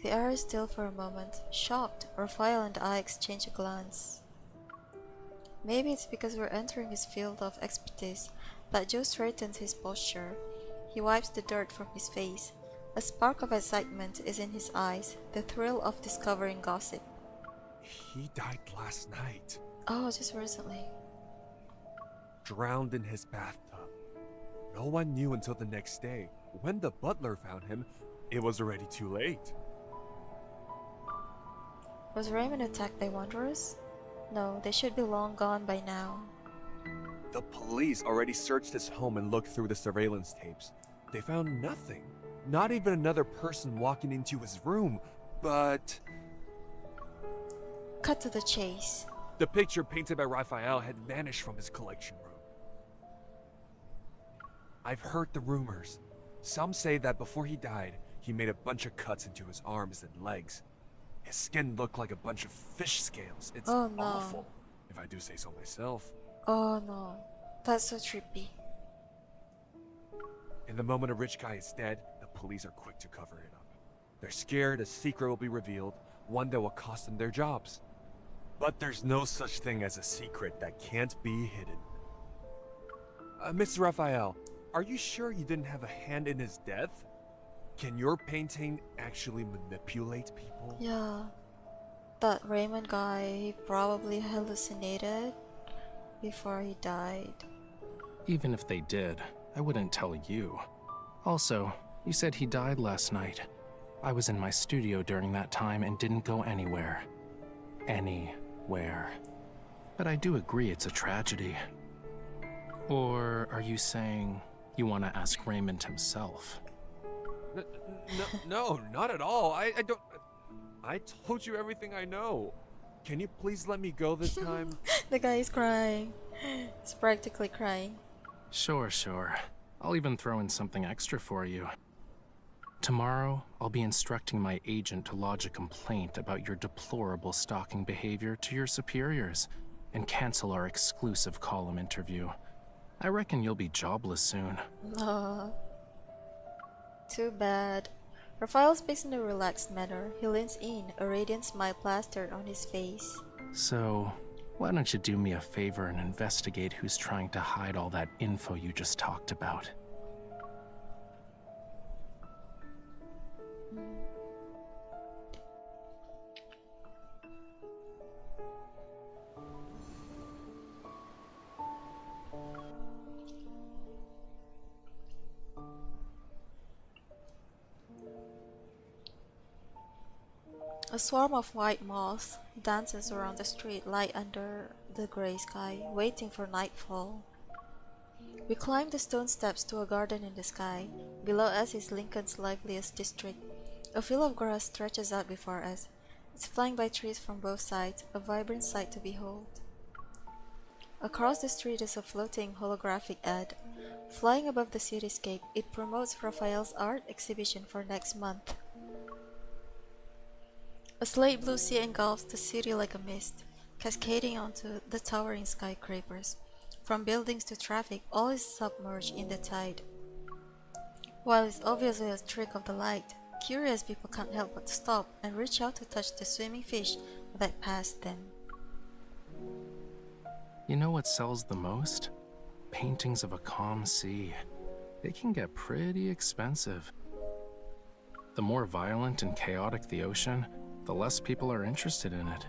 The air is still for a moment. Shocked, Raphael and I exchange a glance. Maybe it's because we're entering his field of expertise that Joe straightens his posture. He wipes the dirt from his face. A spark of excitement is in his eyes, the thrill of discovering gossip. He died last night. Oh, just recently. Drowned in his bathtub. No one knew until the next day. When the butler found him, it was already too late. Was Raymond attacked by wanderers? No, they should be long gone by now. The police already searched his home and looked through the surveillance tapes. They found nothing. Not even another person walking into his room, but... Cut to the chase. The picture painted by Raphael had vanished from his collection room. I've heard the rumors. Some say that before he died, he made a bunch of cuts into his arms and legs. His skin looked like a bunch of fish scales. It's Oh, no. awful, if I do say so myself. Oh no, that's so trippy. And the moment a rich guy is dead, the police are quick to cover it up. They're scared a secret will be revealed, one that will cost them their jobs. But there's no such thing as a secret that can't be hidden. Mr. Raphael, are you sure you didn't have a hand in his death? Can your painting actually manipulate people? Yeah. That Raymond guy, he probably hallucinated before he died. Even if they did, I wouldn't tell you. Also, you said he died last night. I was in my studio during that time and didn't go anywhere. Anywhere. But I do agree it's a tragedy. Or are you saying you want to ask Raymond himself? No, not at all. I don't... I told you everything I know. Can you please let me go this time? The guy is crying. He's practically crying. Sure. I'll even throw in something extra for you. Tomorrow, I'll be instructing my agent to lodge a complaint about your deplorable stalking behavior to your superiors and cancel our exclusive column interview. I reckon you'll be jobless soon. Too bad. Raphael speaks in a relaxed manner. He leans in, a radiant smile plastered on his face. So, why don't you do me a favor and investigate who's trying to hide all that info you just talked about? A swarm of white moths dances around the street light under the gray sky, waiting for nightfall. We climb the stone steps to a garden in the sky. Below us is Lincoln's liveliest district. A field of grass stretches out before us. It's flanked by trees from both sides, a vibrant sight to behold. Across the street is a floating holographic ad. Flying above the cityscape, it promotes Raphael's art exhibition for next month. A slate blue sea engulfs the city like a mist, cascading onto the towering skyscrapers. From buildings to traffic, all is submerged in the tide. While it's obviously a trick of the light, curious people can't help but stop and reach out to touch the swimming fish that pass them. You know what sells the most? Paintings of a calm sea. They can get pretty expensive. The more violent and chaotic the ocean, the less people are interested in it.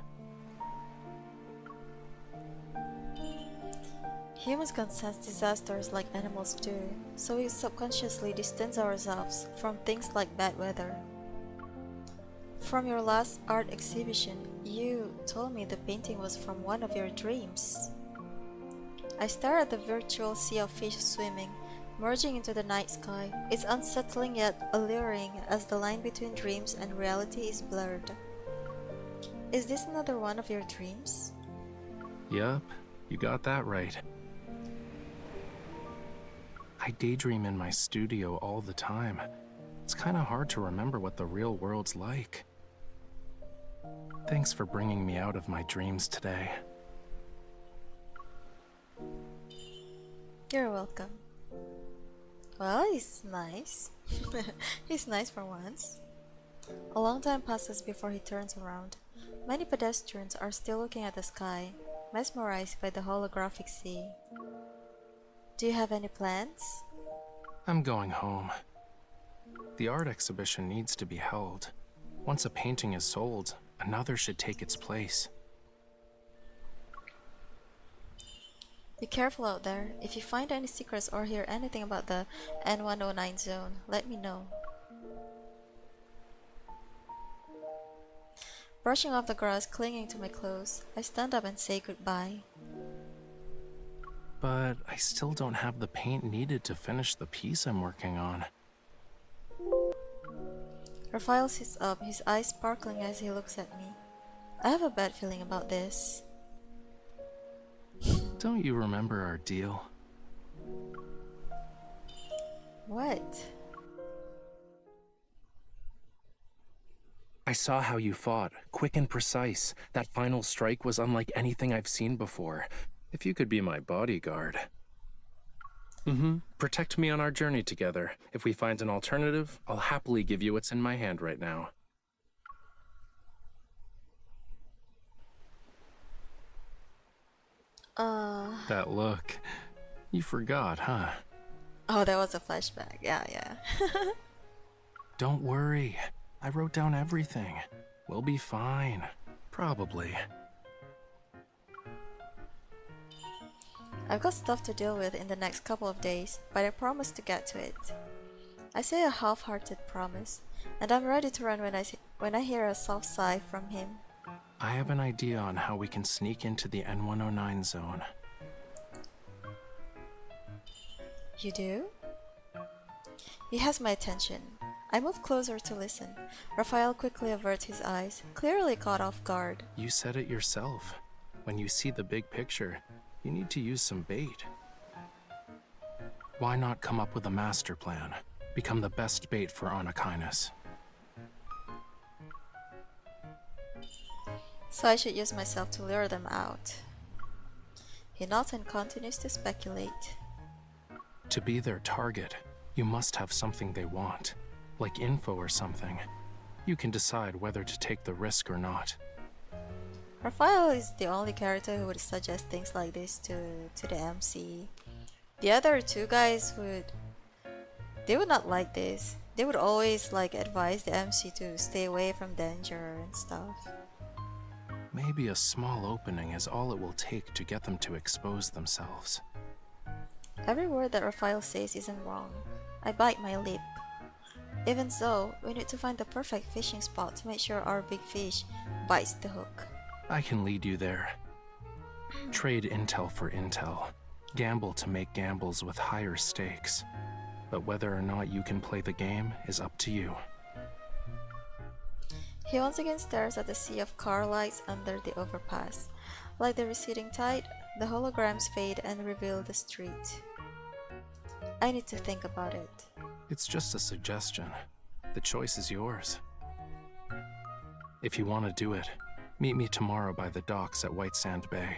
Humans can sense disasters like animals do, so we subconsciously distance ourselves from things like bad weather. From your last art exhibition, you told me the painting was from one of your dreams. I stare at the virtual sea of fish swimming, merging into the night sky. It's unsettling yet alluring as the line between dreams and reality is blurred. Is this another one of your dreams? Yup, you got that right. I daydream in my studio all the time. It's kinda hard to remember what the real world's like. Thanks for bringing me out of my dreams today. You're welcome. Well, he's nice. He's nice for once. A long time passes before he turns around. Many pedestrians are still looking at the sky, mesmerized by the holographic sea. Do you have any plans? I'm going home. The art exhibition needs to be held. Once a painting is sold, another should take its place. Be careful out there. If you find any secrets or hear anything about the N109 zone, let me know. Brushing off the grass clinging to my clothes, I stand up and say goodbye. But I still don't have the paint needed to finish the piece I'm working on. Raphael sits up, his eyes sparkling as he looks at me. I have a bad feeling about this. Don't you remember our deal? What? I saw how you fought, quick and precise. That final strike was unlike anything I've seen before. If you could be my bodyguard. Protect me on our journey together. If we find an alternative, I'll happily give you what's in my hand right now. That look. You forgot, huh? Oh, that was a flashback. Yeah. Don't worry. I wrote down everything. We'll be fine. Probably. I've got stuff to deal with in the next couple of days, but I promise to get to it. I say a half-hearted promise, and I'm ready to run when I hear a soft sigh from him. I have an idea on how we can sneak into the N109 zone. You do? He has my attention. I move closer to listen. Raphael quickly averts his eyes, clearly caught off guard. You said it yourself. When you see the big picture, you need to use some bait. Why not come up with a master plan? Become the best bait for Anakinus. So I should use myself to lure them out. He nods and continues to speculate. To be their target, you must have something they want, like info or something. You can decide whether to take the risk or not. Raphael is the only character who would suggest things like this to the MC. The other two guys they would not like this. They would always advise the MC to stay away from danger and stuff. Maybe a small opening is all it will take to get them to expose themselves. Every word that Raphael says isn't wrong. I bite my lip. Even so, we need to find the perfect fishing spot to make sure our big fish bites the hook. I can lead you there. Trade intel for intel. Gamble to make gambles with higher stakes. But whether or not you can play the game is up to you. He once again stares at the sea of car lights under the overpass. Like the receding tide, the holograms fade and reveal the street. I need to think about it. It's just a suggestion. The choice is yours. If you want to do it, meet me tomorrow by the docks at White Sand Bay.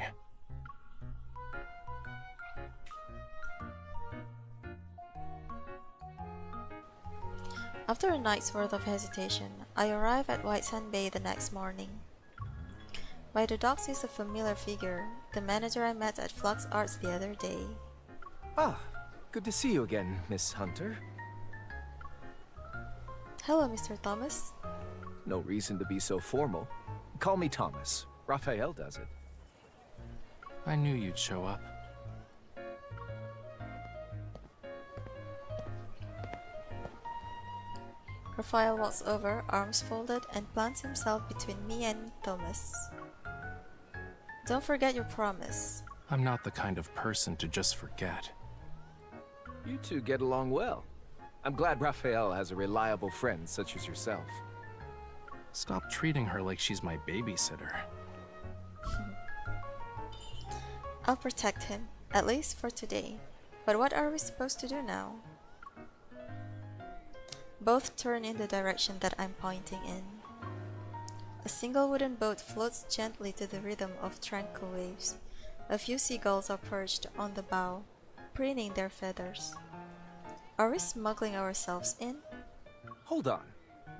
After a night's worth of hesitation, I arrive at White Sand Bay the next morning. By the docks is a familiar figure, the manager I met at Flux Arts the other day. Ah, good to see you again, Miss Hunter. Hello, Mr. Thomas. No reason to be so formal. Call me Thomas. Raphael does it. I knew you'd show up. Raphael walks over, arms folded, and plants himself between me and Thomas. Don't forget your promise. I'm not the kind of person to just forget. You two get along well. I'm glad Raphael has a reliable friend such as yourself. Stop treating her like she's my babysitter. I'll protect him, at least for today. But what are we supposed to do now? Both turn in the direction that I'm pointing in. A single wooden boat floats gently to the rhythm of tranquil waves. A few seagulls are perched on the bow, preening their feathers. Are we smuggling ourselves in? Hold on.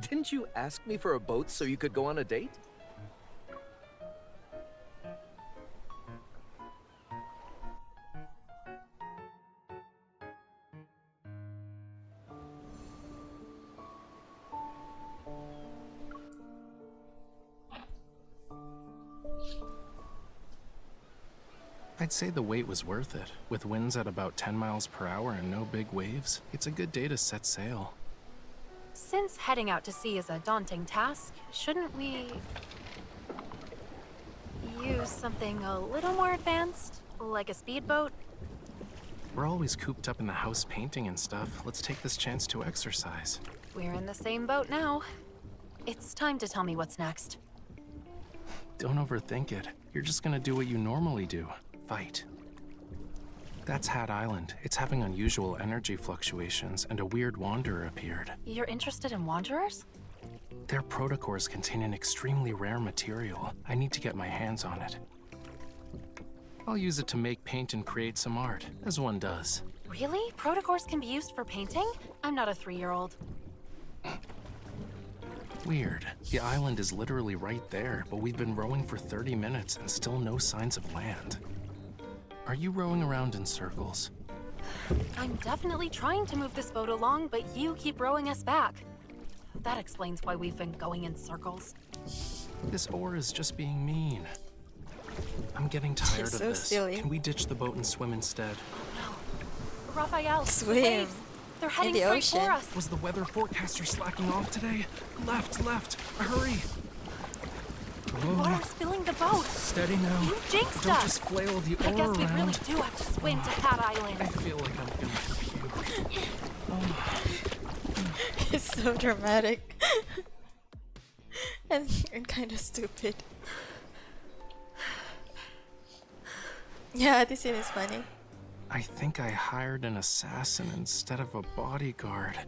Didn't you ask me for a boat so you could go on a date? I'd say the wait was worth it. With winds at about 10 miles per hour and no big waves, it's a good day to set sail. Since heading out to sea is a daunting task, shouldn't we use something a little more advanced? Like a speedboat? We're always cooped up in the house painting and stuff. Let's take this chance to exercise. We're in the same boat now. It's time to tell me what's next. Don't overthink it. You're just gonna do what you normally do. Fight. That's Hat Island. It's having unusual energy fluctuations, and a weird wanderer appeared. You're interested in wanderers? Their protocores contain an extremely rare material. I need to get my hands on it. I'll use it to make paint and create some art, as one does. Really? Protocors can be used for painting? I'm not a 3-year-old. Weird. The island is literally right there, but we've been rowing for 30 minutes and still no signs of land. Are you rowing around in circles? I'm definitely trying to move this boat along, but you keep rowing us back. That explains why we've been going in circles. This oar is just being mean. I'm getting tired of so this. silly. Can we ditch the boat and swim instead? Raphael, the Swim. waves. They're heading the straight ocean. for us. Was the weather forecaster slacking off today? Left, hurry! Water's filling the boat. Steady now. You jinxed Don't us. just flail the I oar guess we around. really do have to swim to Cat Island. I feel like I'm gonna puke. It's so dramatic. and kind of stupid. Yeah, this scene is funny. I think I hired an assassin instead of a bodyguard.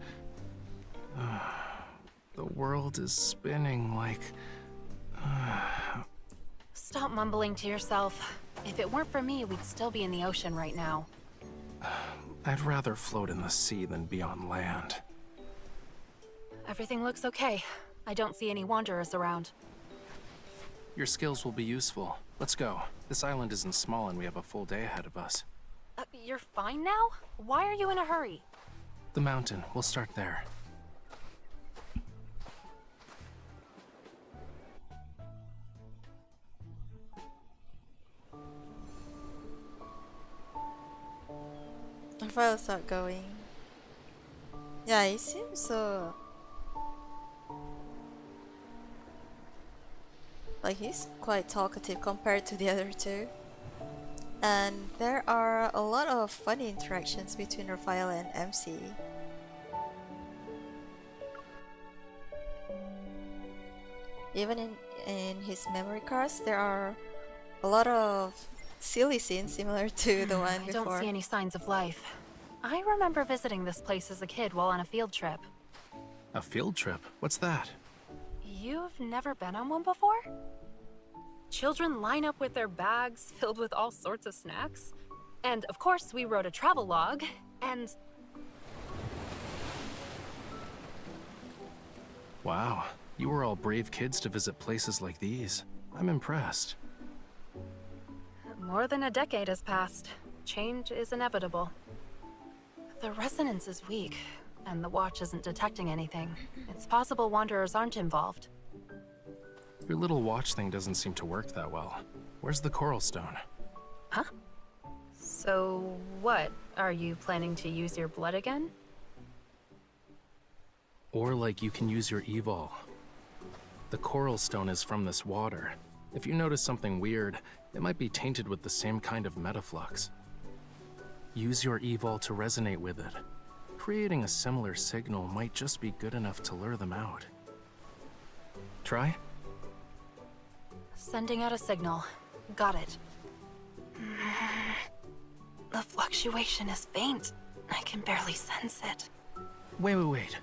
The world is spinning like... Stop mumbling to yourself. If it weren't for me, we'd still be in the ocean right now. I'd rather float in the sea than be on land. Everything looks okay. I don't see any wanderers around. Your skills will be useful. Let's go. This island isn't small and we have a full day ahead of us. You're fine now? Why are you in a hurry? The mountain. We'll start there. If I'll start going. Yeah, he seems so... like he's quite talkative compared to the other two. And there are a lot of funny interactions between Raphael and MC. Even in his memory cards, there are a lot of silly scenes similar to the one I before. don't see any signs of life. I remember visiting this place as a kid while on a field trip. A field trip? What's that? You've never been on one before? Children line up with their bags filled with all sorts of snacks. And of course, we wrote a travel log, and... Wow, you were all brave kids to visit places like these. I'm impressed. More than a decade has passed. Change is inevitable. The resonance is weak, and the watch isn't detecting anything. It's possible wanderers aren't involved. Your little watch thing doesn't seem to work that well. Where's the coral stone? Huh? So what? Are you planning to use your blood again? Or like you can use your evol. The coral stone is from this water. If you notice something weird, it might be tainted with the same kind of metaflux. Use your evol to resonate with it. Creating a similar signal might just be good enough to lure them out. Try? Sending out a signal. Got it. The fluctuation is faint. I can barely sense it. Wait.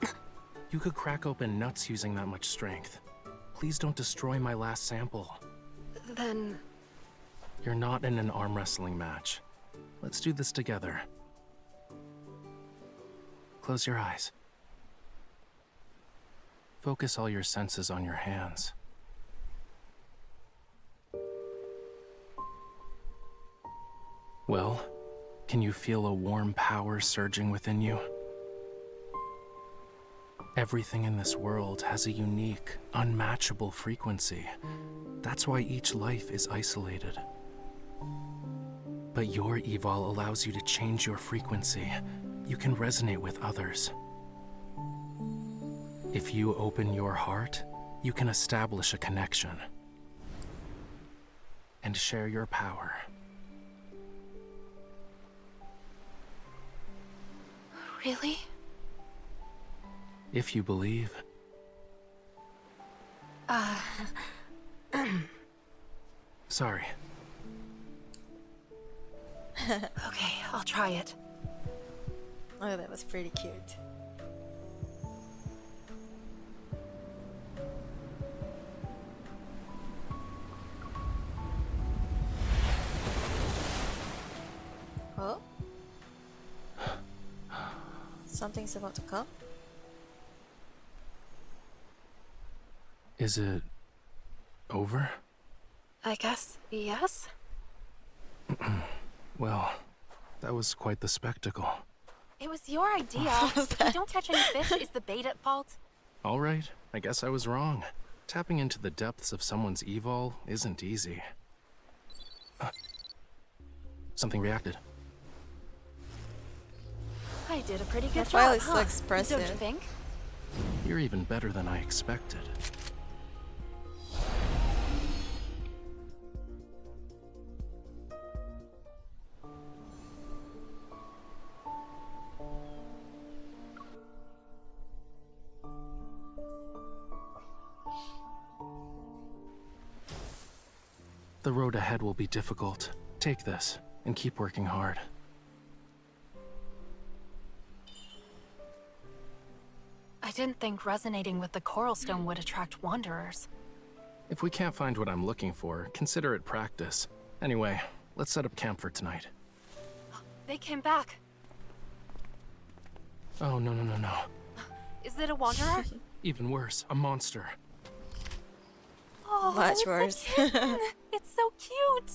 You could crack open nuts using that much strength. Please don't destroy my last sample. Then... You're not in an arm wrestling match. Let's do this together. Close your eyes. Focus all your senses on your hands. Well, can you feel a warm power surging within you? Everything in this world has a unique, unmatchable frequency. That's why each life is isolated. But your evol allows you to change your frequency. You can resonate with others. If you open your heart, you can establish a connection and share your power. Really? If you believe. Sorry. Okay, I'll try it. Oh, that was pretty cute. Oh? Something's about to come. Is it over? I guess yes. Well, that was quite the spectacle. It was your idea. If you don't catch any fish, is the bait at fault? All right, I guess I was wrong. Tapping into the depths of someone's evil isn't easy. Something reacted. I did a pretty good That file job, is so huh? expressive. Don't you think? You're even better than I expected. The road ahead will be difficult. Take this, and keep working hard. I didn't think resonating with the coral stone would attract wanderers. If we can't find what I'm looking for, consider it practice. Anyway, let's set up camp for tonight. They came back. Oh, no. Is it a wanderer? Even worse, a monster. Oh, Much it's worse. a kitten. It's so cute.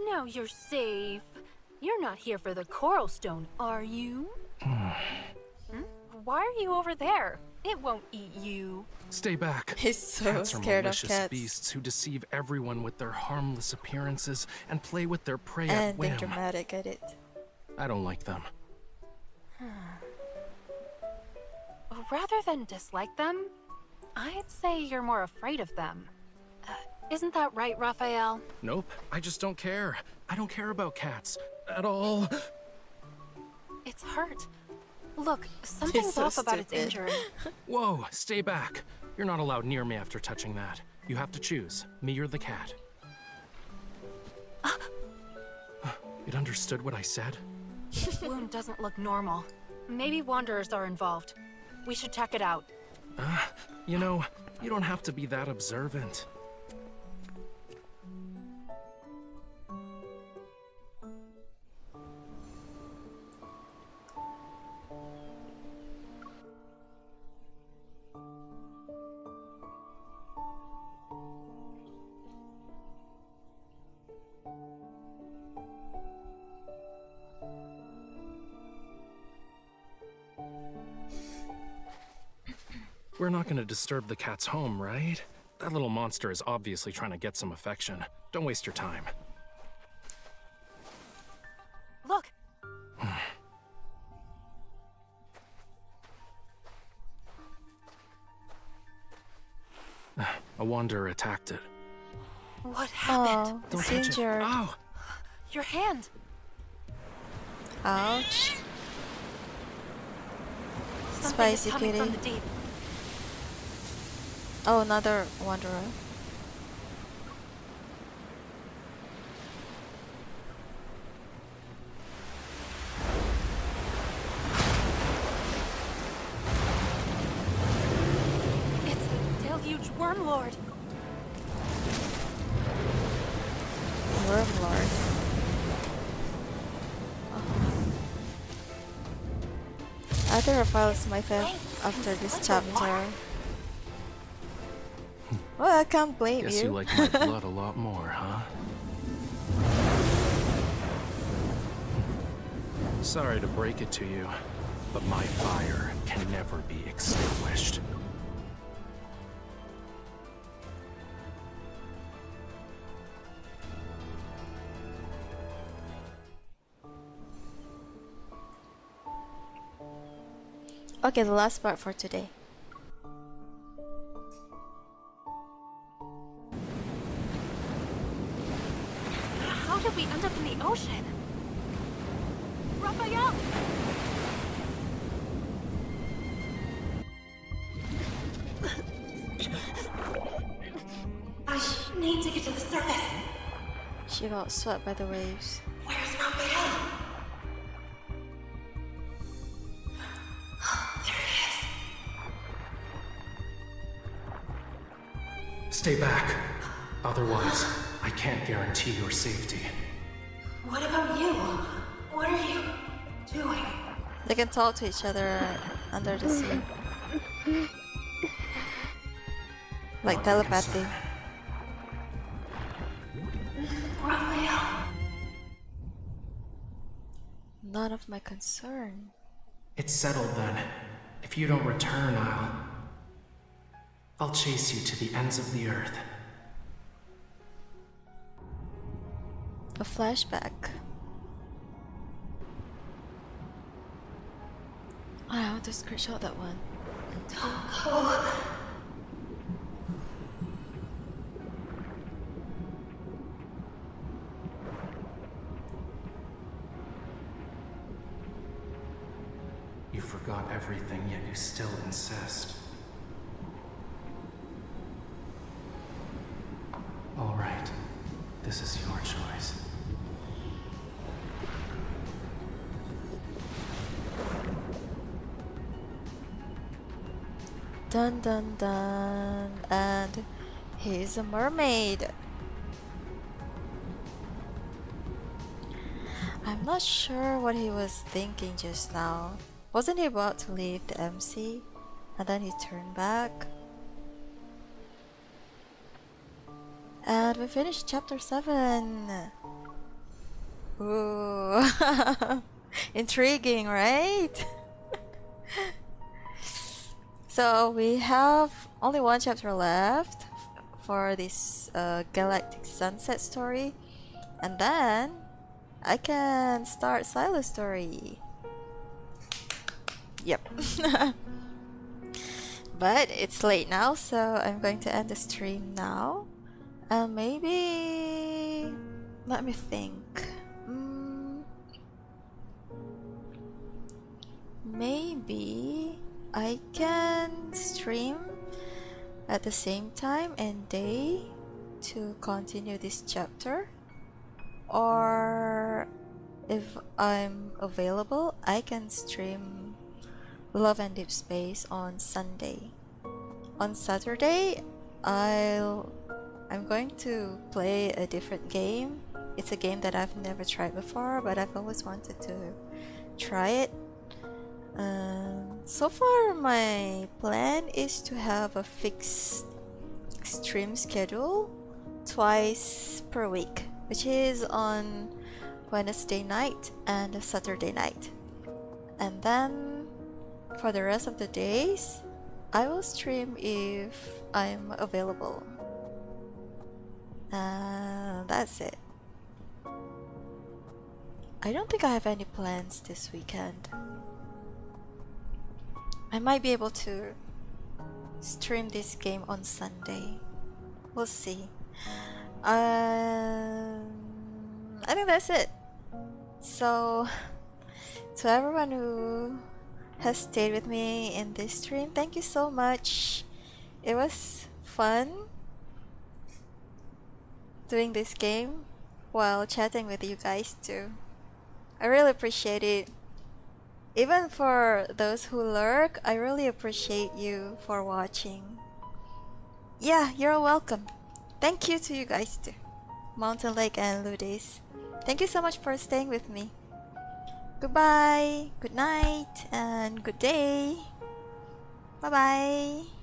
Now you're safe. You're not here for the coral stone, are you? Why are you over there? It won't eat you. Stay back. He's so Cats are scared of malicious cats. beasts who deceive everyone with their harmless appearances and play with their prey at And whim. they're dramatic at it. I don't like them. Rather than dislike them, I'd say you're more afraid of them. Isn't that right, Raphael? Nope, I just don't care. I don't care about cats. At all. It's hurt. Look, something's so off about its stupid. injury. Whoa, stay back. You're not allowed near me after touching that. You have to choose, me or the cat. It understood what I said? This wound doesn't look normal. Maybe wanderers are involved. We should check it out. You know, you don't have to be that observant. We're not gonna disturb the cat's home, right? That little monster is obviously trying to get some affection. Don't waste your time. Look! A wanderer attacked it. What happened? Oh, Don't it's touch it. injured. Ow! Your hand! Ouch. Something Spicy is coming kitty. from the deep. Oh, another wanderer. It's a deluge wormlord. Wormlord. Either Raphael is my fave after this chapter. Well, I can't blame Guess you like my blood a lot more, huh? Sorry to break it to you, but my fire can never be extinguished. Okay, the last part for today. How did we end up in the ocean? Raphael! I need to get to the surface. She got swept by the waves. Where's Raphael? There he is. Stay back. Otherwise, I can't guarantee your safety. What about you? What are you doing? They can talk to each other under the sea. Like telepathy. Raphael. None of my concern. It's settled then. If you don't return, I'll chase you to the ends of the earth. A flashback. I want to screenshot that one. Don't go. You forgot everything, yet you still insist. All right. This is your choice. Dun dun dun. And he's a mermaid. I'm not sure what he was thinking just now. Wasn't he about to leave the MC? And then he turned back? And we finished chapter 7. Ooh. Intriguing, right? So we have only one chapter left for this Galactic Sunset story. And then I can start Sylus story. Yep. But it's late now, so I'm going to end the stream now. And maybe... let me think. Maybe I can stream at the same time and day to continue this chapter. Or if I'm available, I can stream Love and Deepspace on Sunday. On Saturday, I'm going to play a different game. It's a game that I've never tried before, but I've always wanted to try it. So far, my plan is to have a fixed stream schedule twice per week, which is on Wednesday night and Saturday night. And then for the rest of the days, I will stream if I'm available. That's it. I don't think I have any plans this weekend. I might be able to stream this game on Sunday. We'll see. I think that's it. So, to everyone who has stayed with me in this stream, thank you so much. It was fun doing this game while chatting with you guys too. I really appreciate it. Even for those who lurk, I really appreciate you for watching. Yeah, you're welcome. Thank you to you guys too. Mountain Lake and Ludes. Thank you so much for staying with me. Goodbye, good night, and good day. Bye bye.